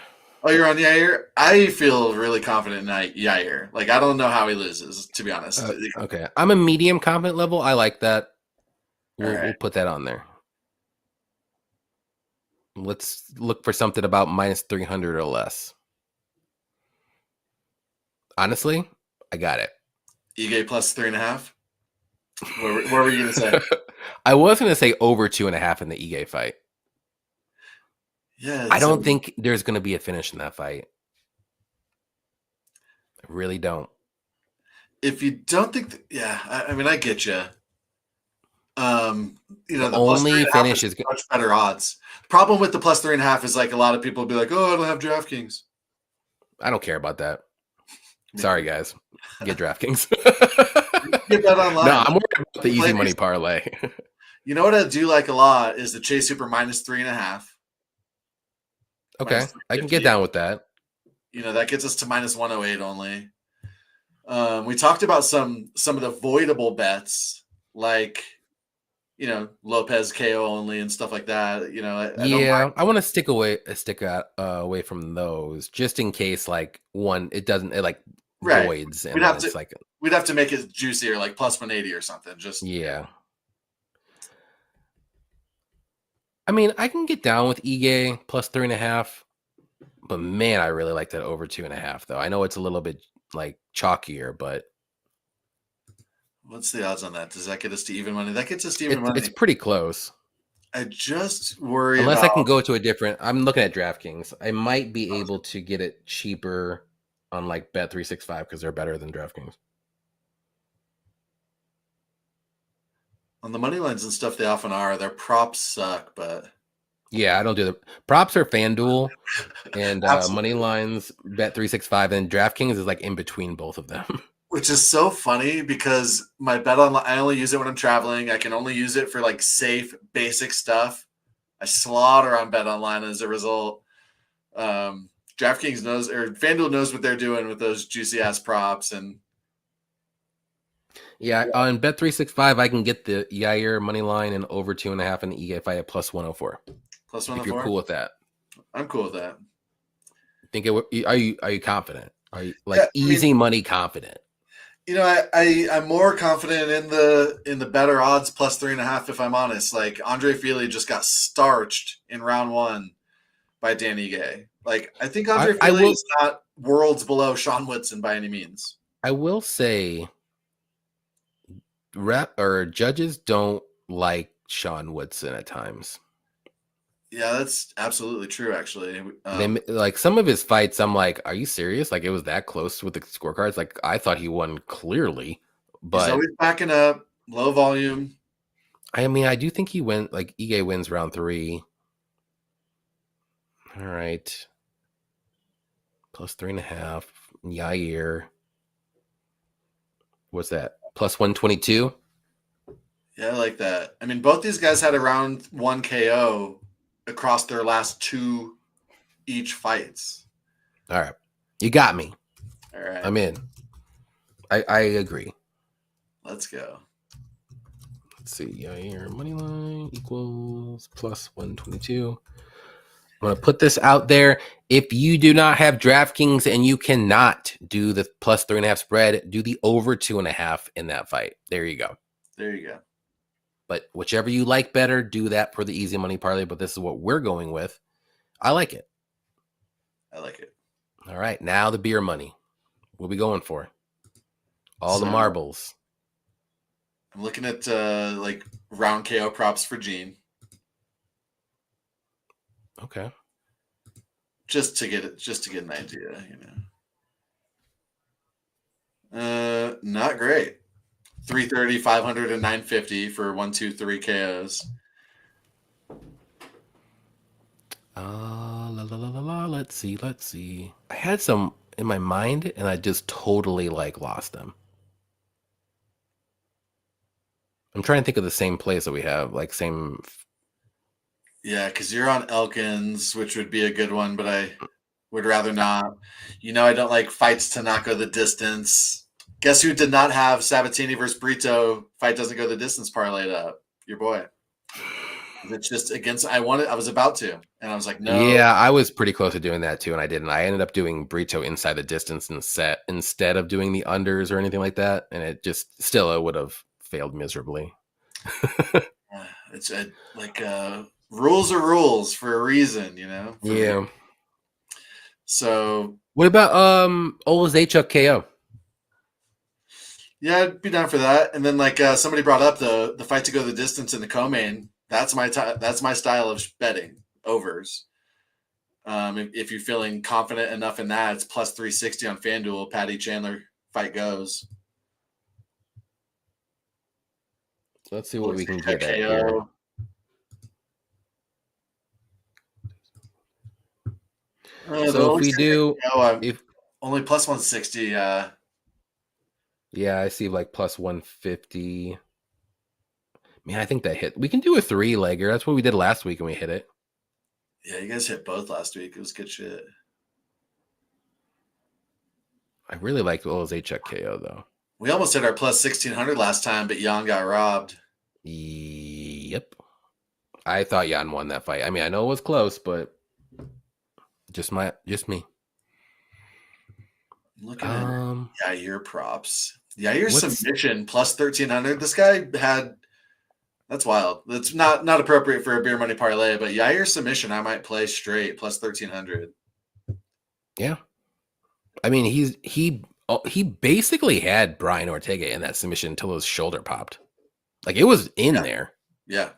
Oh, you're on Yair? I feel really confident in Yair. Like, I don't know how he loses, to be honest. Okay. I'm a medium confident level. I like that. We'll put that on there. Let's look for something about minus 300 or less. Honestly, I got it. Ige plus 3.5? What were you going to say? I was going to say over 2.5 in the Ige fight. Yeah. I don't think there's going to be a finish in that fight. I really don't. If you don't think, I mean, I get you. The only finish is much better odds. Problem with the plus 3.5 is like a lot of people be like, "Oh, I don't have DraftKings." I don't care about that. Sorry, guys. Get DraftKings. Get that online. No, I'm worried about the easy money parlay. You know what I do like a lot is the Chase Super minus 3.5. Okay, I can get down with that. That gets us to minus 108 only. We talked about some of the voidable bets, like Lopez KO only and stuff like that. I want to stick away from those just in case it doesn't voids and we'd have to make it juicier, like plus 180 or something. I mean, I can get down with Ige plus 3.5, but man, I really like that over 2.5 though. I know it's a little bit chalkier, but what's the odds on that? Does that get us to even money? That gets us to even money. It's pretty close. I just worry unless I can go to a different. I'm looking at DraftKings. I might be able to get it cheaper on Bet365 because they're better than DraftKings. On the money lines and stuff, they often are. Their props suck, but yeah, I don't do the props are FanDuel and money lines Bet365, and DraftKings is in between both of them. Which is so funny because my bet online, I only use it when I'm traveling. I can only use it for safe, basic stuff. I slaughter on Bet Online as a result. DraftKings knows, or FanDuel knows what they're doing with those juicy ass props. And yeah, on Bet365, I can get the Yair money line and over 2.5 and the Ige fight at plus 104. Plus 104. If you're cool with that, I'm cool with that. Are you confident? Are you easy money confident? I'm more confident in the better odds plus 3.5. If I'm honest, Andre Fili just got starched in round 1 by Dan Ige. I think Andre Fili is not worlds below Sean Woodson by any means. I will say, judges don't like Sean Woodson at times. Yeah, that's absolutely true. Actually, some of his fights, I'm like, are you serious? It was that close with the scorecards. I thought he won clearly, but he's always backing up, low volume. I mean, I do think he went Ige wins round 3. All right, Plus 3.5. Yair. What's that? Plus 122. Yeah, I like that. I mean, both these guys had around 1 KO across their last 2 each fights. All right. You got me. All right. I'm in. I agree. Let's go. Let's see. Yair money line equals plus 122. I'm going to put this out there. If you do not have DraftKings and you cannot do the plus 3.5 spread, do the over 2.5 in that fight. There you go. There you go. But whichever you like better, do that for the easy money parlay. But this is what we're going with. I like it. I like it. All right. Now the beer money. What are we going for? All the marbles. I'm looking at like round KO props for Gene. Okay. Just to get an idea, not great. 330, 500, and 950 for 1, 2, 3 KOs. Let's see. I had some in my mind and I just totally lost them. I'm trying to think of the same place that we have, same. Yeah, because you're on Elkins, which would be a good one, but I would rather not. I don't like fights to not go the distance. Guess who did not have Sabatini versus Brito fight doesn't go the distance parlayed up? Your boy. It's just against. I was about to, and I was like, no. Yeah, I was pretty close to doing that too, and I didn't. I ended up doing Brito inside the distance and set instead of doing the unders or anything like that, and it would have failed miserably. It's rules are rules for a reason, Yeah. Me. So what about Olazechuk KO? Yeah, I'd be down for that. And then somebody brought up the fight to go the distance in the co-main. That's my style of betting overs. If you're feeling confident enough in that, it's plus 360 on FanDuel. Patty Chandler fight goes. So let's see what we can get at here. So if we do, if only plus 160, yeah, I see plus 150. Man, I think that hit. We can do a 3-legger. That's what we did last week and we hit it. Yeah, you guys hit both last week. It was good shit. I really liked Olazechuk KO though. We almost hit our plus 1600 last time, but Jan got robbed. Yep. I thought Jan won that fight. I mean, I know it was close, but just me. Looking at Yair props. Yair submission plus 1300. This guy had. That's wild. That's not appropriate for a beer money parlay, but Yair submission I might play straight plus 1300. Yeah. I mean, he basically had Brian Ortega in that submission until his shoulder popped. It was in there. Yeah.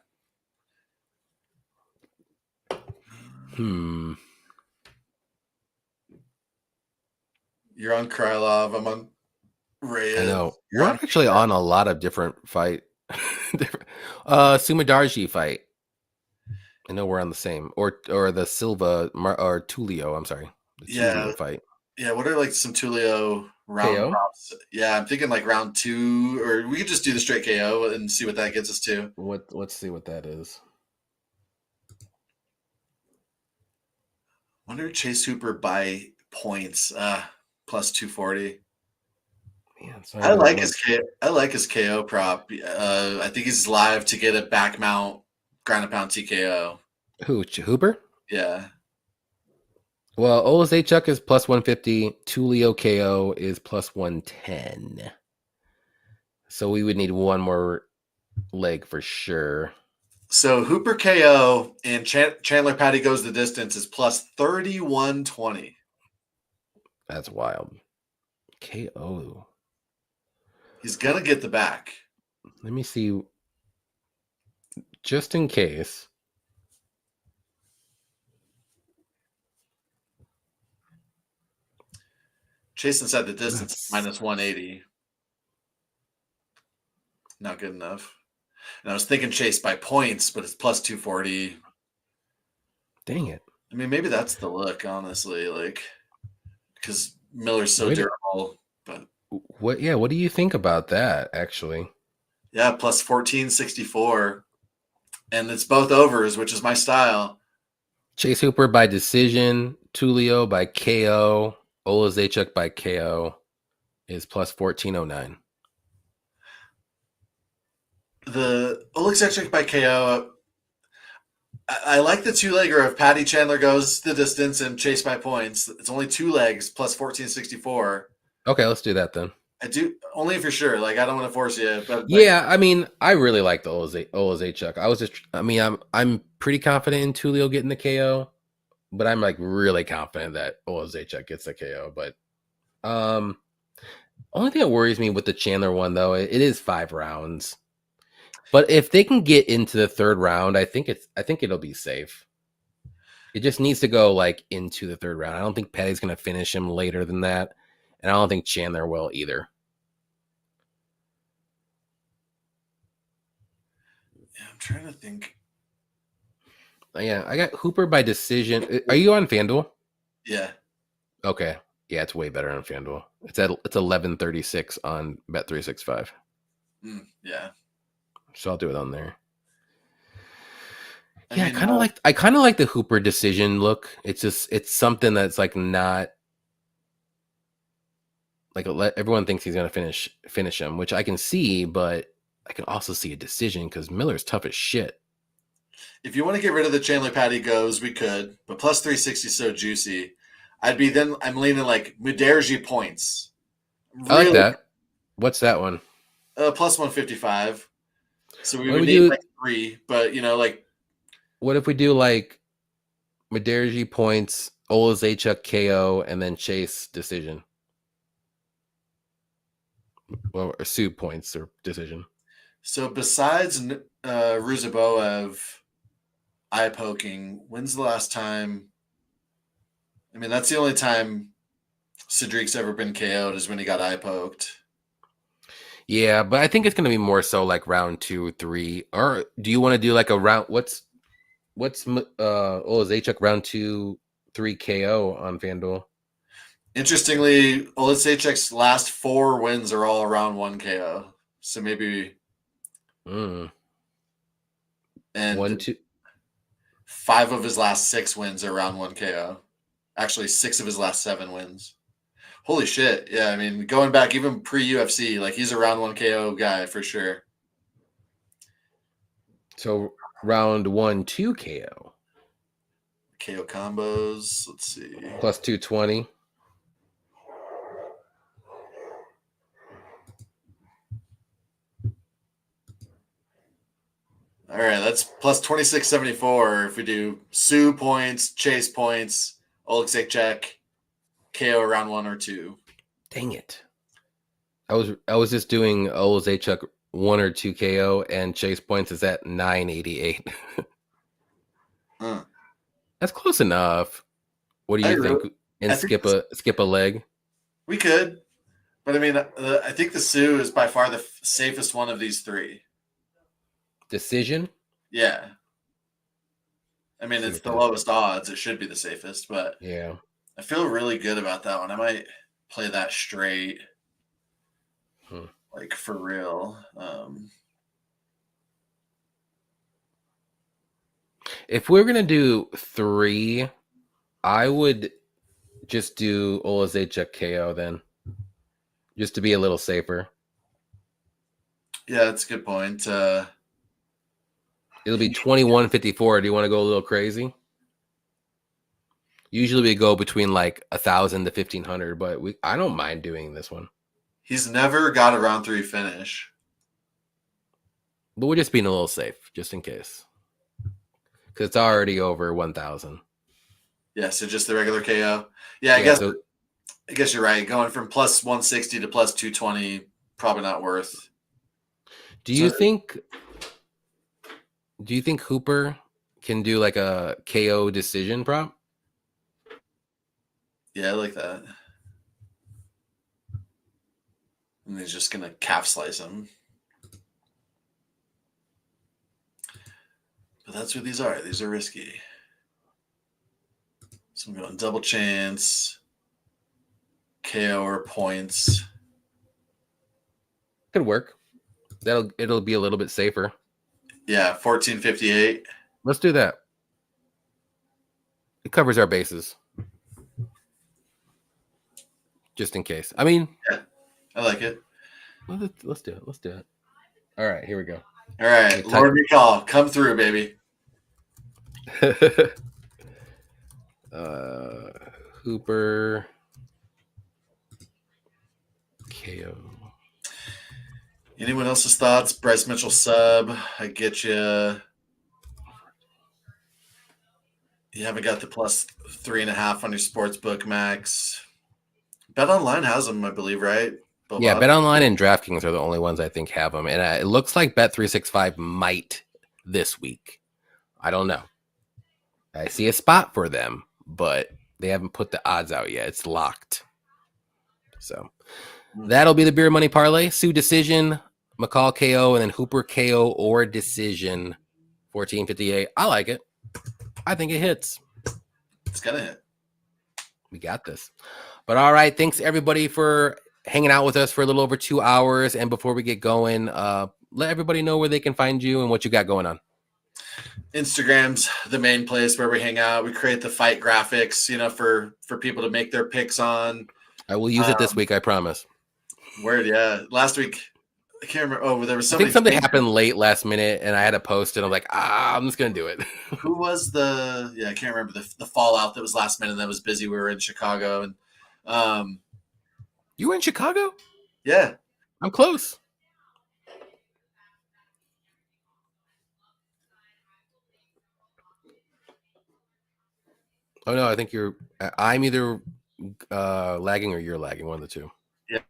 You're on Krylov. I'm on Reyes. I know. We're actually on a lot of different fight. Sumadarji fight. I know we're on the same. Or the Silva or Tulio. I'm sorry. The Tulio fight. Yeah, what are some Tulio round props? Yeah, I'm thinking round 2, or we could just do the straight KO and see what that gets us to. Let's see what that is. Wonder Chase Hooper by points plus 240. Man, I like his KO prop. I think he's live to get a back mount ground and pound TKO. Who, Hooper? Yeah. Well, Olazechuk is plus 150. Tulio KO is plus 110. So we would need one more leg for sure. So Hooper KO and Chandler Patty goes the distance is plus 3120. That's wild. KO. He's going to get the back. Let me see. Just in case. Chase inside the distance minus 180. Not good enough. And I was thinking Chase by points, but it's plus 240. Dang it. I mean, maybe that's the look, honestly. because Miller's so Wait, durable. But what? Yeah, what do you think about that? Actually, yeah, plus 1464, and it's both overs, which is my style. Chase Hooper by decision, Tulio by KO, Olazechuk by KO is plus 1409. The Oleksiejczuk by KO. I like the two-legger of Patty Chandler goes the distance and Chase by points. It's only 2 legs plus 1464. Okay, let's do that then. I do only if you're sure. Like I don't want to force you, but like Yeah, I mean, I really like the Olazechuk. I'm pretty confident in Tulio getting the KO, but I'm like really confident that Olazechuk gets the KO. But only thing that worries me with the Chandler one though, it is 5 rounds. But if they can get into the third round, I think it'll be safe. It just needs to go like into the third round. I don't think Petty's gonna finish him later than that, and I don't think Chandler will either. yeah, I'm trying to think. Yeah, I got Hooper by decision. Are you on FanDuel? Yeah, Okay. Yeah, it's way better on FanDuel. It's 1136 on Bet365. yeah. So I'll do it on there. I Yeah, mean, I kind of like the Hooper decision look. It's something that's like not like everyone thinks he's gonna finish him, which I can see, but I can also see a decision because Miller's tough as shit. if you want to get rid of the Chandler Patty goes, we could, but plus 360 is so juicy. I'm leaning like Muderji points. I like Really, that. What's that one? plus 155. So we What do would we need do? like 3, but like What if we do like Maderji points, Olazechuk KO, and then Chase decision? Well, or Sue points or decision. so besides Ruzaboev eye poking, when's the last time? I mean, that's the only time Cedric's ever been KO'd is when he got eye poked. Yeah, but I think it's gonna be more so like round 2, 3. Or do you want to do like a round? What's Olazechuk round 2, 3 KO on FanDuel? Interestingly, Olisechek's last 4 wins are all around 1 KO. So maybe, Mm. One, and two. 5 of his last 6 wins are around 1 KO. Actually, 6 of his last 7 wins. Holy shit. Yeah, I mean, going back even pre UFC, like he's a round 1 KO guy for sure. So round 1, 2 KO KO combos. Let's see. plus 220. All right, that's plus 2674 if we do Sue points, Chase points, Oleksiejczuk, KO round 1 or 2. Dang it! I was just doing Olazechuk 1 or 2 KO and Chase points is at 988. Huh. That's close enough. What do I you really, think? And I think skip a leg. we could, but I mean, I think the Sioux is by far the safest one of these 3. Decision. Yeah, I mean, See it's what the that. lowest odds. It should be the safest, but Yeah. I feel really good about that one. I might play that straight, Hmm. like for real. If we're gonna do 3, I would just do Olazechuk KO then, just to be a little safer. Yeah, that's a good point. It'll be 2154. Do you want to go a little crazy? Usually we go between like 1,000 to 1,500, but I don't mind doing this one. He's never got a round 3 finish. But we're just being a little safe, just in case, because it's already over 1,000. Yeah, so just the regular KO. Yeah, Yeah. I guess you're right. Going from plus 160 to plus 220, probably not worth. Do you think Hooper can do like a KO decision prop? Yeah, I like that. And he's just gonna calf slice him. But that's what these are. These are risky. So I'm going double chance. KO or points. Could work. It'll be a little bit safer. Yeah, 14.58. Let's do that. It covers our bases. Just in case. I mean, yeah, I like it. Let's do it. Let's do it. All right, here we go. All right, Lord Recall, come through, baby. Hooper, KO. Anyone else's thoughts? Bryce Mitchell sub. I get you. You haven't got the plus 3.5 on your sports book, Max. Bet Online has them, I believe, right? Yeah, Bet Online and DraftKings are the only ones I think have them, and it looks like Bet365 might this week. I don't know. I see a spot for them, but they haven't put the odds out yet. It's locked. So that'll be the beer money parlay. Sue decision, McCall KO, and then Hooper KO or decision. 14.58. I like it. I think it hits. It's gonna hit. We got this. But all right, thanks everybody for hanging out with us for a little over 2 hours. And before we get going, let everybody know where they can find you and what you got going on. Instagram's the main place where we hang out. We create the fight graphics, for people to make their picks on. I will use it this week, I promise. Word, yeah. Last week, I can't remember. Oh, there was something. I think something happened late last minute, and I had to post it. I'm like, I'm just gonna do it. Who was the? Yeah, I can't remember the fallout that was last minute. That was busy. We were in Chicago, and you were in Chicago? Yeah, I'm close. Oh no, I think I'm either lagging or you're lagging. One of the two. Yeah.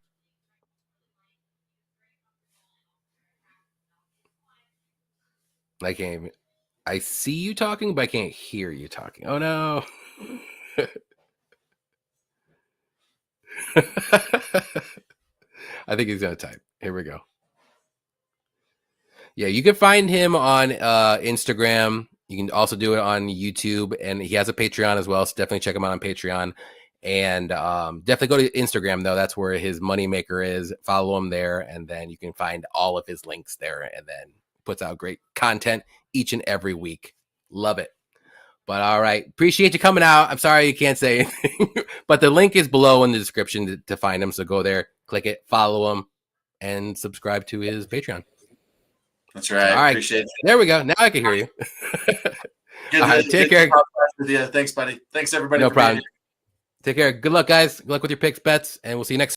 I see you talking, but I can't hear you talking. Oh no. I think he's gonna type. Here we go. Yeah, you can find him on Instagram. You can also do it on YouTube, and he has a Patreon as well. So definitely check him out on Patreon. And definitely go to Instagram, though. That's where his moneymaker is. Follow him there, and then you can find all of his links there. And then puts out great content each and every week. Love it. But all right. Appreciate you coming out. I'm sorry you can't say anything. But the link is below in the description to find him. So go there, click it, follow him, and subscribe to his Patreon. That's right. All right. Appreciate it. There we go. Now I can hear you. All right. Take care. Thanks, buddy. Thanks, everybody. No problem. Take care. Good luck, guys. Good luck with your picks, bets, and we'll see you next